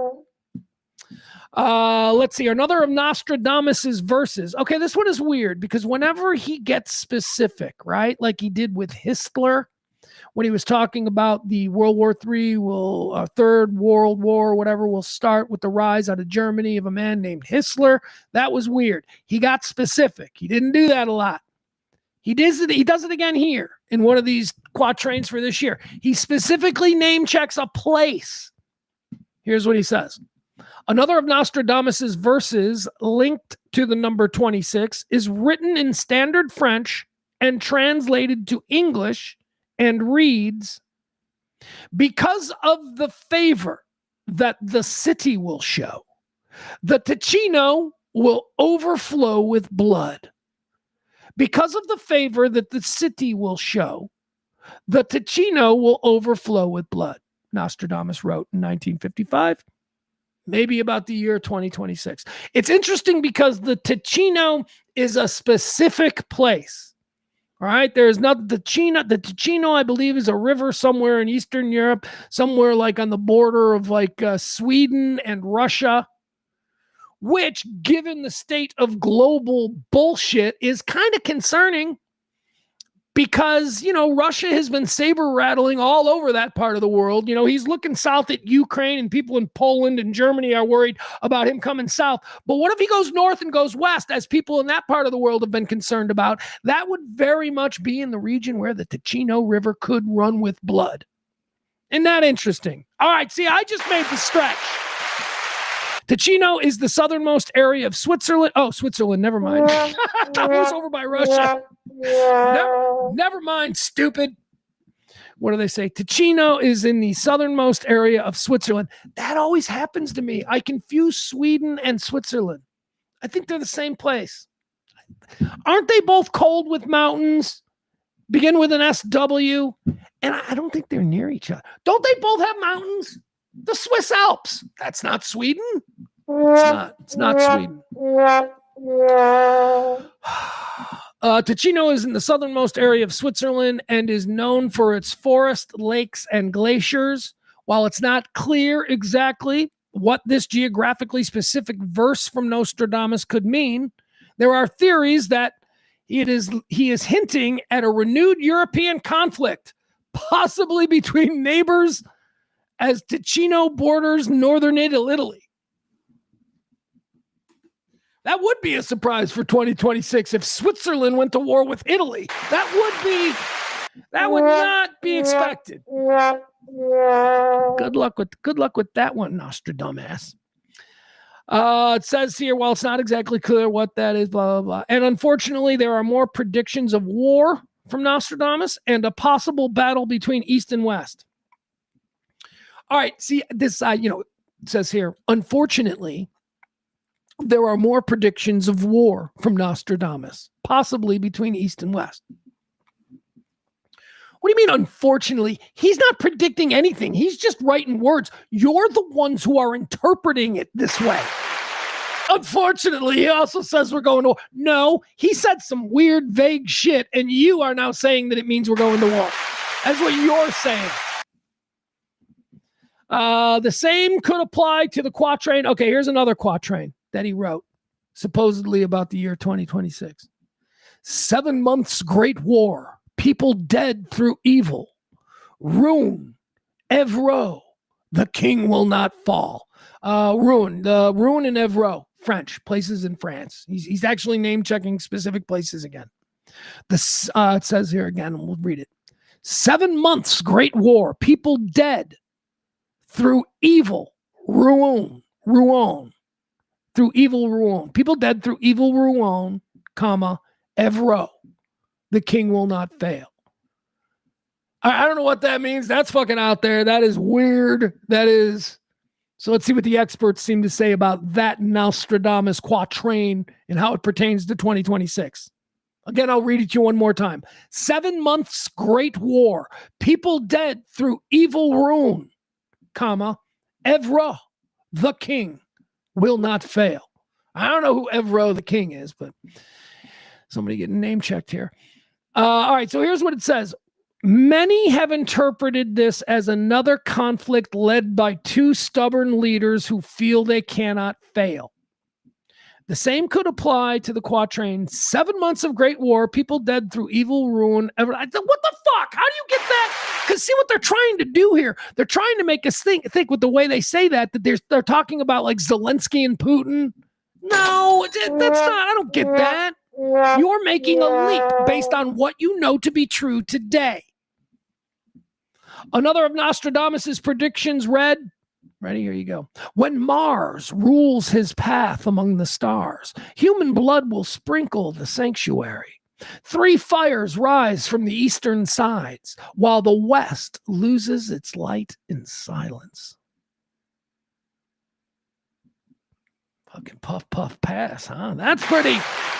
S1: Let's see. Another of Nostradamus's verses. Okay, this one is weird because whenever he gets specific, right, like he did with Hitler, when he was talking about the World War III Third World War, whatever, will start with the rise out of Germany of a man named Hitler. That was weird. He got specific. He didn't do that a lot. He does it again here in one of these quatrains for this year. He specifically name checks a place. Here's what he says. Another of Nostradamus's verses linked to the number 26 is written in standard French and translated to English and reads, because of the favor that the city will show, the Ticino will overflow with blood. Because of the favor that the city will show, the Ticino will overflow with blood. Nostradamus wrote in 1955, maybe about the year 2026. It's interesting because the Ticino is a specific place. All right, there's not the Ticino, I believe, is a river somewhere in Eastern Europe, somewhere like on the border of like Sweden and Russia, which, given the state of global bullshit, is kind of concerning because, Russia has been saber rattling all over that part of the world. He's looking south at Ukraine, and people in Poland and Germany are worried about him coming south. But what if he goes north and goes west, as people in that part of the world have been concerned about? That would very much be in the region where the Ticino River could run with blood. Isn't that interesting? All right, see, I just made the stretch. Ticino is the southernmost area of Switzerland. Oh, Switzerland, never mind. I thought it was over by Russia. Never mind, stupid. What do they say? Ticino is in the southernmost area of Switzerland. That always happens to me. I confuse Sweden and Switzerland. I think they're the same place. Aren't they both cold with mountains? Begin with an SW. And I don't think they're near each other. Don't they both have mountains? The Swiss Alps. That's not Sweden. It's not Sweden. Ticino is in the southernmost area of Switzerland and is known for its forest, lakes, and glaciers. While it's not clear exactly what this geographically specific verse from Nostradamus could mean, there are theories that he is hinting at a renewed European conflict, possibly between neighbors, as Ticino borders northern Italy. That would be a surprise for 2026 if Switzerland went to war with Italy. That would not be expected. Good luck with that one, Nostradamus. It says here, while it's not exactly clear what that is, blah, blah, blah. And unfortunately, there are more predictions of war from Nostradamus and a possible battle between East and West. All right, see, this, it says here, unfortunately, there are more predictions of war from Nostradamus, possibly between East and West. What do you mean, unfortunately? He's not predicting anything. He's just writing words. You're the ones who are interpreting it this way. Unfortunately, he also says we're going to war. No, he said some weird, vague shit, and you are now saying that it means we're going to war. That's what you're saying. The same could apply to the quatrain. Okay, here's another quatrain that he wrote, supposedly about the year 2026. 7 months great war, people dead through evil. Ruin, Evreux, the king will not fall. Ruin in Evreux, French, places in France. He's actually name-checking specific places again. It says here again, and we'll read it. 7 months great war, people dead through evil, Rouen, through evil Rouen. People dead through evil Rouen, comma, Evreux. The king will not fail. I don't know what that means. That's fucking out there. That is weird. That is. So let's see what the experts seem to say about that Nostradamus quatrain and how it pertains to 2026. Again, I'll read it to you one more time. 7 months great war. People dead through evil rune, comma, Evra, the king, will not fail. I don't know who Evra the king is, but somebody getting name checked here. All right, so here's what it says. Many have interpreted this as another conflict led by two stubborn leaders who feel they cannot fail. The same could apply to the quatrain, 7 months of great war, people dead through evil ruin. What the fuck? How do you get that? Because see what they're trying to do here. They're trying to make us think with the way they say that they're talking about like Zelensky and Putin. No, that's not. I don't get that. You're making a leap based on what you know to be true today. Another of Nostradamus' predictions read, ready? Here you go. When Mars rules his path among the stars, human blood will sprinkle the sanctuary. 3 fires rise from the eastern sides, while the west loses its light in silence. Fucking puff, puff, pass, huh? That's pretty.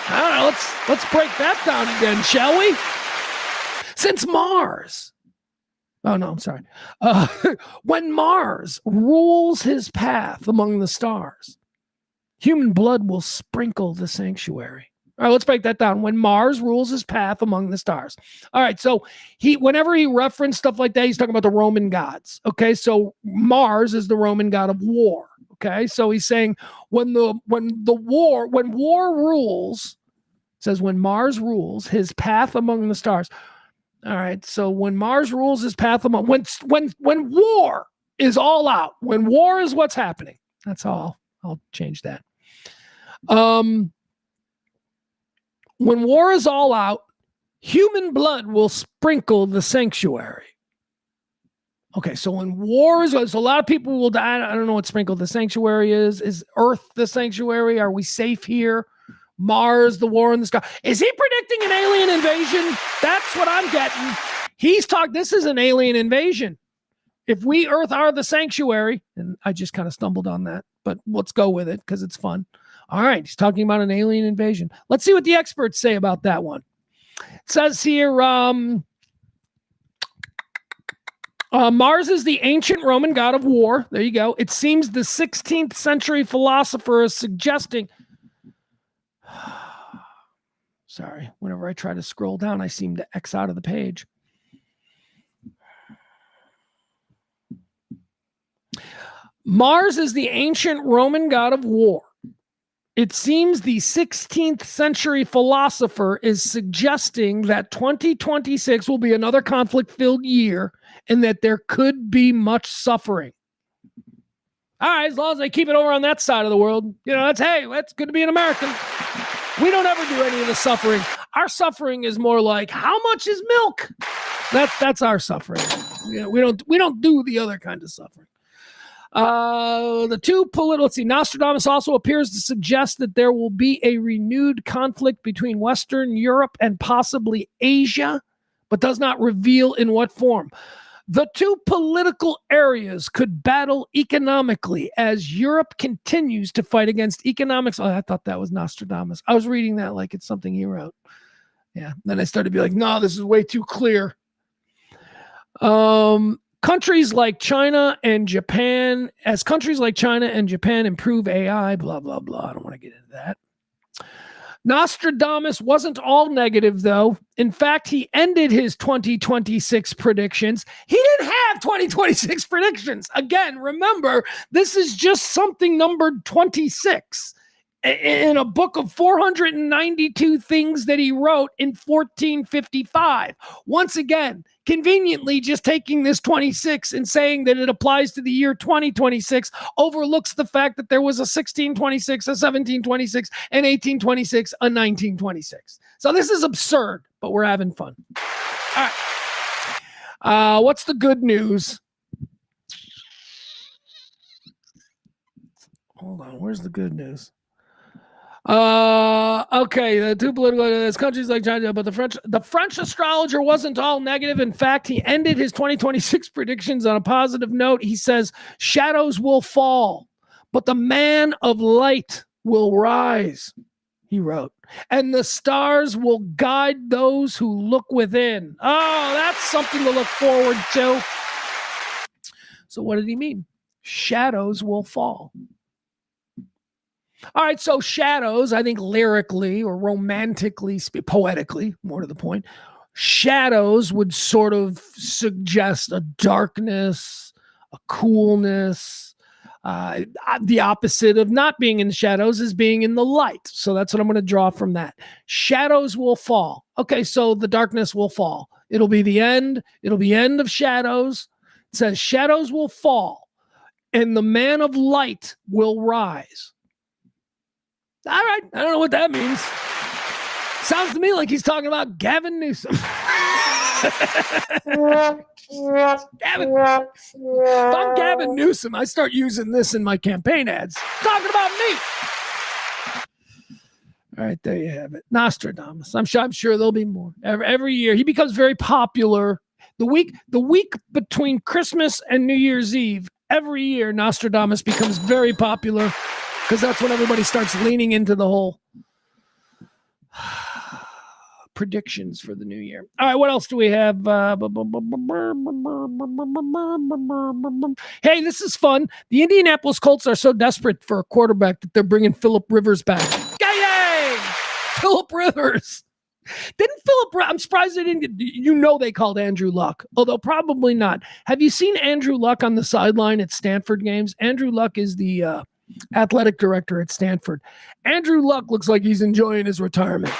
S1: I don't know. Let's break that down again, shall we? Since Mars. Oh, no, I'm sorry. When Mars rules his path among the stars, human blood will sprinkle the sanctuary. All right, let's break that down. When Mars rules his path among the stars. All right, so whenever he referenced stuff like that, he's talking about the Roman gods. Okay, so Mars is the Roman god of war. Okay, so he's saying when war rules, it says when Mars rules his path among the stars. All right, so when Mars rules his path among when war is all out, when war is what's happening. That's all. I'll change that. When war is all out, human blood will sprinkle the sanctuary. Okay, so when war is, so a lot of people will die. I don't know what sprinkle the sanctuary is. Is Earth the sanctuary? Are we safe here? Mars, the war in the sky. Is he predicting an alien invasion? That's what I'm getting. This is an alien invasion. If we Earth are the sanctuary, and I just kind of stumbled on that, but let's go with it because it's fun. All right, he's talking about an alien invasion. Let's see what the experts say about that one. It says here, Mars is the ancient Roman god of war. There you go. It seems the 16th century philosopher is suggesting... Sorry, whenever I try to scroll down, I seem to X out of the page. Mars is the ancient Roman god of war. It seems the 16th century philosopher is suggesting that 2026 will be another conflict-filled year and that there could be much suffering. All right, as long as they keep it over on that side of the world, that's good to be an American. We don't ever do any of the suffering. Our suffering is more like, how much is milk? That's our suffering. We don't do the other kind of suffering. Let's see. Nostradamus also appears to suggest that there will be a renewed conflict between Western Europe and possibly Asia, but does not reveal in what form. The two political areas could battle economically as Europe continues to fight against economics. Oh, I thought that was Nostradamus. I was reading that like it's something he wrote. Yeah. Then I started to be like, no, this is way too clear. Countries like China and Japan improve AI, blah, blah, blah. I don't want to get into that. Nostradamus wasn't all negative, though. In fact, he ended his 2026 predictions. He didn't have 2026 predictions. Again, remember, this is just something numbered 26 in a book of 492 things that he wrote in 1455. Once again, conveniently just taking this 26 and saying that it applies to the year 2026 overlooks the fact that there was a 1626, a 1726, an 1826, a 1926. So this is absurd, but we're having fun. All right. What's the good news? Hold on. Where's the good news? Okay, the two political countries like China, but the French astrologer wasn't all negative. In fact, he ended his 2026 predictions on a positive note. He says, shadows will fall, but the man of light will rise. he wrote. And the stars will guide those who look within. Oh, that's something to look forward to. So what did he mean? Shadows will fall. All right, so shadows, I think lyrically or romantically, poetically, more to the point, shadows would sort of suggest a darkness, a coolness. The opposite of not being in the shadows is being in the light. So that's what I'm going to draw from that. Shadows will fall. Okay, so the darkness will fall. It'll be the end. It'll be end of shadows. It says shadows will fall and the man of light will rise. All right, I don't know what that means. Sounds to me like he's talking about Gavin Newsom. Gavin. If I'm Gavin Newsom, I start using this in my campaign ads. Talking about me. All right, there you have it. Nostradamus. I'm sure there'll be more. Every year he becomes very popular. The week between Christmas and New Year's Eve, every year Nostradamus becomes very popular. Because that's when everybody starts leaning into the whole predictions for the new year. All right, what else do we have? Hey, this is fun. The Indianapolis Colts are so desperate for a quarterback that they're bringing Phillip Rivers back. Yay! Phillip Rivers. I'm surprised they didn't they called Andrew Luck, although probably not. Have you seen Andrew Luck on the sideline at Stanford games? Andrew Luck is the athletic director at Stanford. Andrew Luck looks like he's enjoying his retirement.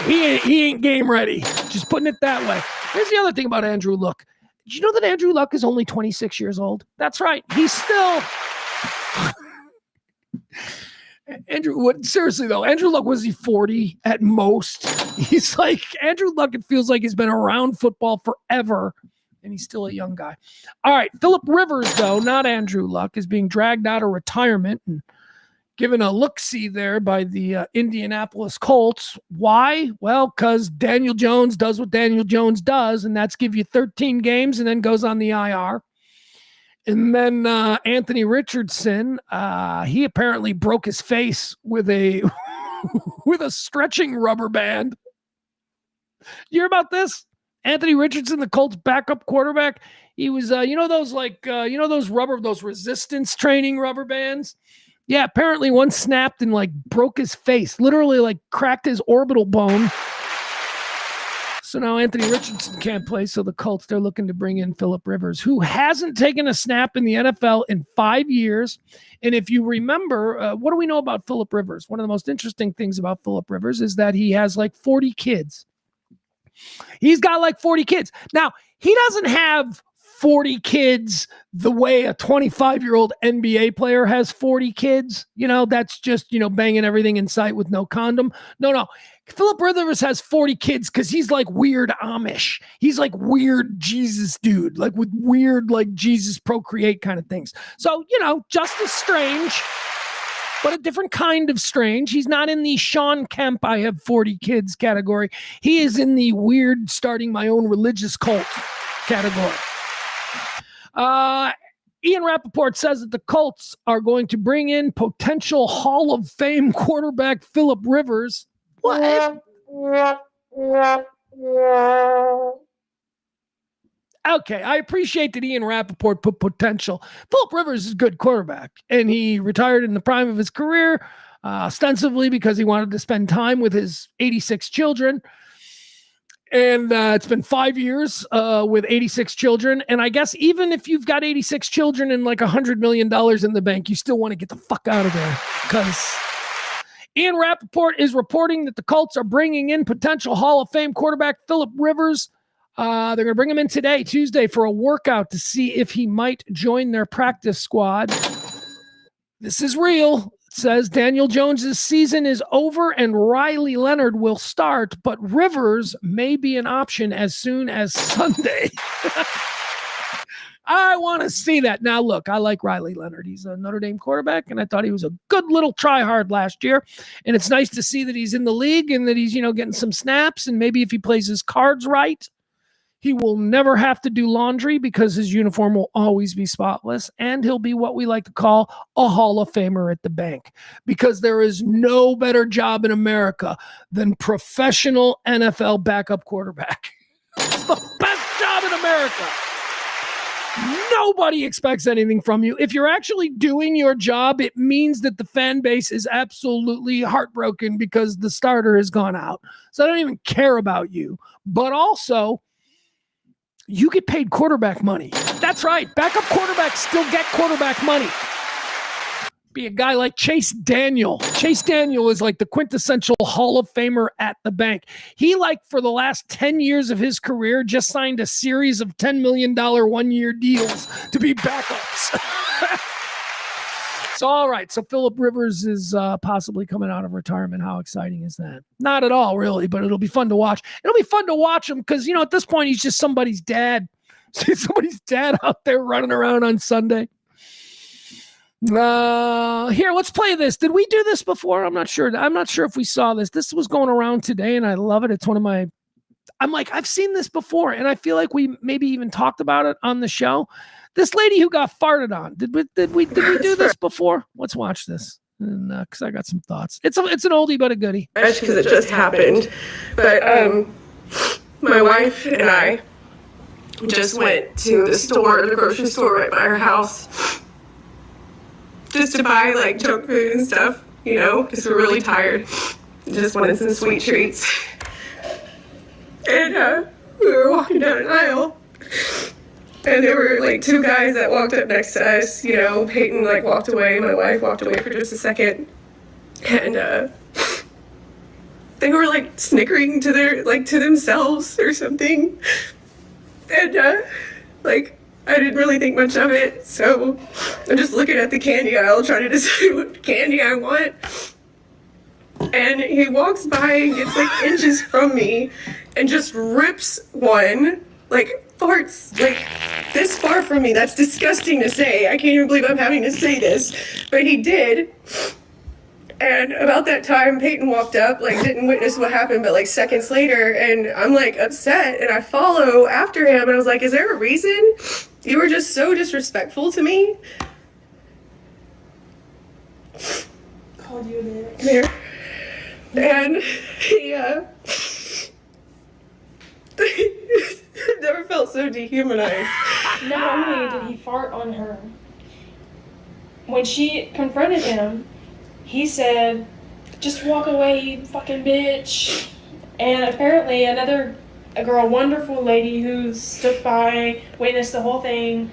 S1: He ain't game ready. Just putting it that way. Here's the other thing about Andrew Luck. Did you know that Andrew Luck is only 26 years old? That's right. He's still... Seriously though, Andrew Luck, was he 40 at most? He's like, Andrew Luck, it feels like he's been around football forever. And he's still a young guy. All right, Phillip Rivers, though, not Andrew Luck, is being dragged out of retirement and given a look-see there by the Indianapolis Colts. Why? Well, because Daniel Jones does what Daniel Jones does, and that's give you 13 games and then goes on the IR. And then Anthony Richardson, he apparently broke his face with a with a stretching rubber band. You hear about this? Anthony Richardson, the Colts backup quarterback, he was, those resistance training rubber bands? Yeah, apparently one snapped and broke his face, literally cracked his orbital bone. So now Anthony Richardson can't play. So the Colts, they're looking to bring in Phillip Rivers, who hasn't taken a snap in the NFL in 5 years. And if you remember, what do we know about Phillip Rivers? One of the most interesting things about Phillip Rivers is that he has 40 kids. He's got 40 kids. Now, he doesn't have 40 kids the way a 25-year-old NBA player has 40 kids. That's just, banging everything in sight with no condom. No. Phillip Rivers has 40 kids because he's weird Amish. He's weird Jesus dude, with weird Jesus procreate kind of things. So, just as strange, but a different kind of strange. He's not in the Sean Kemp, I have 40 kids category. He is in the weird starting my own religious cult category. Ian Rappaport says that the Colts are going to bring in potential Hall of Fame quarterback Phillip Rivers. What? Okay, I appreciate that Ian Rappaport put potential. Phillip Rivers is a good quarterback, and he retired in the prime of his career, ostensibly because he wanted to spend time with his 86 children. And it's been 5 years with 86 children. And I guess even if you've got 86 children and $100 million in the bank, you still want to get the fuck out of there. Because Ian Rappaport is reporting that the Colts are bringing in potential Hall of Fame quarterback Phillip Rivers. They're going to bring him in today, Tuesday, for a workout to see if he might join their practice squad. This is real. It says Daniel Jones' season is over and Riley Leonard will start, but Rivers may be an option as soon as Sunday. I want to see that. Now, look, I like Riley Leonard. He's a Notre Dame quarterback, and I thought he was a good little tryhard last year. And it's nice to see that he's in the league and that he's, getting some snaps. And maybe if he plays his cards right, He will never have to do laundry because his uniform will always be spotless, and he'll be what we like to call a Hall of Famer at the bank, because there is no better job in America than professional NFL backup quarterback. It's the best job in America. Nobody expects anything from you. If you're actually doing your job, it means that the fan base is absolutely heartbroken because the starter has gone out. So I don't even care about you. But also, you get paid quarterback money. That's right. Backup quarterbacks still get quarterback money. Be a guy like Chase Daniel. Chase Daniel is like the quintessential Hall of Famer at the bank. He, like, for the last 10 years of his career, just signed a series of $10 million one-year deals to be backups. So, all right. So Phillip Rivers is possibly coming out of retirement. How exciting is that? Not at all, really, but it'll be fun to watch. It'll be fun to watch him because, at this point, he's just somebody's dad. Somebody's dad out there running around on Sunday. Here, let's play this. Did we do this before? I'm not sure. I'm not sure if we saw this. This was going around today, and I love it. It's one of my. I'm like, I've seen this before, and I feel like we maybe even talked about it on the show. This lady who got farted on. Did we do this before? Let's watch this, and because I got some thoughts. It's an oldie but a goodie.
S4: Because it just happened, but my wife and I just went to the grocery store right by our house. Just to buy like junk food and stuff, because we're really tired. Just wanted some sweet treats. And we were walking down an aisle, and there were like two guys that walked up next to us. Peyton like walked away, my wife walked away for just a second, and they were like snickering to themselves or something, and I didn't really think much of it, so I'm just looking at the candy aisle trying to decide what candy I want. And he walks by and gets like inches from me and just rips one, like farts like this far from me. That's disgusting to say. I can't even believe I'm having to say this, but he did. And about that time, Peyton walked up, didn't witness what happened, but seconds later, and I'm upset, and I follow after him, and I was like, is there a reason? You were just so disrespectful to me.
S5: Called you a bitch.
S4: Here. And he, never felt so dehumanized.
S5: Not only did he fart on her, when she confronted him, he said, just walk away, you fucking bitch. And apparently a wonderful lady who stood by, witnessed the whole thing,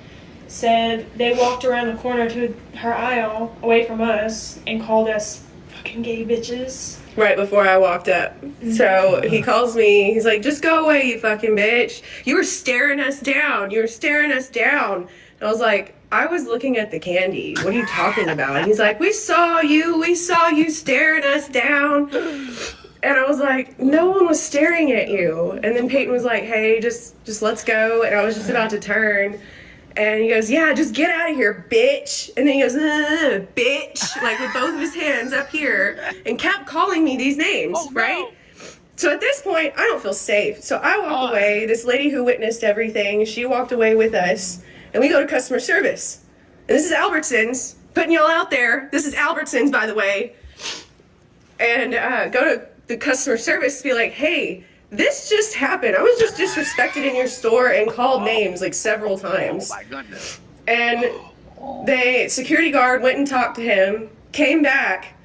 S5: said they walked around the corner to her aisle away from us and called us fucking gay bitches.
S4: Right before I walked up. So he calls me, he's like, just go away, you fucking bitch. You were staring us down. And I was like, I was looking at the candy. What are you talking about? And he's like, we saw you staring us down. And I was like, no one was staring at you. And then Peyton was like, hey, just let's go. And I was just about to turn. And he goes, yeah, just get out of here, bitch. And then he goes, bitch, with both of his hands up here, and kept calling me these names, right? So at this point, I don't feel safe. So I walk away. This lady who witnessed everything, she walked away with us. And we go to customer service. And this is Albertsons, putting y'all out there. This is Albertsons, by the way. And go to the customer service to be like, hey, this just happened. I was just disrespected in your store and called names several times.
S1: Oh, my goodness.
S4: And the security guard went and talked to him, came back,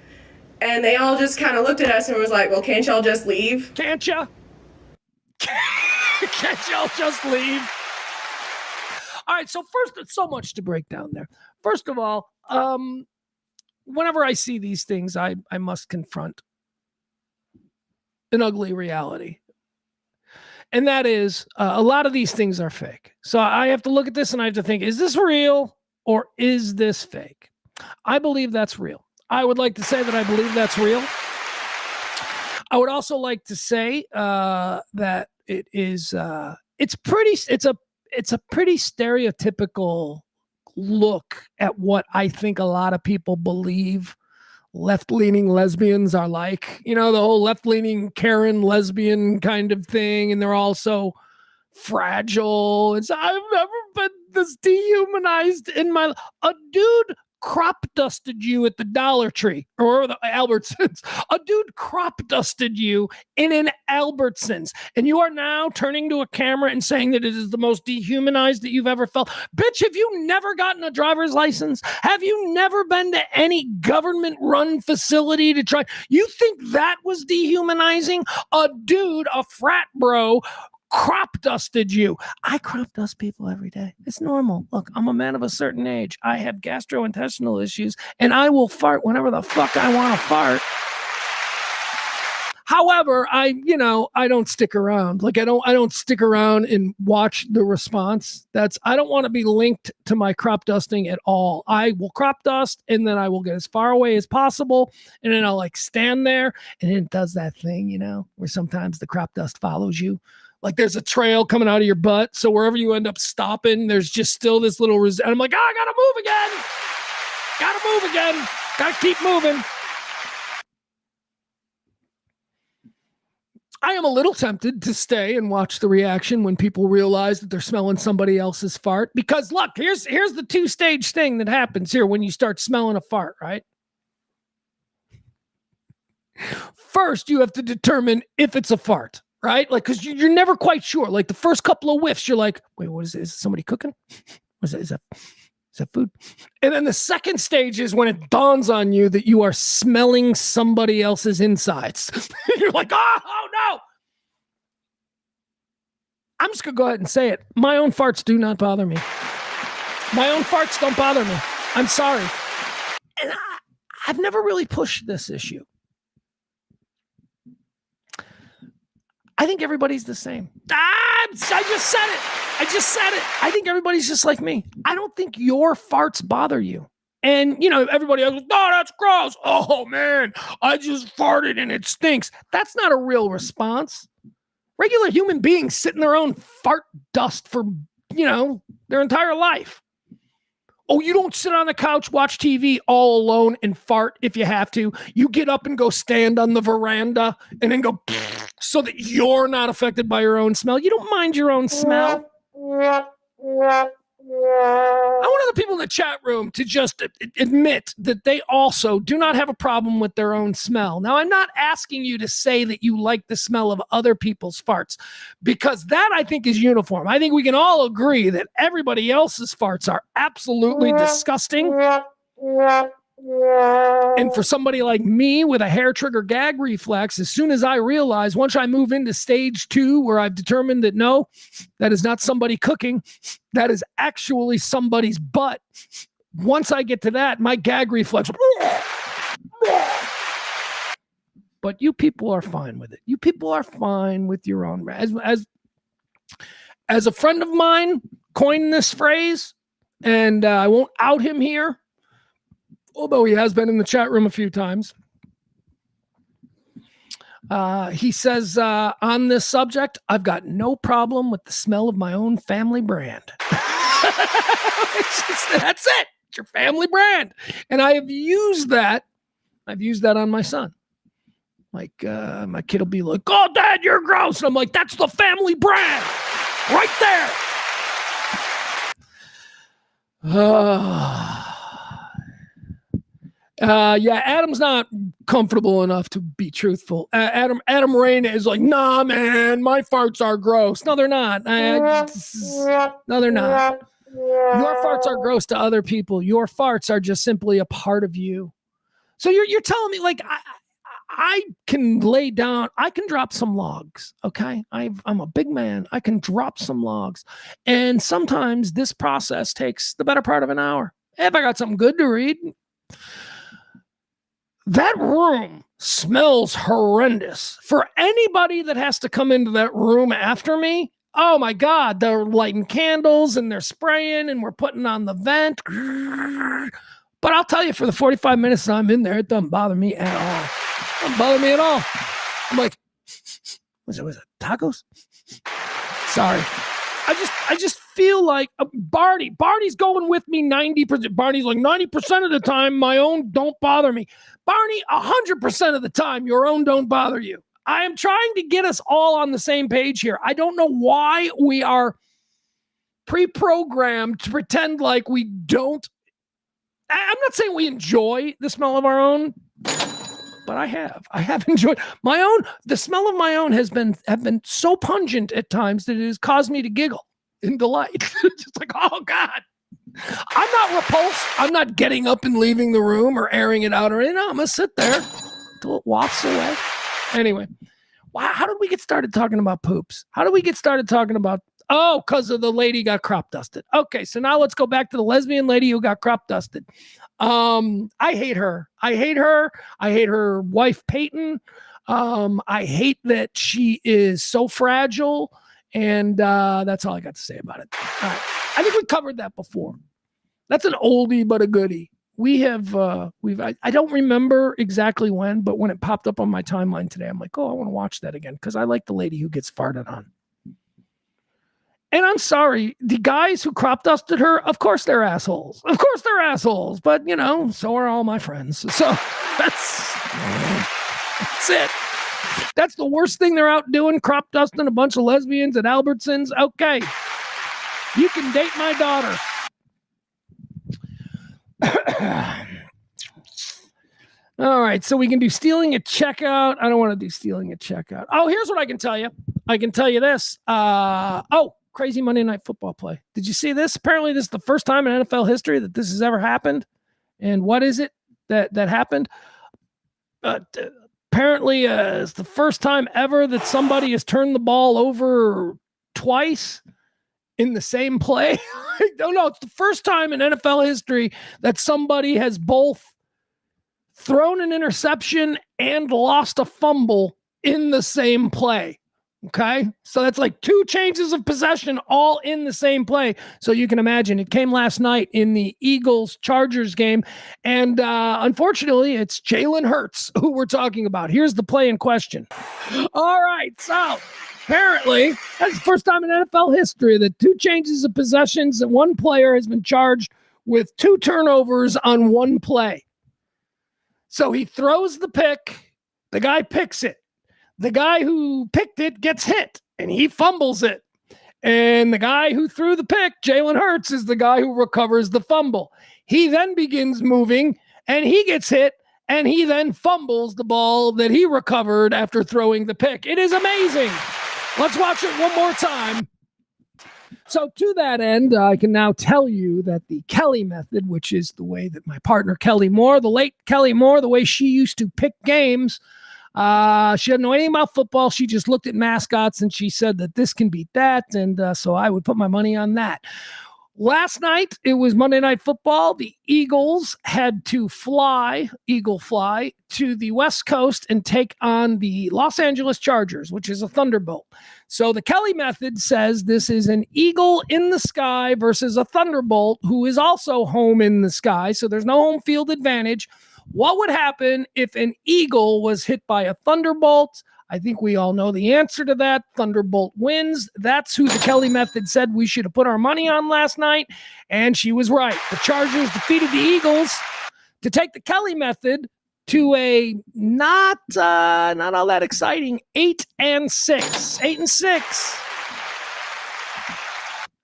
S4: and they all just kind of looked at us and was like, well, can't y'all just leave?
S1: Can't ya? Can't y'all just leave? All right, so first, it's so much to break down there. First of all, whenever I see these things, I must confront an ugly reality. And that is, a lot of these things are fake. So I have to look at this and I have to think, is this real or is this fake? I believe that's real. I would like to say that I believe that's real. I would also like to say that it is, it's a pretty stereotypical look at what I think a lot of people believe left-leaning lesbians are like. The whole left-leaning Karen lesbian kind of thing. And they're also fragile. I've never been this dehumanized in my. A dude crop dusted you at the Dollar Tree or the Albertsons. A dude crop dusted you in an Albertsons, and you are now turning to a camera and saying that it is the most dehumanized that you've ever felt. Bitch, have you never gotten a driver's license? Have you never been to any government-run facility to try? You think that was dehumanizing? A dude, a frat bro, crop dusted you. I crop dust people every day. It's normal. Look, I'm a man of a certain age. I have gastrointestinal issues, and I will fart whenever the fuck I want to fart. However, I don't stick around. Like I don't stick around and watch the response. I don't want to be linked to my crop dusting at all. I will crop dust and then I will get as far away as possible. And then I'll like stand there, and it does that thing, where sometimes the crop dust follows you. Like there's a trail coming out of your butt. So wherever you end up stopping, there's just still this little and I'm like, I gotta move again. Gotta keep moving. I am a little tempted to stay and watch the reaction when people realize that they're smelling somebody else's fart. Because look, here's the 2-stage thing that happens here when you start smelling a fart, right? First, you have to determine if it's a fart. Right? Like, because you're never quite sure. Like the first couple of whiffs, you're like, wait, what is it? Is somebody cooking? Is that food? And then the second stage is when it dawns on you that you are smelling somebody else's insides. You're like, oh no. I'm just going to go ahead and say it. My own farts do not bother me. My own farts don't bother me. I'm sorry. And I've never really pushed this issue. I think everybody's the same. I just said it. I think everybody's just like me. I don't think your farts bother you. And, everybody else goes, oh, that's gross. Oh, man, I just farted and it stinks. That's not a real response. Regular human beings sit in their own fart dust for, their entire life. Oh, you don't sit on the couch, watch TV all alone and fart if you have to. You get up and go stand on the veranda and then go so that you're not affected by your own smell. You don't mind your own smell. I want other people in the chat room to just admit that they also do not have a problem with their own smell. Now, I'm not asking you to say that you like the smell of other people's farts, because that I think is uniform. I think we can all agree that everybody else's farts are absolutely disgusting. And for somebody like me with a hair trigger gag reflex, as soon as I realize, once I move into stage 2, where I've determined that no, that is not somebody cooking, that is actually somebody's butt. Once I get to that, my gag reflex. But you people are fine with it. You people are fine with your own. As a friend of mine coined this phrase, and I won't out him here, although he has been in the chat room a few times. He says, on this subject, I've got no problem with the smell of my own family brand. That's it. It's your family brand. And I have used that. I've used that on my son. Like, my kid will be like, oh, Dad, you're gross. And I'm like, that's the family brand right there. Yeah, Adam's not comfortable enough to be truthful. Adam Reyna is like, nah, man, my farts are gross. No, they're not. No, they're not. Your farts are gross to other people. Your farts are just simply a part of you. So you're telling me, like, I can lay down, I can drop some logs, okay? I'm a big man. I can drop some logs. And sometimes this process takes the better part of an hour. If I got something good to read. That room smells horrendous. For anybody that has to come into that room after me, oh my God, they're lighting candles and they're spraying and we're putting on the vent. But I'll tell you, for the 45 minutes that I'm in there, it doesn't bother me at all. It doesn't bother me at all. I'm like, was it tacos? Sorry. I just feel like Barney's going with me 90%. Barney's like 90% of the time, my own don't bother me. Barney, 100% of the time, your own don't bother you. I am trying to get us all on the same page here. I don't know why we are pre-programmed to pretend like we don't. I'm not saying we enjoy the smell of our own, but I have enjoyed my own. The smell of my own have been so pungent at times that it has caused me to giggle in delight. Just like, oh God. I'm not repulsed. I'm not getting up and leaving the room or airing it out or anything. I'm going to sit there till it wafts away. Anyway, wow, how did we get started talking about poops? How did we get started talking about, because of the lady got crop dusted. Okay, so now let's go back to the lesbian lady who got crop dusted. I hate her. I hate her wife, Peyton. I hate that she is so fragile. And that's all I got to say about it. All right. I think we covered that before. That's an oldie but a goodie. I don't remember exactly when, but when it popped up on my timeline today, I'm like, I want to watch that again because I like the lady who gets farted on. And I'm sorry, the guys who crop dusted her, of course they're assholes. Of course they're assholes, but so are all my friends. So that's it. That's the worst thing they're out doing, crop dusting a bunch of lesbians at Albertsons. Okay. You can date my daughter. All right, so we can do stealing at checkout. I don't want to do stealing at checkout. Oh, here's what I can tell you. I can tell you this. Crazy Monday Night Football play. Did you see this? Apparently, this is the first time in NFL history that this has ever happened. And what is it that happened? Apparently, it's the first time ever that somebody has turned the ball over twice in the same play. No, it's the first time in NFL history that somebody has both thrown an interception and lost a fumble in the same play. Okay, so that's like 2 changes of possession all in the same play. So you can imagine it came last night in the Eagles-Chargers game. And unfortunately, it's Jalen Hurts who we're talking about. Here's the play in question. All right, so apparently that's the first time in NFL history that 2 changes of possessions and 1 player has been charged with 2 turnovers on 1 play. So he throws the pick. The guy picks it. The guy who picked it gets hit, and he fumbles it. And the guy who threw the pick, Jalen Hurts, is the guy who recovers the fumble. He then begins moving, and he gets hit, and he then fumbles the ball that he recovered after throwing the pick. It is amazing. Let's watch it one more time. So to that end, I can now tell you that the Kelly method, which is the way that my partner Kelly Moore, the late Kelly Moore, the way she used to pick games, she didn't know anything about football. She just looked at mascots and she said that this can beat that. And so I would put my money on that. Last night, it was Monday Night Football. The Eagles had to eagle fly to the West Coast and take on the Los Angeles Chargers, which is a thunderbolt. So the Kelly method says this is an eagle in the sky versus a thunderbolt who is also home in the sky. So there's no home field advantage. What would happen if an eagle was hit by a thunderbolt? I think we all know the answer to that. Thunderbolt wins. That's who the Kelly method said we should have put our money on last night. And she was right. The Chargers defeated the Eagles to take the Kelly method to a not all that exciting 8-6. 8-6.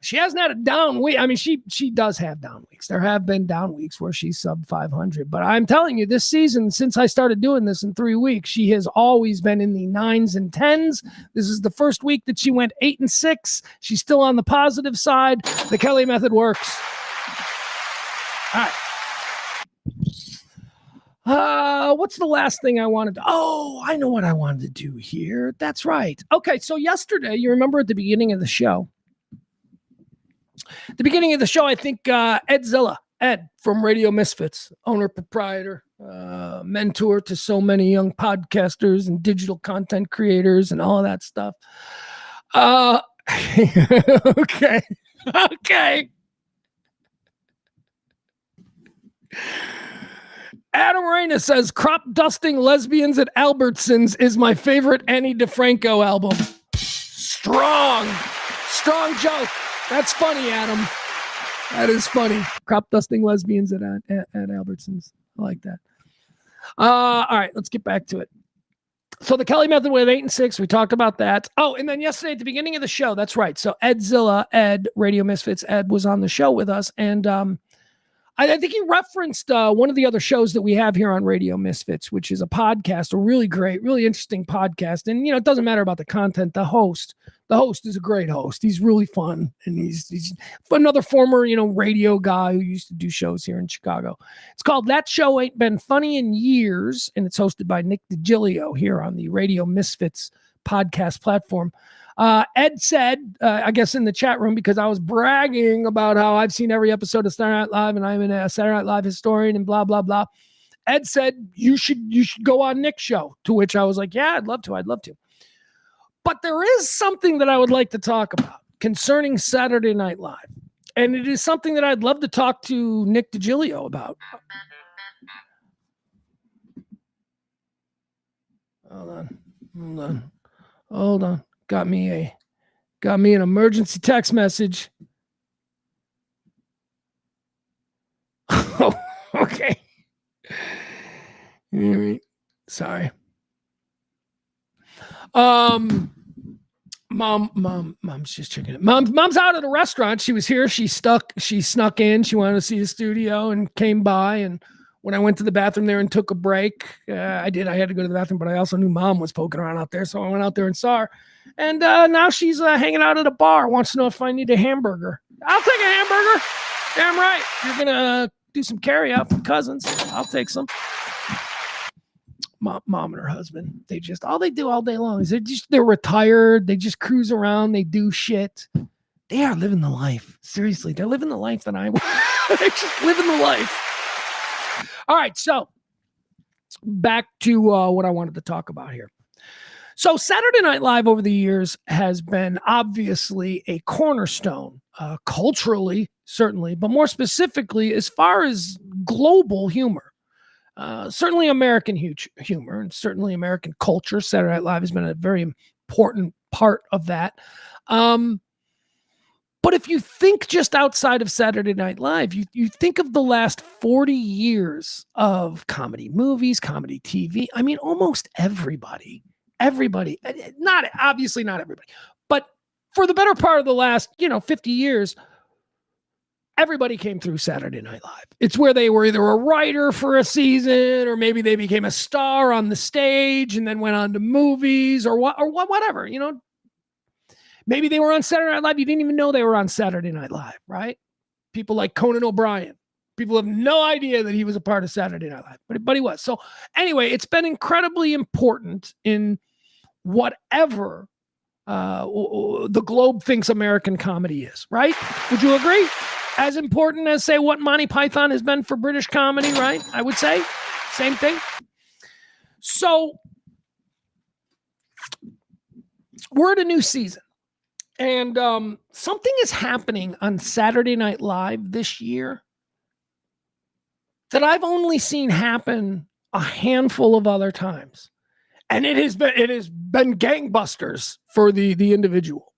S1: She hasn't had a down week. I mean, she does have down weeks. There have been down weeks where she's sub 500. But I'm telling you, this season, since I started doing this in 3 weeks, she has always been in the 9s and 10s. This is the first week that she went 8-6. She's still on the positive side. The Kelly method works. All right. What's the last thing I wanted to... Oh, I know what I wanted to do here. That's right. Okay, so yesterday, you remember at the beginning of the show, I think Ed Zilla, Ed from Radio Misfits, owner, proprietor, mentor to so many young podcasters and digital content creators and all of that stuff. Okay. Adam Reyna says, crop dusting lesbians at Albertsons is my favorite Annie DeFranco album. Strong joke. That's funny, Adam. That is funny. Crop dusting lesbians at Albertsons. I like that. All right, let's get back to it. So the Kelly method with 8 and 6, we talked about that. Oh, and then yesterday at the beginning of the show, that's right. So Ed, Radio Misfits, Ed was on the show with us. And I think he referenced one of the other shows that we have here on Radio Misfits, which is a podcast, a really great, really interesting podcast. And, it doesn't matter about the content. The host is a great host. He's really fun. And he's another former, radio guy who used to do shows here in Chicago. It's called That Show Ain't Been Funny in Years. And it's hosted by Nick DiGilio here on the Radio Misfits podcast platform. Ed said, I guess in the chat room, because I was bragging about how I've seen every episode of Saturday Night Live and I'm a Saturday Night Live historian and blah, blah, blah. Ed said, you should go on Nick's show, to which I was like, yeah, I'd love to. But there is something that I would like to talk about concerning Saturday Night Live. And it is something that I'd love to talk to Nick DiGilio about. Hold on. Got me an emergency text message. Oh, okay. Sorry. Mom's just checking it. Mom's out at a restaurant. She was here. She snuck in. She wanted to see the studio and came by. And when I went to the bathroom there and took a break, I had to go to the bathroom, but I also knew Mom was poking around out there. So I went out there and saw her. And now she's hanging out at a bar. Wants to know if I need a hamburger. I'll take a hamburger. Damn right. You're going to do some carry out for cousins. I'll take some. Mom and her husband, all they do all day long is they're retired. They just cruise around. They do shit. They are living the life. Seriously, they're living the life that I want. They're just living the life. All right, so back to what I wanted to talk about here. So Saturday Night Live over the years has been obviously a cornerstone, culturally, certainly, but more specifically, as far as global humor. Certainly American humor and certainly American culture. Saturday Night Live has been a very important part of that. But if you think just outside of Saturday Night Live, you think of the last 40 years of comedy movies, comedy TV. I mean, almost everybody, not everybody, but for the better part of the last, 50 years, everybody came through Saturday Night Live. It's where they were either a writer for a season, or maybe they became a star on the stage and then went on to movies or whatever, Maybe they were on Saturday Night Live. You didn't even know they were on Saturday Night Live, right? People like Conan O'Brien. People have no idea that he was a part of Saturday Night Live, but he was. So anyway, it's been incredibly important in whatever the globe thinks American comedy is, right? Would you agree? As important as, say, what Monty Python has been for British comedy, right? I would say. Same thing. So we're at a new season. And something is happening on Saturday Night Live this year that I've only seen happen a handful of other times. And it has been gangbusters for the individual.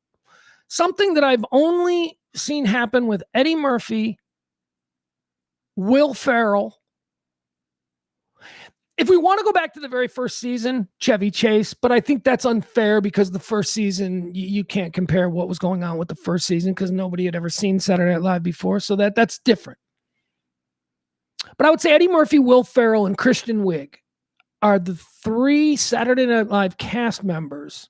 S1: Something that I've only seen happen with Eddie Murphy, Will Ferrell. If we want to go back to the very first season, Chevy Chase, but I think that's unfair because the first season, you can't compare what was going on with the first season because nobody had ever seen Saturday Night Live before, so that's different. But I would say Eddie Murphy, Will Ferrell, and Kristen Wiig are the three Saturday Night Live cast members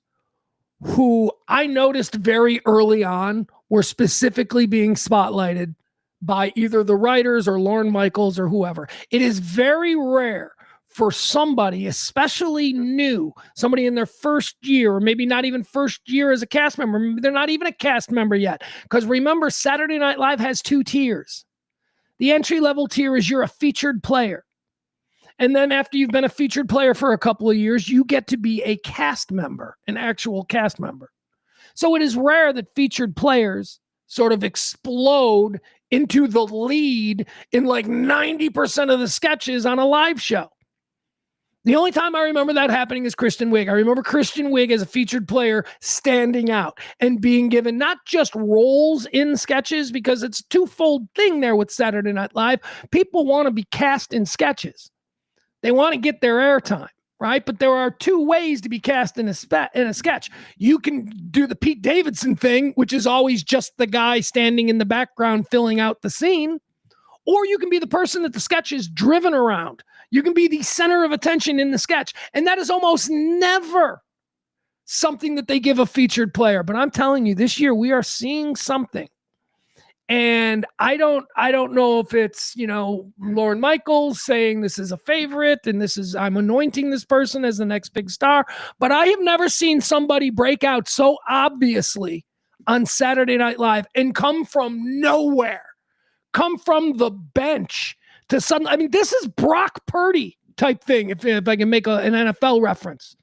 S1: who I noticed very early on were specifically being spotlighted by either the writers or Lorne Michaels or whoever. It is very rare for somebody, especially new, somebody in their first year, or maybe not even first year as a cast member. Maybe they're not even a cast member yet. Because remember, Saturday Night Live has two tiers. The entry-level tier is you're a featured player. And then after you've been a featured player for a couple of years, you get to be a cast member, an actual cast member. So it is rare that featured players sort of explode into the lead in like 90% of the sketches on a live show. The only time I remember that happening is Kristen Wiig. I remember Kristen Wiig as a featured player standing out and being given not just roles in sketches, because it's a twofold thing there with Saturday Night Live. People want to be cast in sketches. They want to get their airtime. right? But there are two ways to be cast in a sketch. You can do the Pete Davidson thing, which is always just the guy standing in the background filling out the scene, or you can be the person that the sketch is driven around. You can be the center of attention in the sketch, and that is almost never something that they give a featured player. But I'm telling you, this year we are seeing something. And I don't know if it's, Lorne Michaels saying this is a favorite and I'm anointing this person as the next big star, but I have never seen somebody break out so obviously on Saturday Night Live and come from nowhere, come from the bench to some. I mean, this is Brock Purdy type thing, if I can make an NFL reference.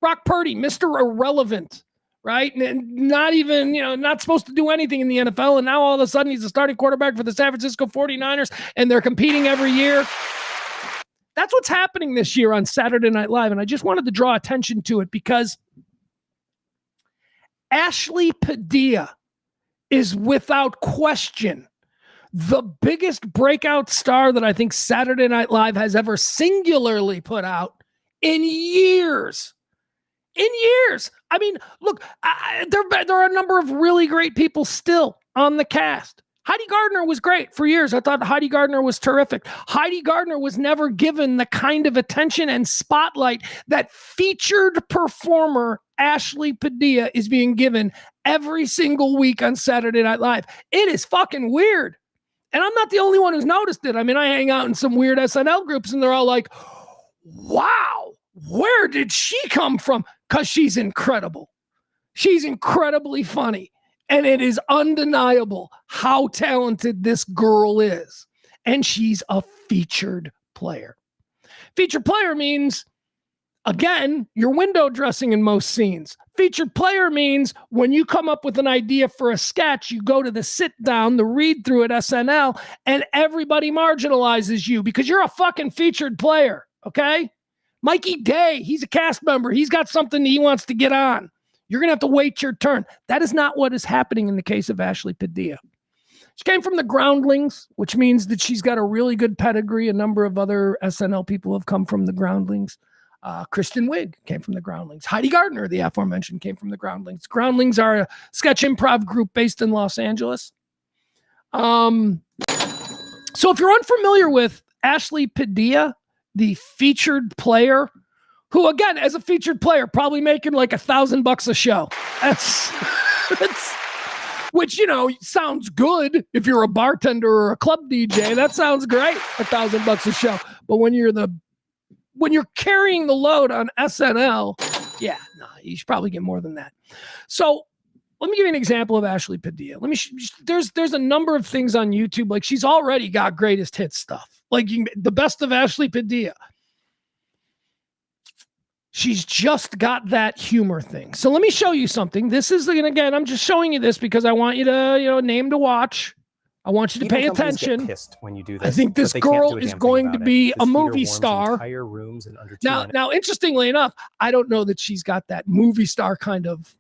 S1: Brock Purdy, Mr. Irrelevant, right? And not even, not supposed to do anything in the NFL. And now all of a sudden he's a starting quarterback for the San Francisco 49ers and they're competing every year. That's what's happening this year on Saturday Night Live. And I just wanted to draw attention to it because Ashley Padilla is without question the biggest breakout star that I think Saturday Night Live has ever singularly put out in years. In years. I mean, look, there are a number of really great people still on the cast. Heidi Gardner was great for years. I thought Heidi Gardner was terrific. Heidi Gardner was never given the kind of attention and spotlight that featured performer Ashley Padilla is being given every single week on Saturday Night Live. It is fucking weird. And I'm not the only one who's noticed it. I mean, I hang out in some weird SNL groups and they're all like, wow, where did she come from? Because she's incredible. She's incredibly funny. And it is undeniable how talented this girl is. And she's a featured player. Featured player means, again, you're window dressing in most scenes. Featured player means when you come up with an idea for a sketch, you go to the sit down, the read through at SNL, and everybody marginalizes you because you're a fucking featured player, okay? Mikey Day, he's a cast member. He's got something that he wants to get on. You're going to have to wait your turn. That is not what is happening in the case of Ashley Padilla. She came from the Groundlings, which means that she's got a really good pedigree. A number of other SNL people have come from the Groundlings. Kristen Wiig came from the Groundlings. Heidi Gardner, the aforementioned, came from the Groundlings. Groundlings are a sketch improv group based in Los Angeles. So if you're unfamiliar with Ashley Padilla, the featured player, who again, as a featured player, probably making like $1,000 a show. That's which, sounds good if you're a bartender or a club DJ. That sounds great, $1,000 a show. But when you're carrying the load on SNL, you should probably get more than that. So let me give you an example of Ashley Padilla. There's a number of things on YouTube. Like she's already got greatest hits stuff. Like the best of Ashley Padilla. She's just got that humor thing. So let me show you something. This is, again, I'm just showing you this because I want you to, name to watch. I want you to pay attention.
S6: Pissed when you do this,
S1: I think this girl is going to be a movie star.
S6: Rooms in under 2 minutes.
S1: Now, interestingly enough, I don't know that she's got that movie star kind of,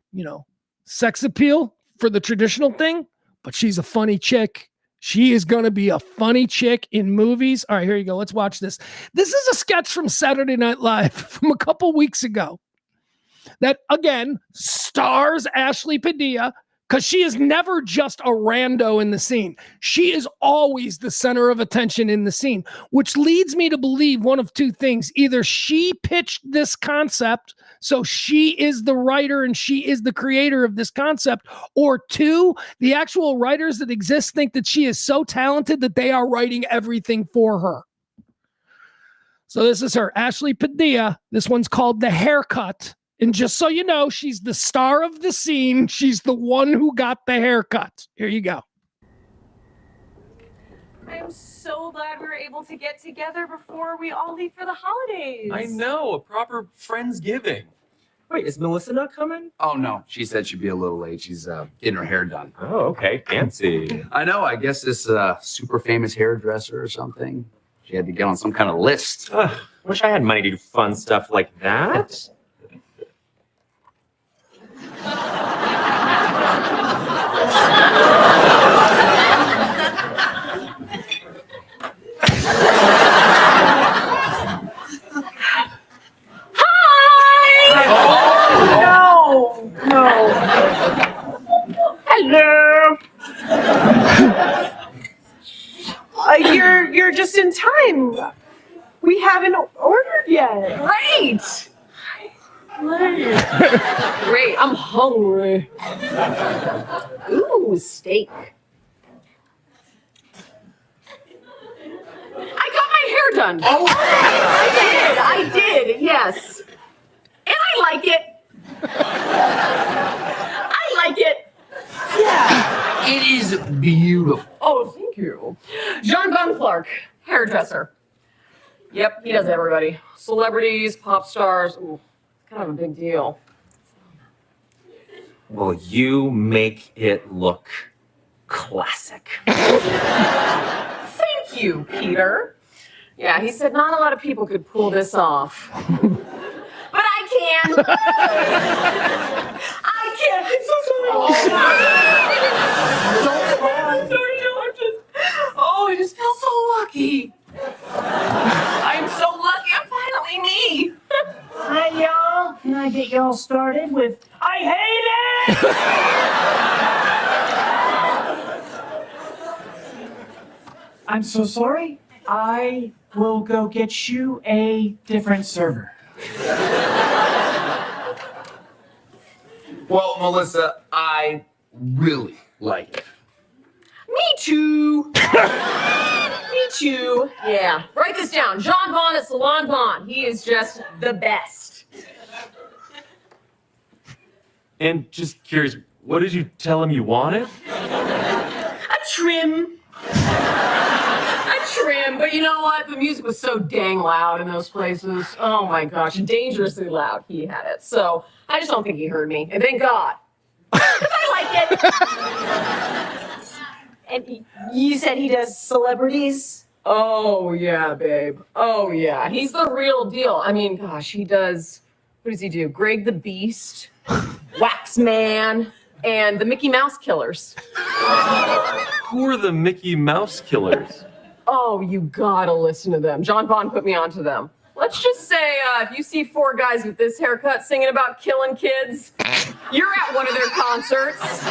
S1: sex appeal for the traditional thing, but she's a funny chick. She is going to be a funny chick in movies. All right, here you go. Let's watch this. This is a sketch from Saturday Night Live from a couple weeks ago that, again, stars Ashley Padilla because she is never just a rando in the scene. She is always the center of attention in the scene, which leads me to believe one of two things. Either she pitched this concept, so she is the writer and she is the creator of this concept, or two, the actual writers that exist think that she is so talented that they are writing everything for her. So this is her, Ashley Padilla. This one's called The Haircut. And just so you know, she's the star of the scene. She's the one who got the haircut. Here you go.
S7: I am so glad we were able to get together before we all leave for the holidays.
S8: I know, a proper Friendsgiving. Wait, is Melissa not coming?
S3: Oh, no. She said she'd be a little late. She's getting her hair done.
S8: Oh, okay. Fancy.
S3: I know. I guess this super famous hairdresser or something. She had to get on some kind of list.
S8: Wish I had money to do fun stuff like that.
S7: We haven't ordered yet.
S4: Great! Great, I'm hungry. Ooh, steak. I got my hair done.
S1: Oh,
S4: I did, yes. And I like it. I like it.
S9: Yeah, it is beautiful.
S4: Oh, thank you. John Von Clark, hairdresser. Yep, he does everybody. Celebrities, pop stars. Ooh, kind of a big deal.
S8: Well, you make it look classic.
S4: Thank you, Peter. Yeah, he said not a lot of people could pull this off. But I can. I can. I'm so sorry. I'm sorry. No, I just feel so lucky. I'm so lucky. I'm finally me.
S10: Hi, y'all. Can I get y'all started with I hate it? I'm so sorry. I will go get you a different server.
S9: Well, Melissa, I really like it.
S4: Me too. Me too. Yeah. Write this down. John Vaughn at Salon Vaughn. He is just the best.
S8: And just curious, what did you tell him you wanted?
S4: A trim. A trim. But you know what? The music was so dang loud in those places. Oh my gosh. Dangerously loud. He had it. So I just don't think he heard me. And thank God. Because I like it.
S7: And you said he does celebrities?
S4: Oh, yeah, babe. Oh, yeah. He's the real deal. I mean, gosh, he does, what does he do? Greg the Beast, Wax Man, and the Mickey Mouse Killers.
S8: Who are the Mickey Mouse Killers?
S4: Oh, you gotta listen to them. John Vaughn put me onto them. Let's just say if you see four guys with this haircut singing about killing kids, you're at one of their concerts.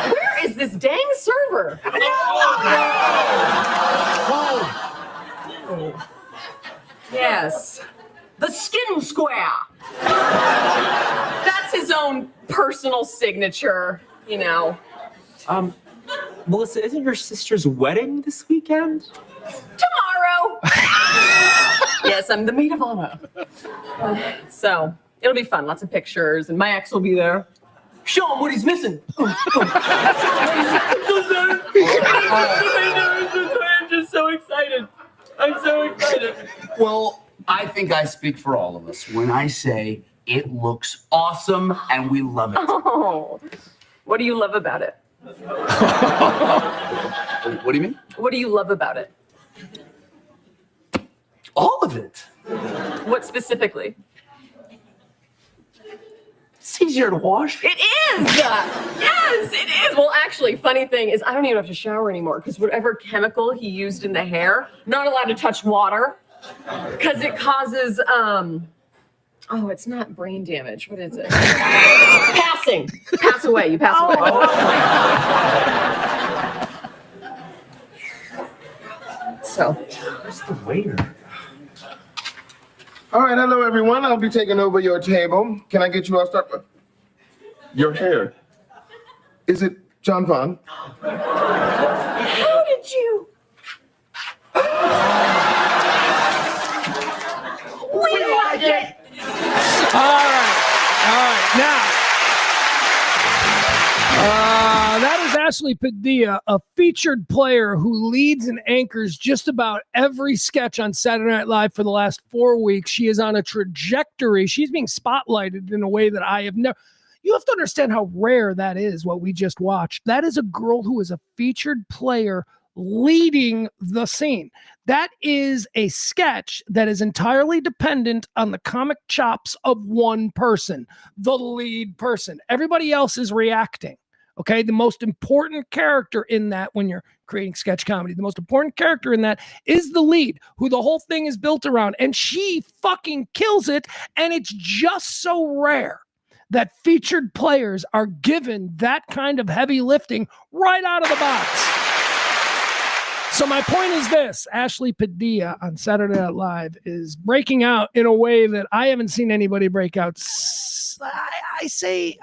S4: Where is this dang server? Oh. Yes. The Skin Square. That's his own personal signature, you know.
S8: Melissa, isn't your sister's wedding this weekend?
S4: Tomorrow. Yes, I'm the maid of honor. So it'll be fun. Lots of pictures, and my ex will be there. Show him what he's missing. I'm so sorry. I'm just so excited. I'm so excited.
S9: Well, I think I speak for all of us when I say it looks awesome and we love it.
S4: Oh, what do you love about it?
S9: What do you mean?
S4: What do you love about it?
S9: All of it.
S4: What specifically?
S9: It's easier to wash.
S4: It is! Yes, it is! Well, actually, funny thing is I don't even have to shower anymore because whatever chemical he used in the hair, not allowed to touch water because it causes, oh, it's not brain damage. What is it? Passing. Pass away. You pass away. So.
S8: Where's the waiter?
S11: All right, hello everyone. I'll be taking over your table. Can I get you all started? Your hair. Is it John Vaughn?
S7: How did you?
S4: We like it.
S1: All right. Now, that is Ashley Padilla, a featured player who leads and anchors just about every sketch on Saturday Night Live for the last 4 weeks. She is on a trajectory. She's being spotlighted in a way that I have never. You have to understand how rare that is, what we just watched. That is a girl who is a featured player leading the scene. That is a sketch that is entirely dependent on the comic chops of one person, the lead person. Everybody else is reacting. Okay, the most important character in that, when you're creating sketch comedy, the most important character in that is the lead, who the whole thing is built around, and she fucking kills it. And it's just so rare that featured players are given that kind of heavy lifting right out of the box. So my point is this: Ashley Padilla on Saturday Night Live is breaking out in a way that I haven't seen anybody break out. I say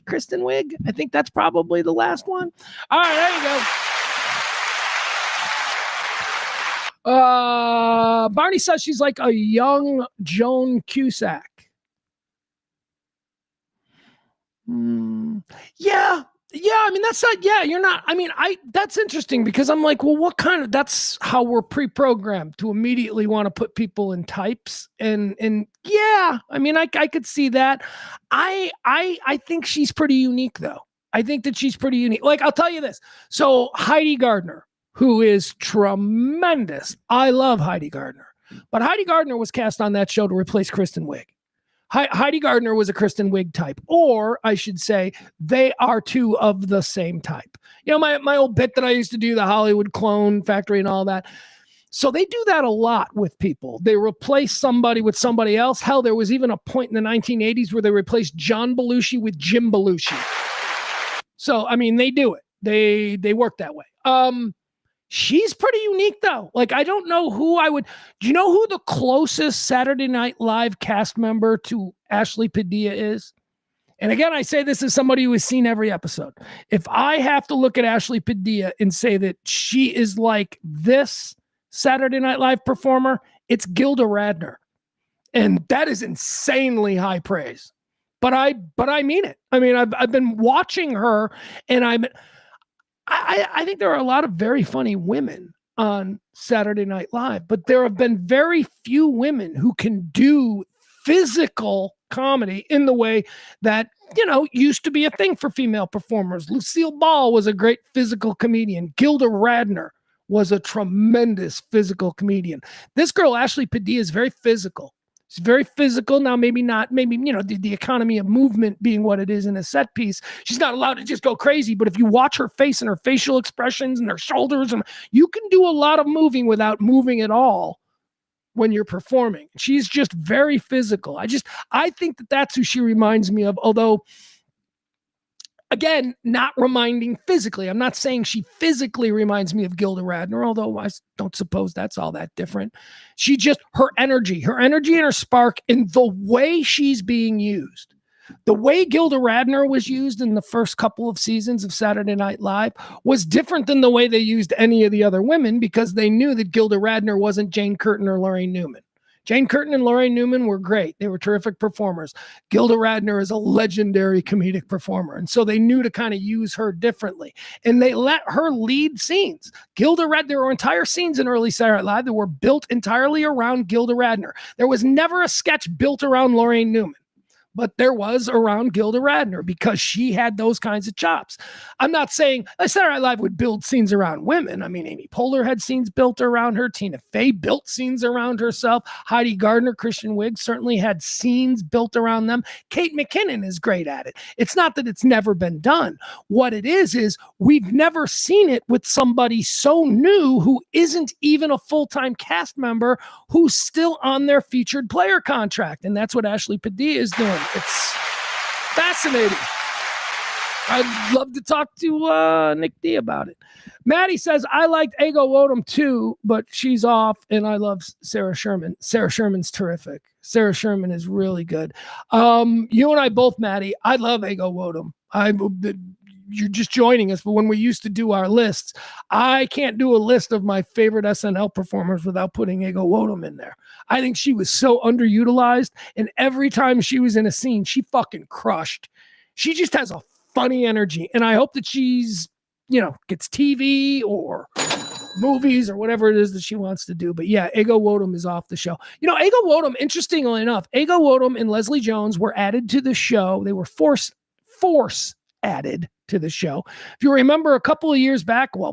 S1: Kristen Wiig. I think that's probably the last one. All right, there you go. Barney says she's like a young Joan Cusack. Yeah, I mean, that's not, you're not, I mean, that's interesting because I'm like, well, that's how we're pre-programmed to immediately want to put people in types. And yeah, I mean, I could see that. I think she's pretty unique though. I think that she's pretty unique. Like, I'll tell you this. So Heidi Gardner, who is tremendous. I love Heidi Gardner, but Heidi Gardner was cast on that show to replace Kristen Wiig. Heidi Gardner was a Kristen Wiig type, or I should say they are two of the same type. You know, my old bit that I used to do, the Hollywood clone factory and all that. So they do that a lot with people. They replace somebody with somebody else. Hell, there was even a point in the 1980s where they replaced John Belushi with Jim Belushi. So, I mean, they do it. They work that way. She's pretty unique though. Like, I don't know who do you know who the closest Saturday Night Live cast member to Ashley Padilla is? And again, I say this as somebody who has seen every episode. If I have to look at Ashley Padilla and say that she is like this Saturday Night Live performer, it's Gilda Radner. And that is insanely high praise. But I mean it. I mean, I've been watching her, and I think there are a lot of very funny women on Saturday Night Live, but there have been very few women who can do physical comedy in the way that, you know, used to be a thing for female performers. Lucille Ball was a great physical comedian. Gilda Radner was a tremendous physical comedian. This girl, Ashley Padilla, is very physical. She's very physical. Now, maybe, you know, the economy of movement being what it is in a set piece, she's not allowed to just go crazy. But if you watch her face and her facial expressions and her shoulders, and you can do a lot of moving without moving at all when you're performing. She's just very physical. I think that that's who she reminds me of. Although, again, not reminding physically. I'm not saying she physically reminds me of Gilda Radner, although I don't suppose that's all that different. She just, her energy and her spark, and the way she's being used. The way Gilda Radner was used in the first couple of seasons of Saturday Night Live was different than the way they used any of the other women, because they knew that Gilda Radner wasn't Jane Curtin or Lorraine Newman. Jane Curtin and Lorraine Newman were great. They were terrific performers. Gilda Radner is a legendary comedic performer. And so they knew to kind of use her differently. And they let her lead scenes. Gilda Radner, there were entire scenes in early Saturday Night Live that were built entirely around Gilda Radner. There was never a sketch built around Lorraine Newman, but there was around Gilda Radner because she had those kinds of chops. I'm not saying Saturday Night Live would build scenes around women. I mean, Amy Poehler had scenes built around her. Tina Fey built scenes around herself. Heidi Gardner, Kristen Wiig certainly had scenes built around them. Kate McKinnon is great at it. It's not that it's never been done. What it is we've never seen it with somebody so new who isn't even a full-time cast member who's still on their featured player contract. And that's what Ashley Padilla is doing. It's fascinating. I'd love to talk to Nick D about it. Maddie says, I liked Ego Wodum too, but she's off, and I love Sarah Sherman. Sarah Sherman's terrific. Sarah Sherman is really good. You and I both, Maddie, I love Ego Wodum. You're just joining us, but when we used to do our lists, I can't do a list of my favorite SNL performers without putting Ego Wodum in there. I think she was so underutilized, and every time she was in a scene, she fucking crushed. She just has a funny energy, and I hope that she's, you know, gets TV or movies or whatever it is that she wants to do. But yeah, Ego Wodum is off the show. You know, Ego Wodum, interestingly enough, Ego Wodum and Leslie Jones were added to the show. They were force added to the show. If you remember a couple of years back, I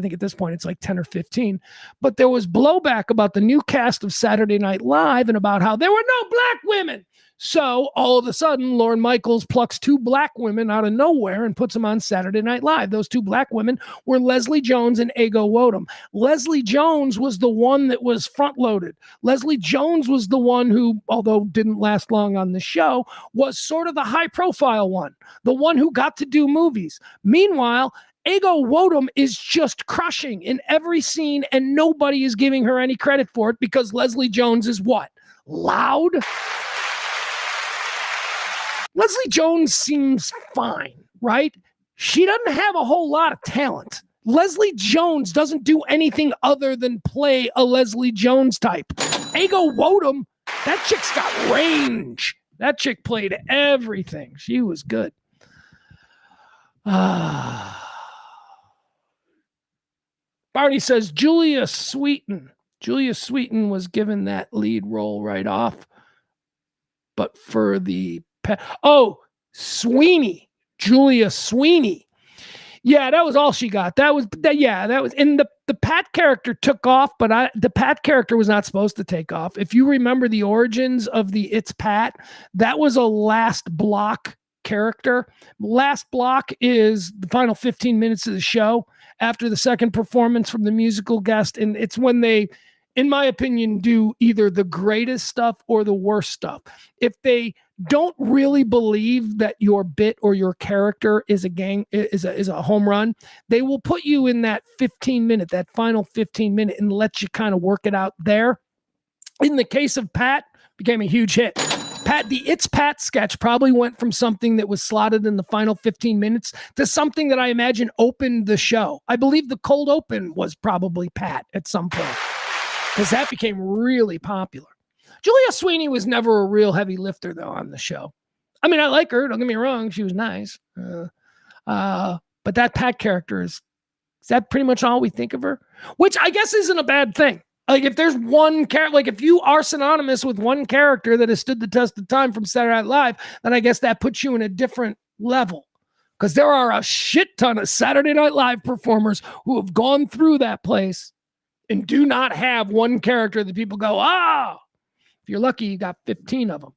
S1: think at this point it's like 10 or 15, but there was blowback about the new cast of Saturday Night Live and about how there were no black women. So all of a sudden, Lorne Michaels plucks two black women out of nowhere and puts them on Saturday Night Live. Those two black women were Leslie Jones and Ego Wodum. Leslie Jones was the one that was front-loaded. Leslie Jones was the one who, although didn't last long on the show, was sort of the high-profile one, the one who got to do movies. Meanwhile, Ego Wodum is just crushing in every scene, and nobody is giving her any credit for it because Leslie Jones is what? Loud? Leslie Jones seems fine, right? She doesn't have a whole lot of talent. Leslie Jones doesn't do anything other than play a Leslie Jones type. Ego Wodum, that chick's got range. That chick played everything. She was good. Barney says Julia Sweeten. Julia Sweeten was given that lead role right off. But for the... Sweeney. Julia Sweeney. Yeah, that was all she got. That was, and the Pat character took off, but the Pat character was not supposed to take off. If you remember the origins of the It's Pat, that was a last block character. Last block is the final 15 minutes of the show after the second performance from the musical guest, and it's when they, in my opinion, do either the greatest stuff or the worst stuff. If they don't really believe that your bit or your character is a home run, they will put you in that 15 minute, that final 15 minute, and let you kind of work it out there. In the case of Pat, became a huge hit. The It's Pat sketch probably went from something that was slotted in the final 15 minutes to something that I imagine opened the show. I believe the cold open was probably Pat at some point, because that became really popular. Julia Sweeney was never a real heavy lifter, though, on the show. I mean, I like her. Don't get me wrong. She was nice. But that Pat character is that pretty much all we think of her? Which I guess isn't a bad thing. Like, if there's one character, like if you are synonymous with one character that has stood the test of time from Saturday Night Live, then I guess that puts you in a different level. Because there are a shit ton of Saturday Night Live performers who have gone through that place and do not have one character that people go, ah! If you're lucky, you got 15 of them.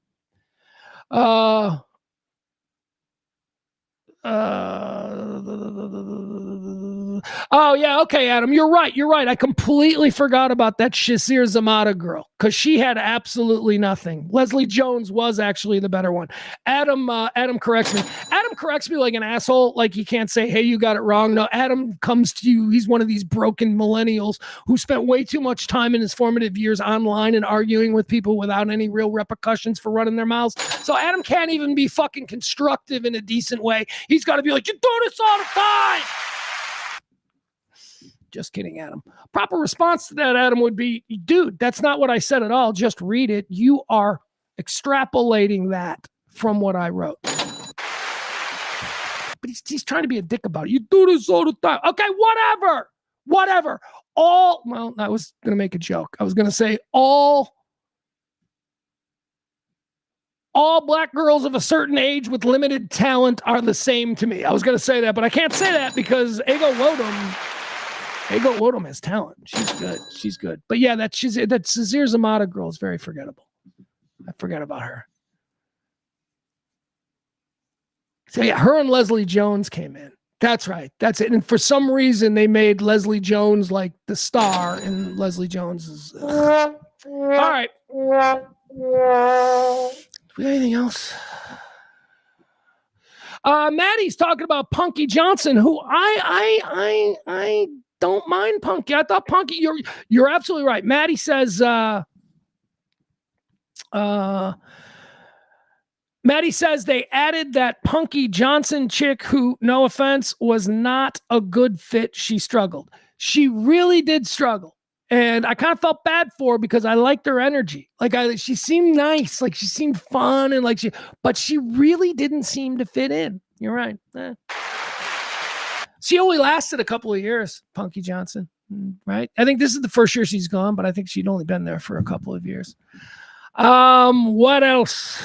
S1: Oh, yeah. Okay, Adam, you're right. I completely forgot about that Shazir Zamata girl because she had absolutely nothing. Leslie Jones was actually the better one. Adam corrects me. Adam corrects me like an asshole. Like he can't say, hey, you got it wrong. No, Adam comes to you. He's one of these broken millennials who spent way too much time in his formative years online and arguing with people without any real repercussions for running their mouths. So Adam can't even be fucking constructive in a decent way. He's got to be like, you do this all the time. Just kidding, Adam. Proper response to that, Adam, would be, dude, that's not what I said at all. Just read it. You are extrapolating that from what I wrote. But he's trying to be a dick about it. You do this all the time. Okay, whatever. Well, I was going to make a joke. I was going to say all black girls of a certain age with limited talent are the same to me. I was going to say that, but I can't say that because Ego Wodum has talent. She's good. But yeah, that Shazir Zamata girl is very forgettable. I forgot about her. So yeah, her and Leslie Jones came in. That's right. That's it. And for some reason, they made Leslie Jones like the star, and Leslie Jones is... All right. Do we have anything else? Maddie's talking about Punky Johnson, who I don't mind Punky. I thought Punky, you're absolutely right. Maddie says, they added that Punky Johnson chick who, no offense, was not a good fit. She struggled. She really did struggle. And I kind of felt bad for her because I liked her energy. She seemed nice. Like she seemed fun and but she really didn't seem to fit in. You're right. She only lasted a couple of years, Punky Johnson, right? I think this is the first year she's gone, but I think she'd only been there for a couple of years. What else?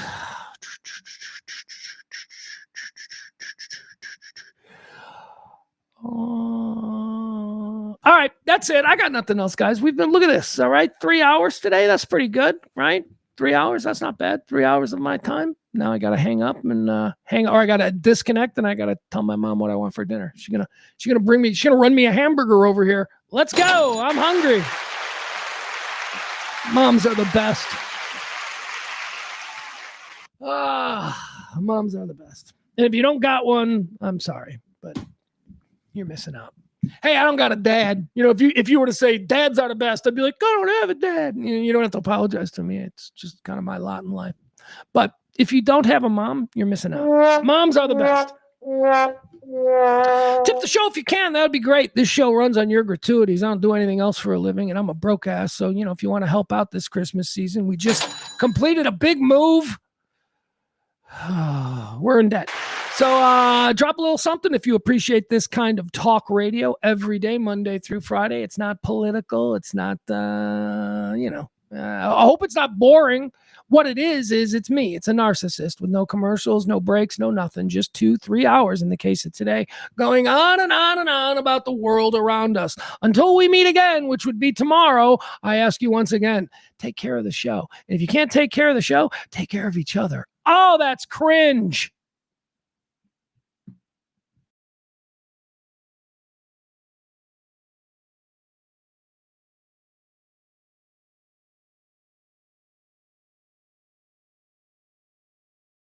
S1: All right, that's it. I got nothing else, guys. Look at this. All right, 3 hours today. That's pretty good, right? 3 hours. That's not bad. 3 hours of my time. Now I got to hang up and or I got to disconnect and I got to tell my mom what I want for dinner. She's going to run me a hamburger over here. Let's go. I'm hungry. Moms are the best. Moms are the best. And if you don't got one, I'm sorry, but you're missing out. Hey, I don't got a dad. You know, if you were to say dads are the best, I'd be like, I don't have a dad. You don't have to apologize to me. It's just kind of my lot in life. But if you don't have a mom, you're missing out. Moms are the best. Tip the show if you can. That would be great. This show runs on your gratuities. I don't do anything else for a living, and I'm a broke ass. So, if you want to help out this Christmas season, we just completed a big move. We're in debt. So drop a little something if you appreciate this kind of talk radio every day, Monday through Friday. It's not political. It's not, I hope it's not boring. What it is it's me. It's a narcissist with no commercials, no breaks, no nothing. Just 2-3 hours in the case of today, going on and on and on about the world around us. Until we meet again, which would be tomorrow, I ask you once again, take care of the show. And if you can't take care of the show, take care of each other. Oh, that's cringe.